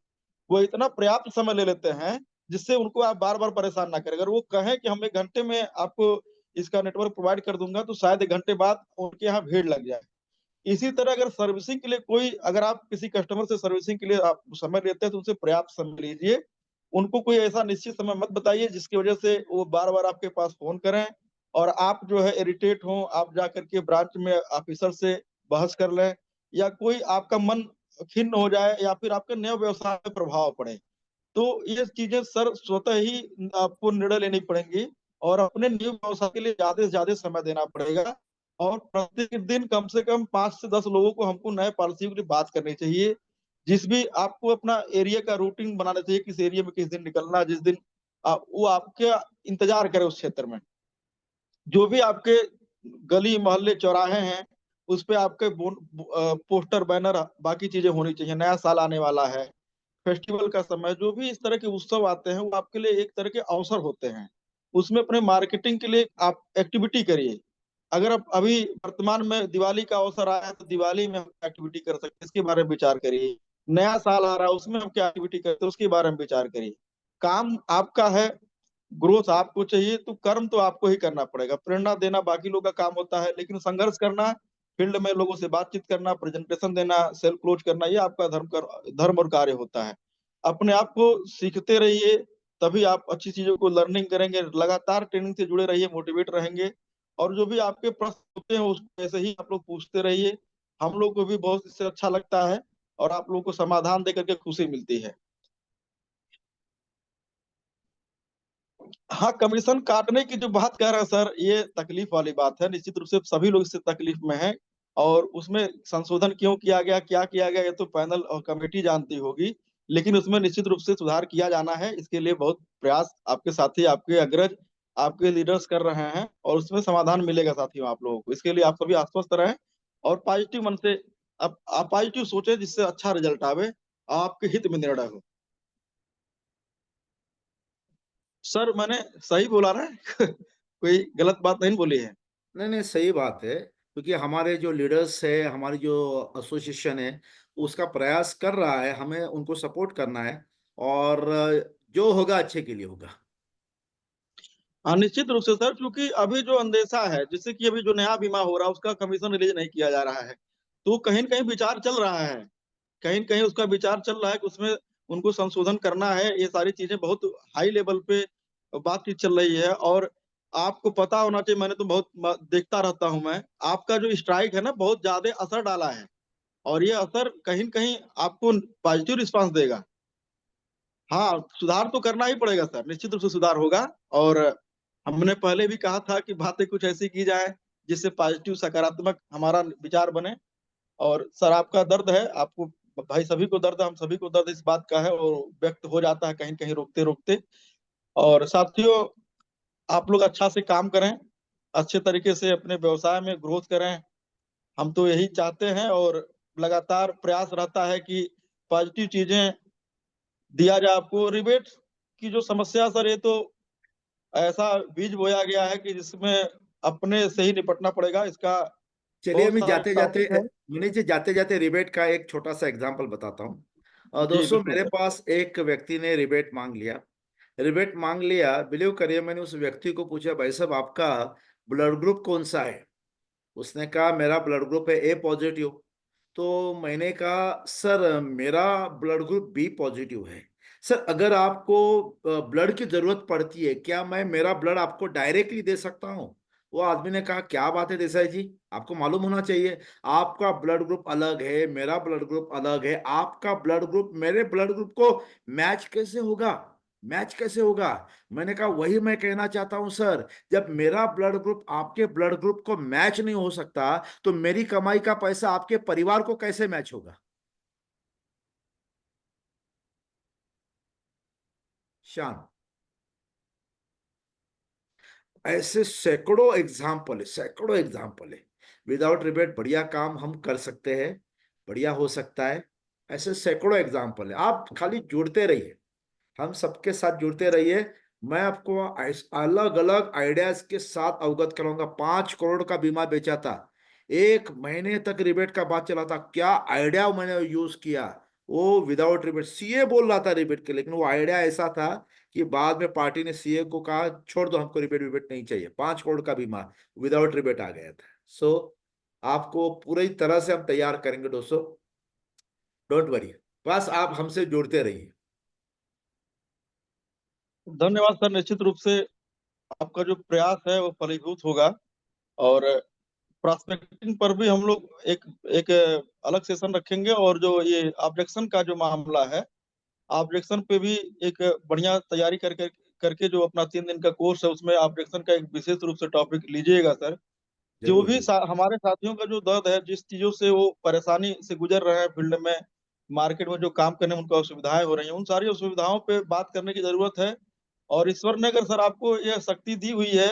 वो इतना पर्याप्त समय ले लेते हैं जिससे उनको आप बार बार परेशान ना करें। अगर वो कहें कि हम 1 घंटे में आपको इसका नेटवर्क प्रोवाइड कर दूंगा, तो शायद 1 घंटे बाद उनके यहाँ भीड़ लग जाए। इसी तरह अगर सर्विसिंग के लिए कोई, अगर आप किसी कस्टमर से सर्विसिंग के लिए आप समय लेते हैं, तो उनसे पर्याप्त समय लीजिए। उनको कोई ऐसा निश्चित समय मत बताइए जिसकी वजह से वो बार बार आपके पास फोन करें और आप जो है इरिटेट हो, आप जाकर के ब्रांच में ऑफिसर से बहस कर लें, या कोई आपका मन खिन्न हो जाए, या फिर आपके नए व्यवसाय पे प्रभाव पड़े। तो ये चीजें सर स्वतः ही आपको निर्णय लेनी पड़ेंगी, और अपने न्यू व्यवसाय के लिए ज्यादा से ज्यादा समय देना पड़ेगा। और प्रत्येक दिन कम से कम 5 से 10 लोगों को हमको नए पॉलिसी के लिए बात करनी चाहिए। जिस भी आपको अपना एरिया का रूटीन बनाना चाहिए, किस एरिया में किस दिन निकलना, जिस दिन वो आपके इंतजार करे उस क्षेत्र में। जो भी आपके गली मोहल्ले चौराहे हैं, उस पे आपके पोस्टर बैनर बाकी चीजें होनी चाहिए। नया साल आने वाला है, फेस्टिवल का समय, जो भी इस तरह के उत्सव आते हैं, वो आपके लिए एक तरह के अवसर होते हैं। उसमें अपने मार्केटिंग के लिए आप एक्टिविटी करिए। अगर आप अभी वर्तमान में दिवाली का अवसर आया है, तो दिवाली में हम क्या एक्टिविटी कर सकते हैं, इसके बारे में विचार करिए। नया साल आ रहा है, उसमें हम क्या एक्टिविटी करते हैं, उसके बारे में विचार करिए। काम आपका है, ग्रोथ आपको चाहिए, तो कर्म तो आपको ही करना पड़ेगा। प्रेरणा देना बाकी लोग का काम होता है, लेकिन संघर्ष करना, फील्ड में लोगों से बातचीत करना, प्रेजेंटेशन देना, सेल क्लोज करना, ये आपका धर्म और कार्य होता है। अपने आप को सीखते रहिए, तभी आप अच्छी चीजों को लर्निंग करेंगे। लगातार ट्रेनिंग से जुड़े रहिए, मोटिवेट रहेंगे। और जो भी आपके प्रश्न होते हैं, उसको ऐसे ही आप लोग पूछते रहिए। हम लोग को भी बहुत इससे अच्छा लगता है, और आप लोग को समाधान देकर के खुशी मिलती है। हाँ, कमीशन काटने की जो बात कह रहे हैं सर, ये तकलीफ वाली बात है। निश्चित रूप से सभी लोग इससे तकलीफ में हैं, और उसमें संशोधन क्यों किया गया, क्या किया गया, ये तो पैनल और कमेटी जानती होगी। लेकिन उसमें निश्चित रूप से सुधार किया जाना है। इसके लिए बहुत प्रयास आपके साथी, आपके अग्रज, आपके लीडर्स कर रहे हैं, और उसमें समाधान मिलेगा साथियों आप लोगों को। इसके लिए आप सभी आश्वस्त रहें, और पॉजिटिव मन से आप पॉजिटिव सोचें, जिससे अच्छा रिजल्ट आवे, आपके हित में निर्णय हो। सर मैंने सही बोला ना? कोई गलत बात नहीं बोली है? नहीं नहीं, सही बात है, क्योंकि हमारे जो लीडर्स है, हमारी जो एसोसिएशन है, उसका प्रयास कर रहा है, हमें उनको सपोर्ट करना है, और जो होगा अच्छे के लिए होगा। हाँ, निश्चित रूप से सर, क्योंकि अभी जो अंदेशा है, जैसे कि अभी जो नया बीमा हो रहा है, उसका कमीशन रिलीज नहीं किया जा रहा है, तो कहीं न कहीं विचार चल रहा है। कहीं न कहीं उसका विचार चल रहा है कि उसमें उनको संशोधन करना है। ये सारी चीजें बहुत हाई लेवल पे बातचीत चल रही है। और आपको पता होना चाहिए, मैंने तो बहुत देखता रहता हूँ मैं, आपका जो स्ट्राइक है ना, बहुत ज्यादा असर डाला है, और ये असर कहीं न कहीं आपको पॉजिटिव रिस्पांस देगा। हाँ, सुधार तो करना ही पड़ेगा सर, निश्चित रूप से सुधार होगा। और हमने पहले भी कहा था कि बातें कुछ ऐसी की जाए जिससे पॉजिटिव, सकारात्मक हमारा विचार बने। और सर आपका दर्द है, आपको, भाई सभी को दर्द है, हम सभी को दर्द इस बात का है, और व्यक्त हो जाता है कहीं कहीं रोकते रोकते। और साथियों, आप लोग अच्छा से काम करें, अच्छे तरीके से अपने व्यवसाय में ग्रोथ करें। हम तो यही चाहते हैं, और लगातार प्रयास रहता है कि पॉजिटिव चीजें दिया जाए आपको। रिबेट की जो समस्या सर, ये तो ऐसा बीज बोया गया है कि जिसमें अपने से ही निपटना पड़ेगा। इसका चलिए, बहुत मैं सारा जाते जाते, टॉपिक है। मनीष जी, जाते जाते रिबेट का एक छोटा सा एग्जांपल बताता हूँ। जी दोस्तों, बिल्कुल मेरे सर। पास एक व्यक्ति ने रिबेट मांग लिया। रिबेट मांग लिया, बिलीव करिए, मैंने उस व्यक्ति को पूछा, भाई साहब आपका ब्लड ग्रुप कौन सा है? उसने कहा मेरा ब्लड ग्रुप है ए पॉजिटिव। तो मैंने कहा सर मेरा ब्लड ग्रुप बी पॉजिटिव है। सर अगर आपको ब्लड की जरूरत पड़ती है, क्या मैं मेरा ब्लड आपको डायरेक्टली दे सकता हूँ? वो आदमी ने कहा क्या बात है देसाई जी, आपको मालूम होना चाहिए, आपका ब्लड ग्रुप अलग है, मेरा ब्लड ग्रुप अलग है, आपका ब्लड ग्रुप मेरे ब्लड ग्रुप को मैच कैसे होगा? मैच कैसे होगा? मैंने कहा वही मैं कहना चाहता हूं सर, जब मेरा ब्लड ग्रुप आपके ब्लड ग्रुप को मैच नहीं हो सकता, तो मेरी कमाई का पैसा आपके परिवार को कैसे मैच होगा? शान, ऐसे सैकड़ों एग्जाम्पल है, सैकड़ों एग्जाम्पल है। विदाउट रिबेट बढ़िया काम हम कर सकते हैं, बढ़िया हो सकता है। ऐसे सैकड़ों एग्जाम्पल है, आप खाली जुड़ते रहिए, हम सबके साथ जुड़ते रहिए। मैं आपको अलग अलग आइडियाज के साथ अवगत कराऊंगा। 5 करोड़ का बीमा बेचा था, 1 महीने तक रिबेट का बात चला था, क्या आइडिया मैंने यूज किया, वो विदाउट रिबेट सीए बोल रहा था रिबेट के, लेकिन वो आइडिया ऐसा था कि बाद में पार्टी ने सीए को कहा छोड़ दो, हमको रिबेट नहीं चाहिए, 5 करोड़ का बीमा विदाउट रिबेट आ गया था। सो आपको पूरी तरह से हम तैयार करेंगे दोस्तों, डोंट वरी, बस आप हमसे जुड़ते रहिए। धन्यवाद सर। निश्चित रूप से आपका जो प्रयास है वो फलीभूत होगा। और प्रॉस्पेक्टिंग पर भी हम लोग एक एक अलग सेशन रखेंगे। और जो ये ऑब्जेक्शन का जो मामला है, ऑब्जेक्शन पे भी एक बढ़िया तैयारी करके करके जो अपना 3 दिन का कोर्स है उसमें ऑब्जेक्शन का एक विशेष रूप से टॉपिक लीजिएगा सर। जो जरूर भी जी। हमारे साथियों का जो दर्द है, जिस चीजों से वो परेशानी से गुजर रहे हैं फील्ड में, मार्केट में जो काम करने में उनको असुविधाएं हो रही हैं, उन सारी असुविधाओं पे बात करने की जरूरत है। और ईश्वर ने अगर सर आपको यह शक्ति दी हुई है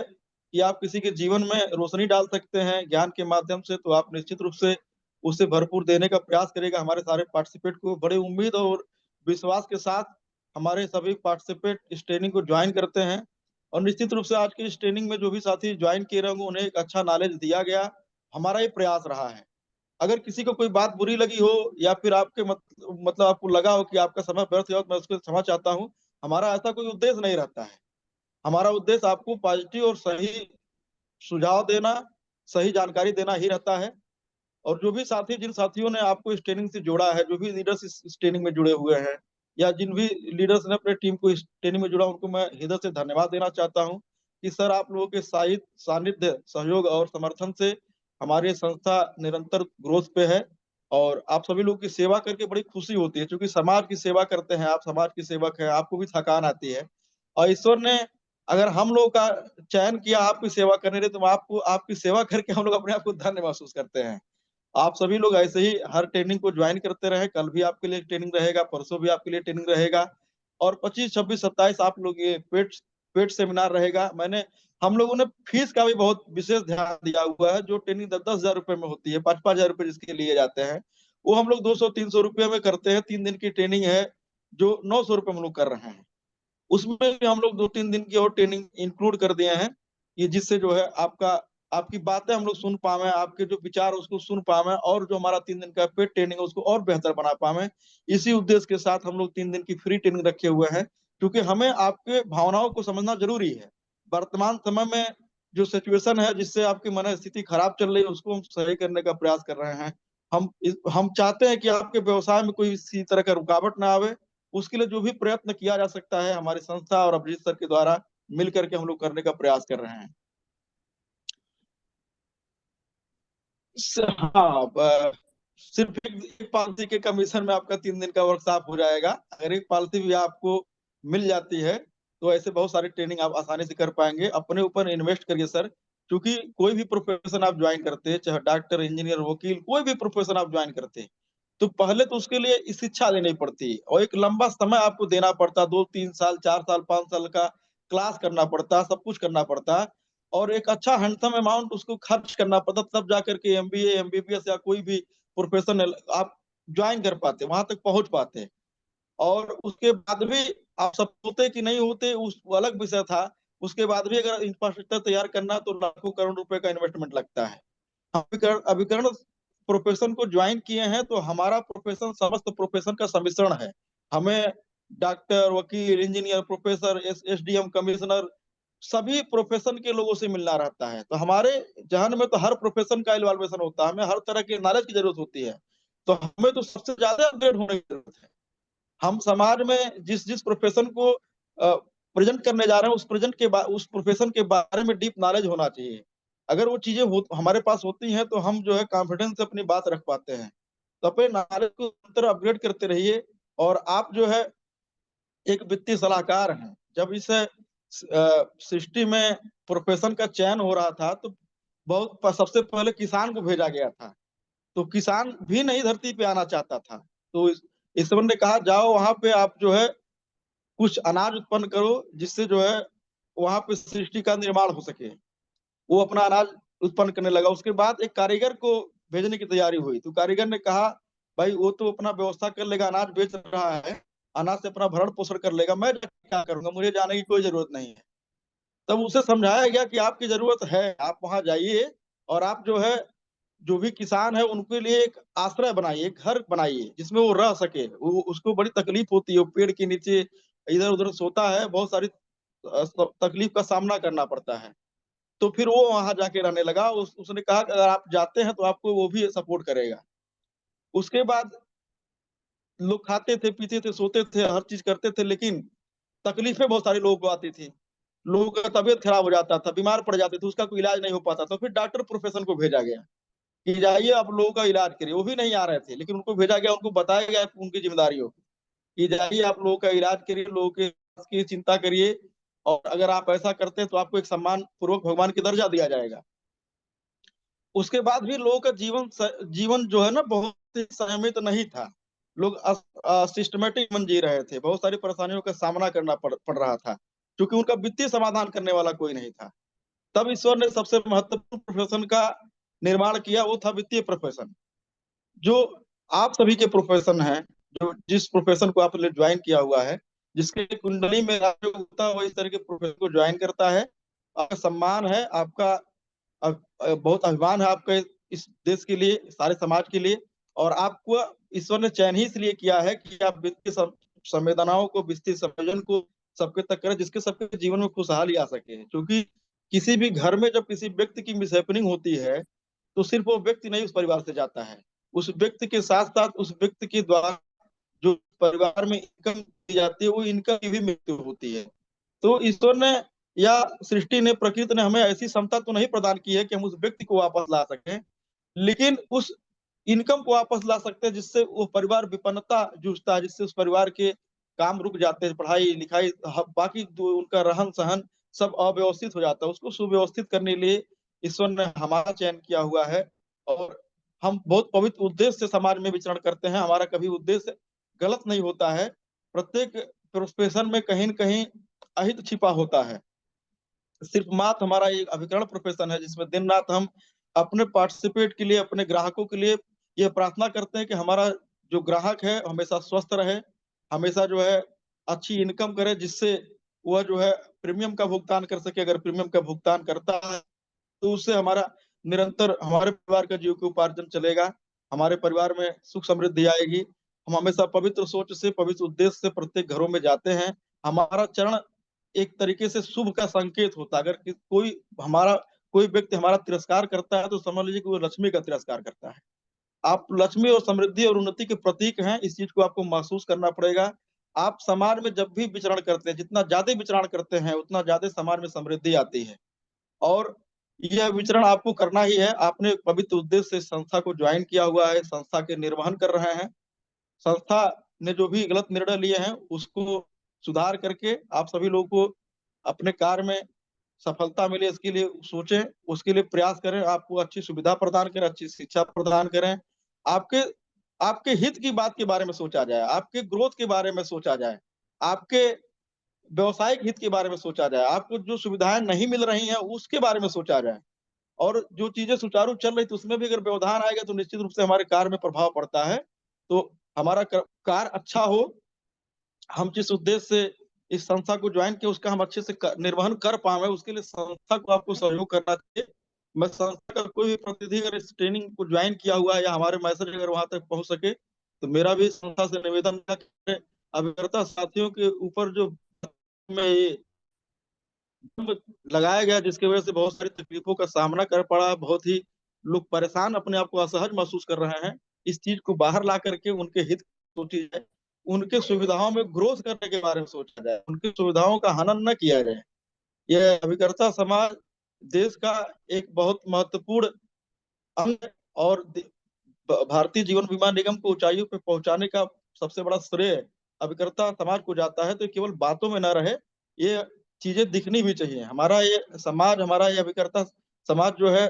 कि आप किसी के जीवन में रोशनी डाल सकते हैं ज्ञान के माध्यम से, तो आप निश्चित रूप से उससे भरपूर देने का प्रयास करेगा। हमारे सारे पार्टिसिपेट को बड़े उम्मीद और विश्वास के साथ हमारे सभी पार्टिसिपेट इस ट्रेनिंग को ज्वाइन करते हैं। और निश्चित रूप से आज की इस ट्रेनिंग में जो भी साथी ज्वाइन किए रहेंगे उन्हें एक अच्छा नॉलेज दिया गया, हमारा ये प्रयास रहा है। अगर किसी को कोई बात बुरी लगी हो या फिर आपके मतलब आपको लगा हो कि आपका समय व्यर्थ हुआ, तो मैं उसको क्षमा चाहता हूँ। हमारा ऐसा कोई उद्देश्य नहीं रहता है। हमारा उद्देश्य आपको पॉजिटिव और सही सुझाव देना, सही जानकारी देना ही रहता है। और जो भी साथी, जिन साथियों ने आपको इस ट्रेनिंग से जोड़ा है, जो भी लीडर्स इस ट्रेनिंग में जुड़े हुए हैं, या जिन भी लीडर्स ने अपने टीम को इस ट्रेनिंग में जुड़ा, उनको मैं हृदय से धन्यवाद देना चाहता हूँ कि सर आप लोगों के सानिध्य, सहयोग और समर्थन से हमारी संस्था निरंतर ग्रोथ पे है। और आप सभी लोगों की सेवा करके बड़ी खुशी होती है, क्योंकि समाज की सेवा करते हैं आप, समाज की सेवक है, आपको भी थकान आती है। और ईश्वर ने अगर हम लोगों का चयन किया आपकी सेवा करने के लिए, तो आपको आपकी सेवा करके हम लोग अपने आप को धन्य महसूस करते हैं। आप सभी लोग ऐसे ही हर ट्रेनिंग को ज्वाइन करते रहे। कल भी आपके लिए ट्रेनिंग रहेगा, परसों भी आपके लिए ट्रेनिंग रहेगा। और 25, 26, 27 आप लोग ये पेड पेड सेमिनार रहेगा। हम लोगों ने फीस का भी बहुत विशेष ध्यान दिया हुआ है। जो ट्रेनिंग 10-10 हजार रुपए में होती है, 5-5 हजार रुपए जिसके लिए जाते हैं, वो हम लोग 200-300 रुपये में करते हैं। 3 दिन की ट्रेनिंग है जो 900 रुपये में लोग कर रहे हैं। उसमें भी हम लोग 2-3 दिन की और ट्रेनिंग इंक्लूड कर दिए हैं, ये जिससे जो है आपकी बातें हम लोग सुन पावे, आपके जो विचार उसको सुन पावे, और जो हमारा 3 दिन का पेड ट्रेनिंग है उसको और बेहतर बना पावे। इसी उद्देश्य के साथ हम लोग 3 दिन की फ्री ट्रेनिंग रखे हुए हैं, क्योंकि हमें आपके भावनाओं को समझना जरूरी है। वर्तमान समय में जो सिचुएशन है, जिससे आपकी मन स्थिति खराब चल रही है, उसको हम सही करने का प्रयास कर रहे हैं। हम चाहते हैं कि आपके व्यवसाय में कोई इसी तरह का रुकावट ना आवे। उसके लिए जो भी प्रयत्न किया जा सकता है, हमारी संस्था और अभिजीत सर के द्वारा मिल करके हम लोग करने का प्रयास कर रहे हैं। हाँ, सिर्फ एक पॉलिसी के कमीशन में आपका 3 दिन का वर्कशॉप हो जाएगा। अगर एक पॉलिसी भी आपको मिल जाती है, तो ऐसे बहुत सारी ट्रेनिंग आप आसानी से कर पाएंगे। अपने ऊपर इन्वेस्ट करिए सर, क्योंकि कोई भी प्रोफेशन आप ज्वाइन करते हैं, चाहे डॉक्टर, इंजीनियर, वकील, कोई भी प्रोफेशन आप ज्वाइन करते हैं, तो पहले तो उसके लिए शिक्षा लेनी पड़ती है और एक लंबा समय आपको देना पड़ता है। 2-3 साल, 4 साल, 5 साल का क्लास करना पड़ता है, सब कुछ करना पड़ता है। और एक अच्छा हैंडसम अमाउंट उसको खर्च करना पड़ता, तब जाकर के एमबीए, एमबीबीएस या कोई भी प्रोफेशन आप ज्वाइन कर पाते, वहां तक पहुंच पाते। और उसके बाद भी आप सब होते कि नहीं होते, उस अलग विषय था। उसके बाद भी अगर इंफ्रास्ट्रक्चर तैयार करना, तो लाखों करोड़ रुपए का इन्वेस्टमेंट लगता है। अभिकरण प्रोफेशन को ज्वाइन किए हैं, तो हमारा प्रोफेशन समस्त प्रोफेशन का सम्मिश्रण है। हमें डॉक्टर, वकील, इंजीनियर, प्रोफेसर, एसडीएम, कमिश्नर, सभी प्रोफेशन के लोगों से मिलना रहता है। तो हमारे जहन में तो हर प्रोफेशन का इवैल्यूएशन होता है, हमें हर तरह के नॉलेज की जरूरत होती है। तो हमें तो सबसे ज्यादा अपडेट होने की जरूरत है। हम समाज में जिस जिस प्रोफेशन को प्रेजेंट करने जा रहे हैं, उस प्रोफेशन के बारे में डीप नॉलेज होना चाहिए। अगर वो चीजें हमारे पास होती हैं, तो हम जो है कॉन्फिडेंस से अपनी बात रख पाते हैं। तो अपने नॉलेज को अपग्रेड करते रहिए। और आप जो है एक वित्तीय सलाहकार हैं। जब इस सृष्टि में प्रोफेशन का चयन हो रहा था, तो सबसे पहले किसान को भेजा गया था। तो किसान भी नहीं धरती पे आना चाहता था। तो ईश्वर ने कहा जाओ वहां पे आप जो है कुछ अनाज उत्पन्न करो, जिससे जो है वहां पे सृष्टि का निर्माण हो सके। वो अपना अनाज उत्पन्न करने लगा। उसके बाद एक कारीगर को भेजने की तैयारी हुई। तो कारीगर ने कहा भाई वो तो अपना व्यवस्था कर लेगा, अनाज बेच रहा है, अनाज से अपना भरण पोषण कर लेगा, मैं क्या करूंगा, मुझे जाने की कोई जरूरत नहीं है। तब उसे समझाया गया कि आपकी जरूरत है, आप वहां जाइए और आप जो है जो भी किसान है उनके लिए एक आश्रय बनाइए, एक घर बनाइए जिसमें वो रह सके। वो उसको बड़ी तकलीफ होती है, वो पेड़ के नीचे इधर-उधर सोता है, बहुत सारी तकलीफ का सामना करना पड़ता है। तो फिर वो वहाँ जाके रहने लगा। उसने कहा कि अगर आप जाते हैं तो आपको वो भी सपोर्ट करेगा। उसके बाद लोग खाते थे, पीते थे, सोते थे, हर चीज़ करते थे, लेकिन तकलीफ़ें बहुत सारे लोगों को आती थी। लोगों का तबीयत खराब हो जाता था, बीमार पड़ जाते थे, उसका कोई इलाज नहीं हो पाता था। फिर डॉक्टर प्रोफ़ेशन को भेजा गया कि जाइए आप लोगों का इलाज करिए। वो भी नहीं आ रहे थे, लेकिन उनको भेजा गया, उनको बताया गया कि उनकी ज़िम्मेदारी हो कि जाइए आप लोगों का इलाज करिए, लोगों के स्वास्थ्य की चिंता करिए और अगर आप ऐसा करते हैं तो आपको एक सम्मान पूर्वक भगवान की दर्जा दिया जाएगा। उसके बाद भी लोगों का जीवन जो है ना बहुत ही संयमित नहीं था। लोग सिस्टमैटिक जीवन जी रहे थे। बहुत सारी परेशानियों का सामना करना पड़ रहा था, क्योंकि उनका वित्तीय समाधान करने वाला कोई नहीं था। तब ईश्वर ने सबसे महत्वपूर्ण प्रोफ़ेशन का निर्माण किया, वो था वित्तीय प्रोफ़ेशन। जो आप सभी के प्रोफ़ेशन हैं, जो जिस प्रोफ़ेशन को आपने जॉइन किया हुआ है, जिसके कुंडली में राजयोग होता है, वो इस तरह के प्रोफ़ेशन को जॉइन करता है। आपका सम्मान है, आपका बहुत अभिमान है आपके इस देश के लिए, सारे समाज के लिए और आपको ईश्वर ने चयन ही इसलिए किया है कि आप वित्तीय संवेदनाओं को, वित्तीय संयोजन को सबके तक करें, जिसके सबके जीवन में खुशहाली आ सके। क्योंकि किसी भी घर में जब किसी व्यक्ति की मिसहैपनिंग होती है, तो सिर्फ़ वो व्यक्ति नहीं उस परिवार से जाता है। उस व्यक्ति के साथ-साथ उस व्यक्ति के द्वारा जो परिवार में इनकम दी जाती है, वो इनकम की भी मृत्यु होती है। तो ईश्वर ने या सृष्टि ने, प्रकृति ने हमें ऐसी क्षमता तो नहीं प्रदान की है कि हम उस व्यक्ति को वापस ला सकें, लेकिन उस इनकम को वापस ला सकते हैं जिससे वो परिवार विपन्नता जूझता है, जिससे उस परिवार के काम रुक जाते हैं, पढ़ाई-लिखाई बाकी जो उनका रहन-सहन सब अव्यवस्थित हो जाता है। उसको सुव्यवस्थित करने के लिए ईश्वर ने हमारा चयन किया हुआ है और हम बहुत पवित्र उद्देश्य से समाज में विचरण करते हैं। हमारा कभी उद्देश्य गलत नहीं होता है। प्रत्येक प्रोफ़ेशन में कहीं न कहीं अहित छिपा होता है। सिर्फ मात्र हमारा एक अभिकरण प्रोफ़ेशन है जिसमें दिन-रात हम अपने पार्टिसिपेट के लिए, अपने ग्राहकों के लिए ये प्रार्थना करते हैं कि हमारा जो ग्राहक है हमेशा स्वस्थ रहे, हमेशा जो है अच्छी इनकम करे जिससे वह जो है प्रीमियम का भुगतान कर सके। अगर प्रीमियम का भुगतान करता है तो उससे हमारा निरंतर हमारे परिवार का जीविकोपार्जन चलेगा, हमारे परिवार में सुख समृद्धि आएगी। हम हमेशा पवित्र सोच से, पवित्र उद्देश्य से प्रत्येक घरों में जाते हैं। हमारा चरण एक तरीके से शुभ का संकेत होता है। अगर कोई व्यक्ति हमारा तिरस्कार करता है तो समझ लीजिए कि वो लक्ष्मी का तिरस्कार करता है। आप लक्ष्मी और समृद्धि और उन्नति के प्रतीक हैं, इस चीज़ को आपको महसूस करना पड़ेगा। आप समाज में जब भी विचरण करते हैं, जितना ज़्यादा विचरण करते हैं, उतना ज़्यादा समाज में समृद्धि आती है। और यह विचरण आपको करना ही है। आपने एक पवित्र उद्देश्य से संस्था को जॉइन किया हुआ है, संस्था के निर्वहन कर रहे हैं। संस्था ने जो भी गलत निर्णय लिए हैं, उसको सुधार करके आप सभी लोगों को अपने कार्य में सफलता मिले इसके लिए सोचें, उसके लिए प्रयास करें, आपको अच्छी सुविधा प्रदान करें, अच्छी शिक्षा प्रदान करें। आपके आपके हित की बात के बारे में सोचा जाए, आपके ग्रोथ के बारे में सोचा जाए, आपके व्यावसायिक हित के बारे में सोचा जाए, आपको जो सुविधाएँ नहीं मिल रही हैं, उसके बारे में सोचा जाए। और जो चीज़ें सुचारू चल रही थी उसमें भी अगर व्यवधान आएगा तो निश्चित रूप से हमारे कार्य में प्रभाव पड़ता है। तो हमारा कार्य अच्छा हो, हम जिस उद्देश्य से इस संस्था को जॉइन किया उसका हम अच्छे से निर्वहन कर पाएँ, उसके लिए संस्था को आपको सहयोग करना चाहिए। मैं संस्था का कोई भी प्रतिनिधि अगर इस ट्रेनिंग को जॉइन किया हुआ है या हमारे मैसेज अगर वहाँ तक पहुँच सके, तो मेरा भी संस्था से निवेदन है कि अभिकर्ता साथियों के ऊपर जो में ये लगाया गया जिसकी वजह से बहुत सारी तकलीफों का सामना कर पड़ा, बहुत ही लोग परेशान अपने आप को असहज महसूस कर रहे हैं। इस चीज़ को बाहर ला करके उनके हित सोची जाए, उनके सुविधाओं में ग्रोथ करने के बारे में सोचा जाए, उनकी सुविधाओं का हनन न किया जाए। यह अभिकर्ता समाज देश का एक बहुत महत्वपूर्ण अंग और भारतीय जीवन बीमा निगम को ऊँचाइयों पे पहुँचाने का सबसे बड़ा श्रेय अभिकर्ता समाज को जाता है, तो केवल बातों में ना रहे, ये चीज़ें दिखनी भी चाहिए। हमारा ये समाज, हमारा ये अभिकर्ता समाज जो है,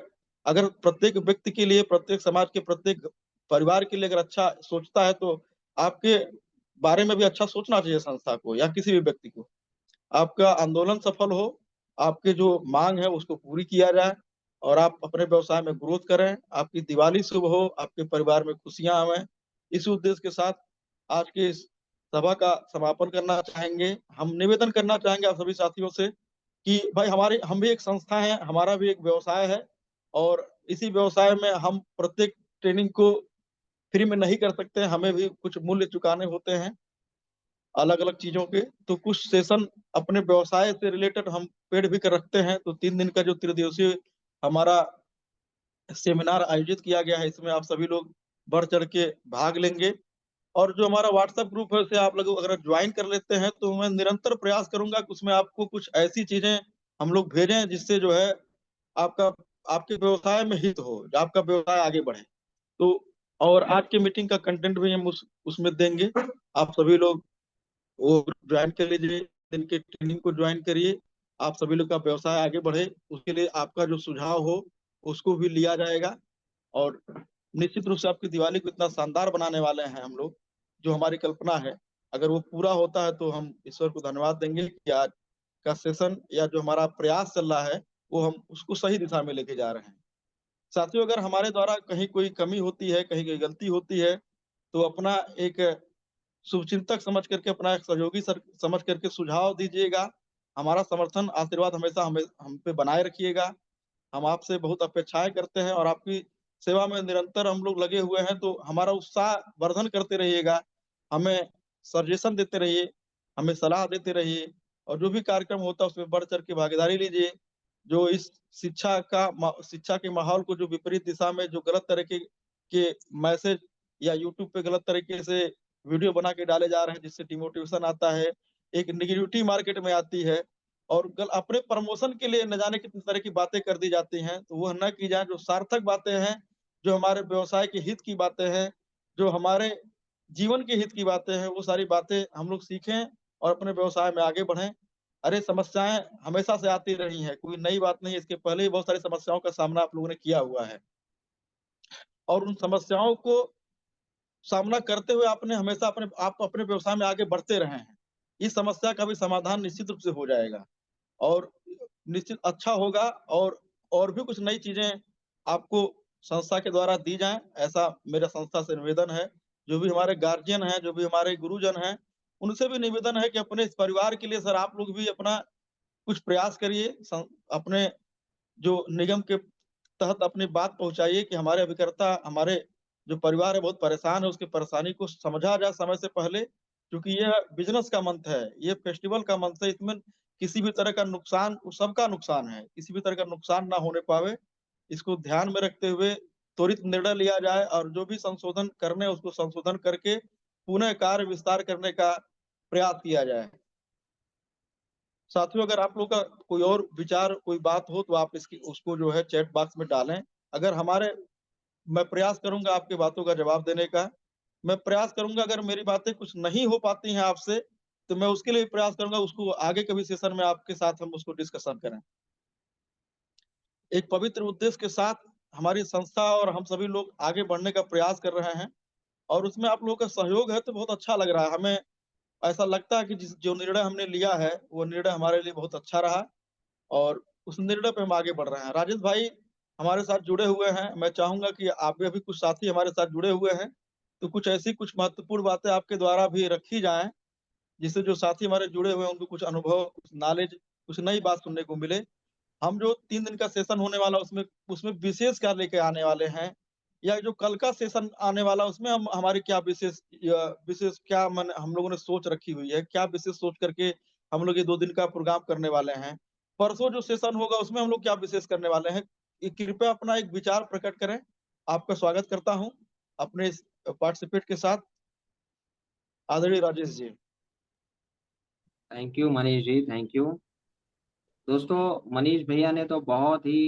अगर प्रत्येक व्यक्ति के लिए, प्रत्येक समाज के प्रत्येक परिवार के लिए अगर अच्छा सोचता है, तो आपके बारे में भी अच्छा सोचना चाहिए संस्था को या किसी भी व्यक्ति को। आपका आंदोलन सफल हो, आपकी जो माँग है उसको पूरी किया जाए और आप अपने व्यवसाय में ग्रोथ करें, आपकी दिवाली शुभ हो, आपके परिवार में खुशियाँ आवें। इस उद्देश्य के साथ आज की इस सभा का समापन करना चाहेंगे। हम निवेदन करना चाहेंगे आप सभी साथियों से कि भाई हम भी एक संस्था हैं, हमारा भी एक व्यवसाय है और इसी व्यवसाय में हम प्रत्येक ट्रेनिंग को फ्री में नहीं कर सकते, हमें भी कुछ मूल्य चुकाने होते हैं अलग अलग चीजों के। तो कुछ सेशन अपने व्यवसाय से रिलेटेड हम पेड भी कर रखते हैं। तो 3 दिन का जो त्रिदिवसीय हमारा सेमिनार आयोजित किया गया है, इसमें आप सभी लोग बढ़ चढ़ के भाग लेंगे। और जो हमारा व्हाट्सएप ग्रुप है, उसे आप लोग अगर ज्वाइन कर लेते हैं तो मैं निरंतर प्रयास करूंगा कि उसमें आपको कुछ ऐसी चीजें हम लोग भेजें जिससे जो है आपका आपके व्यवसाय में हित हो, आपका व्यवसाय आगे बढ़े। तो और आज के मीटिंग का कंटेंट भी हम उसमें देंगे। आप सभी लोग वो ज्वाइन कर लीजिए, दिन के ट्रेनिंग को ज्वाइन करिए। आप सभी लोग का व्यवसाय आगे बढ़े, उसके लिए आपका जो सुझाव हो उसको भी लिया जाएगा। और निश्चित रूप से आपकी दिवाली को इतना शानदार बनाने वाले हैं हम लोग, जो हमारी कल्पना है, अगर वो पूरा होता है तो हम ईश्वर को धन्यवाद देंगे कि आज का सेशन या जो हमारा प्रयास चल रहा है वो हम उसको सही दिशा में लेके जा रहे हैं। साथियों, अगर हमारे द्वारा कहीं कोई कमी होती है, कहीं कोई गलती होती है, तो अपना एक शुभचिंतक समझ करके, अपना एक सहयोगी समझ करके सुझाव दीजिएगा। हमारा समर्थन आशीर्वाद हमेशा हम पे बनाए रखिएगा। हम आपसे बहुत अपेक्षाएं करते हैं और आपकी सेवा में निरंतर हम लोग लगे हुए हैं। तो हमारा उत्साह वर्धन करते रहिएगा, हमें सजेशन देते रहिए, हमें सलाह देते रहिए, और जो भी कार्यक्रम होता है उसमें बढ़ चढ़ के भागीदारी लीजिए। जो इस शिक्षा के माहौल को जो विपरीत दिशा में जो गलत तरीके के मैसेज या यूट्यूब पे गलत तरीके से वीडियो बना के डाले जा रहे हैं, जिससे डिमोटिवेशन आता है, एक निगेटिविटी मार्केट में आती है, और अपने प्रमोशन के लिए न जाने कितनी तरह की बातें कर दी जाती हैं, तो वह न की जाए। जो सार्थक बातें हैं, जो हमारे व्यवसाय के हित की बातें हैं, जो हमारे जीवन के हित की बातें हैं, वो सारी बातें हम लोग सीखें और अपने व्यवसाय में आगे बढ़ें। अरे, समस्याएं हमेशा से आती रही हैं, कोई नई बात नहीं है। इसके पहले ही बहुत सारी समस्याओं का सामना आप लोगों ने किया हुआ है, और उन समस्याओं को सामना करते हुए आपने हमेशा आप अपने व्यवसाय में आगे बढ़ते रहे हैं। इस समस्या का भी समाधान निश्चित रूप से हो जाएगा, और निश्चित अच्छा होगा। और भी कुछ नई चीजें आपको संस्था के द्वारा दी जाएं, ऐसा मेरा संस्था से निवेदन है। जो भी हमारे गार्जियन हैं, जो भी हमारे गुरुजन हैं, उनसे भी निवेदन है कि अपने इस परिवार के लिए सर आप लोग भी अपना कुछ प्रयास करिए। अपने जो निगम के तहत अपनी बात पहुंचाइए कि हमारे अभिकर्ता, हमारे जो परिवार है बहुत परेशान है, उसकी परेशानी को समझा जाए समय से पहले। क्योंकि यह बिजनेस का मंथ है, ये फेस्टिवल का मंथ है, इसमें किसी भी तरह का नुकसान, सबका नुकसान है, किसी भी तरह का नुकसान ना होने पावे, इसको ध्यान में रखते हुए त्वरित निर्णय लिया जाए, और जो भी संशोधन करने उसको संशोधन करके पुनः कार्य विस्तार करने का प्रयास किया जाए। साथियों, अगर आप लोग का कोई और विचार, कोई बात हो, तो आप उसको जो है चैट बॉक्स में डालें। अगर मैं प्रयास करूंगा आपकी बातों का जवाब देने का। मैं प्रयास करूंगा, अगर मेरी बातें कुछ नहीं हो पाती हैं आपसे, तो मैं उसके लिए प्रयास करूंगा, उसको आगे कभी सेशन में आपके साथ हम उसको डिस्कशन करें। एक पवित्र उद्देश्य के साथ हमारी संस्था और हम सभी लोग आगे बढ़ने का प्रयास कर रहे हैं, और उसमें आप लोगों का सहयोग है तो बहुत अच्छा लग रहा है। हमें ऐसा लगता है कि जो निर्णय हमने लिया है, वो निर्णय हमारे लिए बहुत अच्छा रहा, और उस निर्णय पे हम आगे बढ़ रहे हैं। राजेश भाई हमारे साथ जुड़े हुए हैं, मैं चाहूंगा कि आप भी, अभी कुछ साथी हमारे साथ जुड़े हुए हैं, तो कुछ महत्वपूर्ण बातें आपके द्वारा भी रखी जाएं, जिससे जो साथी हमारे जुड़े हुए हैं उनको कुछ अनुभव, कुछ नॉलेज, कुछ नई बात सुनने को मिले। हम जो 3 दिन का सेशन होने वाला, उसमें उसमें विशेष क्या लेके आने वाले हैं, या जो कल का सेशन आने वाला, उसमें हम हमारी क्या विशेष क्या मन हम लोगों ने सोच रखी हुई है, क्या विशेष सोच करके हम लोग ये 2 दिन का प्रोग्राम करने वाले हैं। परसों जो सेशन होगा उसमें हम लोग क्या विशेष करने वाले हैं, कृपया अपना एक विचार प्रकट करें। आपका स्वागत करता हूं अपने इस पार्टिसिपेट के साथ, आदरणीय Rajesh ji. Thank you Manish ji, thank you. दोस्तों, मनीष भैया ने तो बहुत ही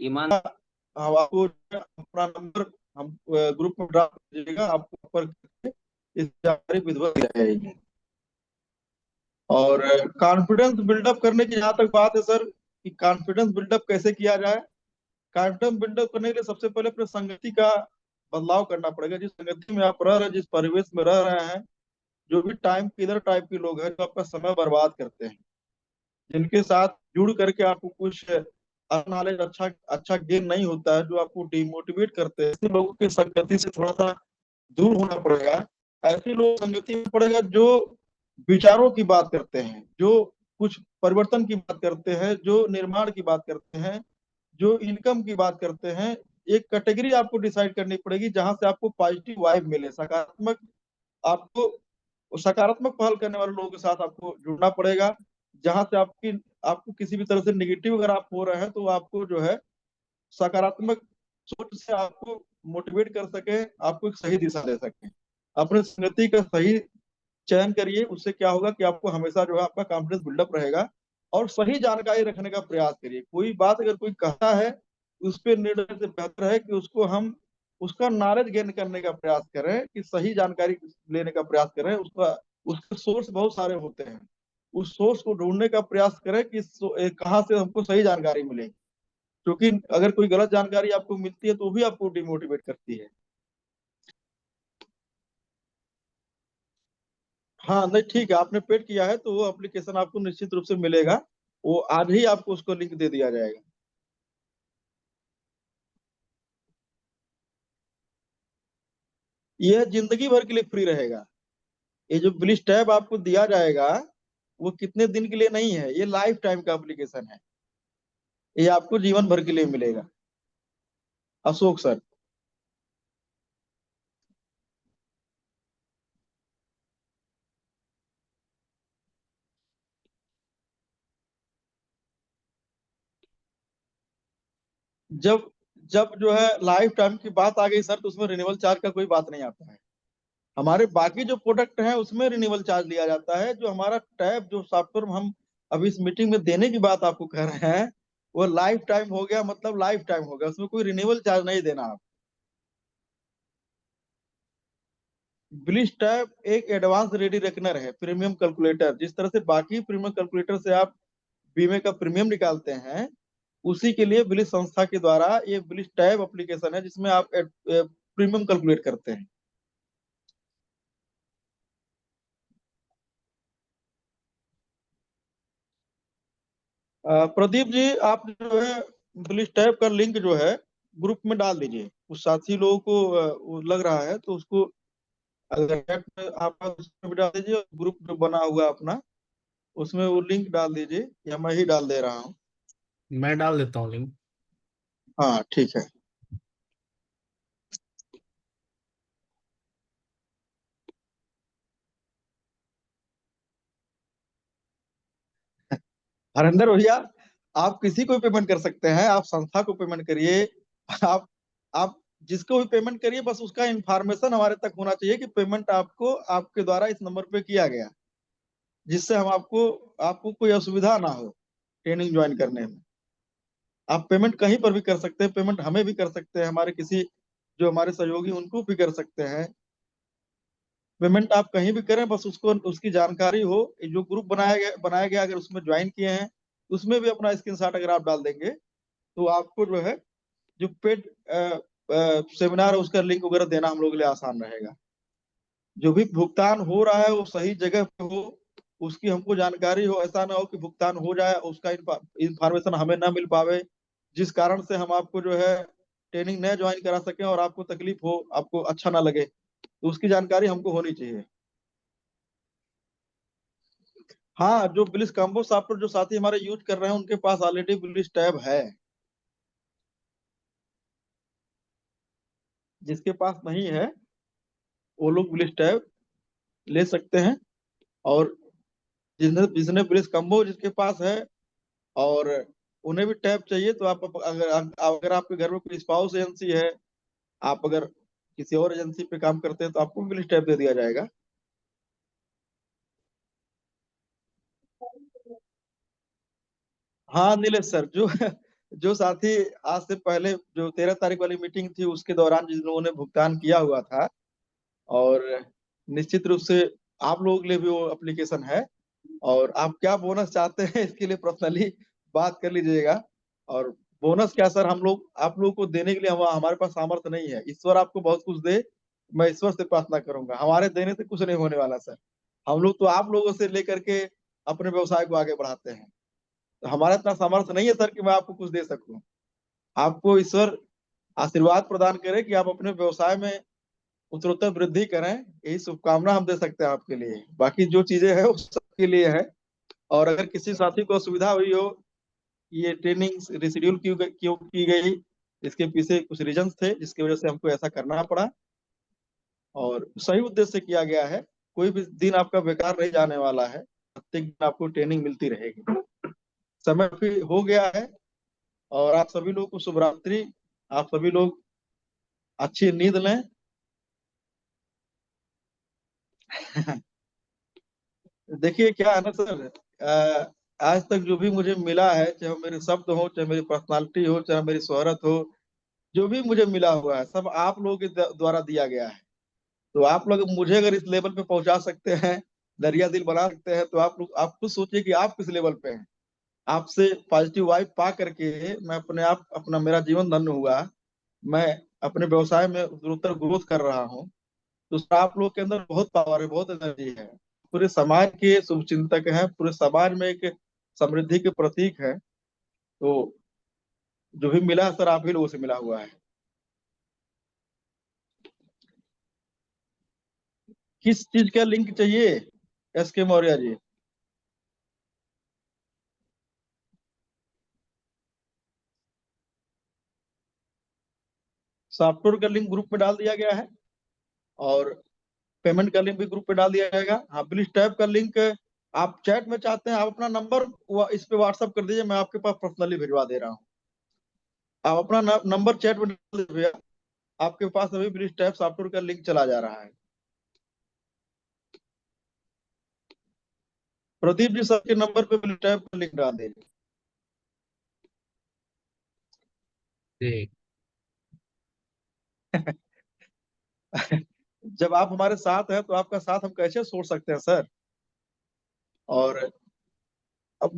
ईमान हम आपको अपना नंबर हम ग्रुप में ड्रॉप कीजिएगा, आपको पर इस जानकारी विधिवत दी जाएगी। और कॉन्फिडेंस बिल्डअप करने की जहाँ तक बात है सर, कि कॉन्फिडेंस बिल्डअप कैसे किया जाए। कॉन्फिडेंस बिल्डअप करने के लिए सबसे पहले अपने संगति का बदलाव करना पड़ेगा। जिस संगति में आप रह रहे हैं, जिस परिवेश में रह रहे हैं, जो भी टाइम किलर टाइप के लोग हैं, जो आपका समय बर्बाद करते हैं, जिनके साथ जुड़ करके आपको कुछ नॉलेज अच्छा गेन नहीं होता है, जो आपको डिमोटिवेट करते हैं, ऐसे लोगों की संगति से थोड़ा सा दूर होना पड़ेगा। ऐसे लोग संगति में पड़ेगा जो विचारों की बात करते हैं, जो कुछ परिवर्तन की बात करते हैं, जो निर्माण की बात करते हैं, जो इनकम की बात करते हैं, एक कैटेगरी आपको डिसाइड करनी पड़ेगी जहां से आपको पॉजिटिव वाइब मिले, सकारात्मक, आपको सकारात्मक पहल करने वाले लोगों के साथ आपको जुड़ना पड़ेगा, जहां से आपको किसी भी तरह से निगेटिव अगर आप हो रहे हैं तो आपको जो है सकारात्मक सोच से आपको मोटिवेट कर सके, आपको एक सही दिशा दे सके। अपने संगति का सही चयन करिए, उससे क्या होगा कि आपको हमेशा जो है आपका कॉन्फिडेंस बिल्डअप रहेगा। और सही जानकारी रखने का प्रयास करिए, कोई बात अगर कोई कहता है उस पर निर्णय से बेहतर है कि उसको हम उसका नॉलेज गेन करने का प्रयास करें, कि सही जानकारी लेने का प्रयास करें। उसका उसके सोर्स बहुत सारे होते हैं, उस सोर्स को ढूंढने का प्रयास करें कि कहाँ से हमको सही जानकारी मिले, क्योंकि अगर कोई गलत जानकारी आपको मिलती है तो भी आपको डिमोटिवेट करती है। हाँ नहीं ठीक है, आपने पेड किया है तो वो एप्लीकेशन आपको निश्चित रूप से मिलेगा, वो आज ही आपको उसको लिंक दे दिया जाएगा। यह जिंदगी भर के लिए फ्री रहेगा। ये जो ब्लिस टैब आपको दिया जाएगा वो कितने दिन के लिए नहीं है, ये लाइफ टाइम का एप्लीकेशन है, ये आपको जीवन भर के लिए मिलेगा। अशोक सर। जब जब जो है लाइफ टाइम की बात आ गई सर, तो उसमें रिन्यूअल चार्ज का कोई बात नहीं आता है। हमारे बाकी जो प्रोडक्ट हैं उसमें रिन्यूअल चार्ज लिया जाता है। जो हमारा टैब जो सॉफ्टवेयर हम अभी इस मीटिंग में देने की बात आपको कह रहे हैं, वो लाइफ टाइम हो गया, मतलब लाइफ टाइम हो गया, उसमें कोई रिन्यूअल चार्ज नहीं देना आप। ब्लिस टैब एक एडवांस रेडी रेकनर है, प्रीमियम कैलकुलेटर। जिस तरह से बाकी प्रीमियम कैलकुलेटर से आप बीमे का प्रीमियम निकालते हैं, उसी के लिए ब्लिस संस्था के द्वारा ये ब्लिस टैब एप्लीकेशन है जिसमें आप प्रीमियम कैलकुलेट करते हैं। प्रदीप जी, आप जो है ब्लिस टैब का लिंक जो है ग्रुप में डाल दीजिए, कुछ साथी लोगों को वो लग रहा है तो उसको अगर नेट में आप उसमें भी डाल दीजिए, ग्रुप जो बना हुआ है अपना उसमें वो लिंक डाल दीजिए, या मैं ही डाल दे रहा हूँ। मैं डाल देता हूँ लिंक। हाँ ठीक है। हरिंदर भैया, आप किसी को भी पेमेंट कर सकते हैं, आप संस्था को पेमेंट करिए, आप आप जिसको भी पेमेंट करिए, बस उसका इंफॉर्मेशन हमारे तक होना चाहिए कि पेमेंट आपको आपके द्वारा इस नंबर पे किया गया, जिससे हम आपको आपको कोई असुविधा ना हो ट्रेनिंग ज्वाइन करने में। आप पेमेंट कहीं पर भी कर सकते हैं, पेमेंट हमें भी कर सकते हैं, हमारे किसी जो हमारे सहयोगी उनको भी कर सकते हैं। पेमेंट आप कहीं भी करें, बस उसको उसकी जानकारी हो। जो ग्रुप बनाया गया अगर उसमें ज्वाइन किए हैं, उसमें भी अपना स्क्रीनशॉट अगर आप डाल देंगे तो आपको जो है जो पेड सेमिनार है उसका लिंक वगैरह देना हम लोग के लिए आसान रहेगा। जो भी भुगतान हो रहा है वो सही जगह पे हो, उसकी हमको जानकारी हो। ऐसा ना हो कि भुगतान हो जाए उसका इंफॉर्मेशन हमें ना मिल पावे, जिस कारण से हम आपको जो है ट्रेनिंग न ज्वाइन करा सकें और आपको तकलीफ हो, आपको अच्छा ना लगे, तो उसकी जानकारी हमको होनी चाहिए। हाँ, जो ब्लिस कॉम्बो सॉफ्टवेयर जो साथी हमारे यूज कर रहे हैं उनके पास ऑलरेडी ब्लिस टैब है। जिसके पास नहीं है वो लोग ब्लिस टैब ले सकते हैं। और जिसने जिसने ब्लिस कॉम्बो जिसके पास है और उन्हें भी टैब चाहिए, तो आप अगर अगर आपके घर में कोई स्पाउस एजेंसी है, आप अगर किसी और एजेंसी पे काम करते हैं तो आपको भी ब्लिस टैब दे दिया जाएगा। हाँ नीलेश सर, जो जो साथी आज से पहले जो 13 तारीख वाली मीटिंग थी उसके दौरान जिन लोगों ने भुगतान किया हुआ था, और निश्चित रूप से आप लोगों के लिए भी वो एप्लीकेशन है, और आप क्या बोनस चाहते हैं इसके लिए पर्सनली बात कर लीजिएगा। और बोनस क्या सर, हम लोग आप लोगों को देने के लिए हमारे पास सामर्थ्य नहीं है। ईश्वर आपको बहुत कुछ दे, मैं ईश्वर से प्रार्थना करूंगा, हमारे देने से कुछ नहीं होने वाला सर। हम लोग तो आप लोगों से लेकर के अपने व्यवसाय को आगे बढ़ाते हैं, तो हमारा इतना सामर्थ्य नहीं है सर कि मैं आपको कुछ दे सकूं। आपको ईश्वर आशीर्वाद प्रदान करे कि आप अपने व्यवसाय में उत्तरोत्तर वृद्धि करें, यही शुभकामना हम दे सकते हैं आपके लिए। बाकी जो चीजें हैं वो सबके लिए है। और अगर किसी साथी को असुविधा हुई हो ये ट्रेनिंग रिशेड्यूल क्यों की गई, इसके पीछे कुछ रीजंस थे जिसकी वजह से हमको ऐसा करना पड़ा, और सही उद्देश्य से किया गया है। कोई भी दिन आपका बेकार नहीं जाने वाला है, प्रत्येक दिन आपको ट्रेनिंग मिलती रहेगी। समय भी हो गया है, और आप सभी लोग को शुभ रात्रि। आप सभी लोग अच्छी नींद लें। देखिए क्या है ना सर, आज तक जो भी मुझे मिला है, चाहे मेरे शब्द हो, चाहे मेरी पर्सनालिटी हो, चाहे मेरी शोहरत हो, जो भी मुझे मिला हुआ है सब आप लोगों के द्वारा दिया गया है। तो आप लोग मुझे अगर इस लेवल पे पहुंचा सकते हैं, दरिया दिल बना सकते हैं, तो आप लोग आप खुद सोचिए कि आप किस लेवल पे हैं। आपसे पॉजिटिव वाइब पा करके मैं अपने आप अपना मेरा जीवन धन्य हुआ। मैं अपने व्यवसाय में उत्तरोत्तर ग्रोथ कर रहा हूँ। तो सर आप लोग के अंदर बहुत पावर है, बहुत एनर्जी है, पूरे समाज के शुभचिंतक हैं, पूरे समाज में एक समृद्धि के प्रतीक है। तो जो भी मिला है सर आप ही लोगों से मिला हुआ है। किस चीज का लिंक चाहिए एस के मौर्य जी? सॉफ्टवेयर का लिंक ग्रुप में डाल दिया गया है, और पेमेंट का लिंक भी ग्रुप पे डाल दिया जाएगा। हाँ, बिल स्टैप का लिंक आप चैट में चाहते हैं, आप अपना नंबर इस पे व्हाट्सअप कर दीजिए, मैं आपके पास पर्सनली भिजवा दे रहा हूँ। आप अपना नंबर चैट में डाल दीजिए भैया, आपके पास अभी बिल स्टैप सॉफ्टवेयर का लिंक चला जा रहा है। प्रदीप जी सर के नंबर पे बिल स्टैप का लिंक डाल दीजिए। जी। जब आप हमारे साथ हैं तो आपका साथ हम कैसे छोड़ सकते हैं सर। और अब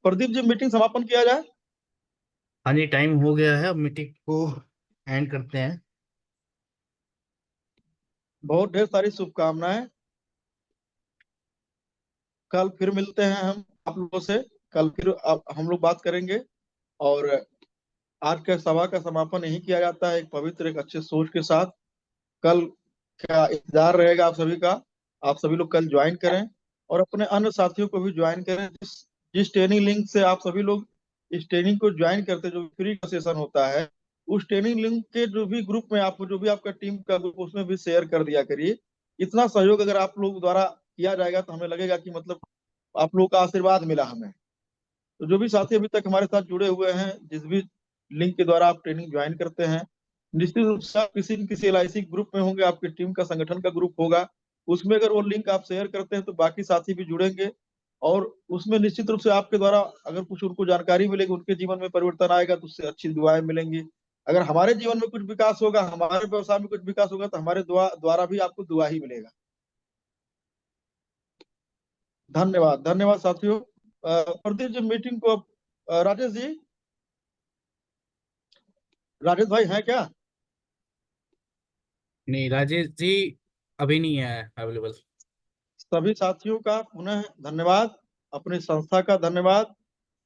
प्रदीप जी मीटिंग समापन किया जाए। हाँ जी, टाइम हो गया है, अब मीटिंग को एंड करते हैं। बहुत ढेर सारी शुभकामनाएं। कल फिर मिलते हैं हम आप लोगों से, कल फिर हम लोग बात करेंगे। और आज के सभा का समापन यही किया जाता है एक पवित्र एक अच्छे सोच के साथ। कल का इंतजार रहेगा आप सभी का। आप सभी लोग कल ज्वाइन करें, और अपने अन्य साथियों को भी ज्वाइन करें। जिस जिस ट्रेनिंग लिंक से आप सभी लोग इस ट्रेनिंग को ज्वाइन करते हैं, जो फ्री का सेशन होता है, उस ट्रेनिंग लिंक के जो भी ग्रुप में आपको जो भी आपका टीम का ग्रुप उसमें भी शेयर कर दिया करिए। इतना सहयोग अगर आप लोग द्वारा किया जाएगा तो हमें लगेगा कि मतलब आप लोगों का आशीर्वाद मिला हमें। तो जो भी साथी अभी तक हमारे साथ जुड़े हुए हैं, जिस भी लिंक के द्वारा आप ट्रेनिंग ज्वाइन करते हैं, निश्चित रूप से आप किसी न किसी LIC ग्रुप में होंगे, आपकी टीम का संगठन का ग्रुप होगा। उसमें अगर वो लिंक आप शेयर करते हैं तो बाकी साथी भी जुड़ेंगे, और उसमें निश्चित रूप से आपके द्वारा अगर कुछ उनको जानकारी मिलेगी, उनके जीवन में परिवर्तन आएगा, तो उससे अच्छी दुआएं मिलेंगी। अगर हमारे जीवन में कुछ विकास होगा, हमारे व्यवसाय में कुछ विकास होगा, तो हमारे द्वारा भी आपको दुआ ही मिलेगा। धन्यवाद, धन्यवाद साथियों। प्रदीप जी मीटिंग को अब राजेश जी, राजेश भाई हैं क्या? नहीं, राजेश जी अभी नहीं है अवेलेबल। सभी साथियों का पुनः धन्यवाद, अपनी संस्था का धन्यवाद,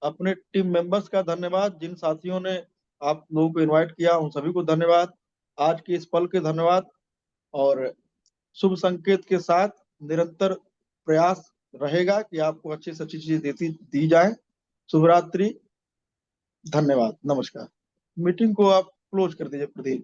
अपने टीम मेंबर्स का धन्यवाद, जिन साथियों ने आप लोगों को इनवाइट किया उन सभी को धन्यवाद। आज के इस पल के धन्यवाद, और शुभ संकेत के साथ निरंतर प्रयास रहेगा कि आपको अच्छी से अच्छी चीजें दी जाए। शुभ रात्रि, धन्यवाद, नमस्कार। मीटिंग को आप क्लोज कर दीजिए प्रदीप।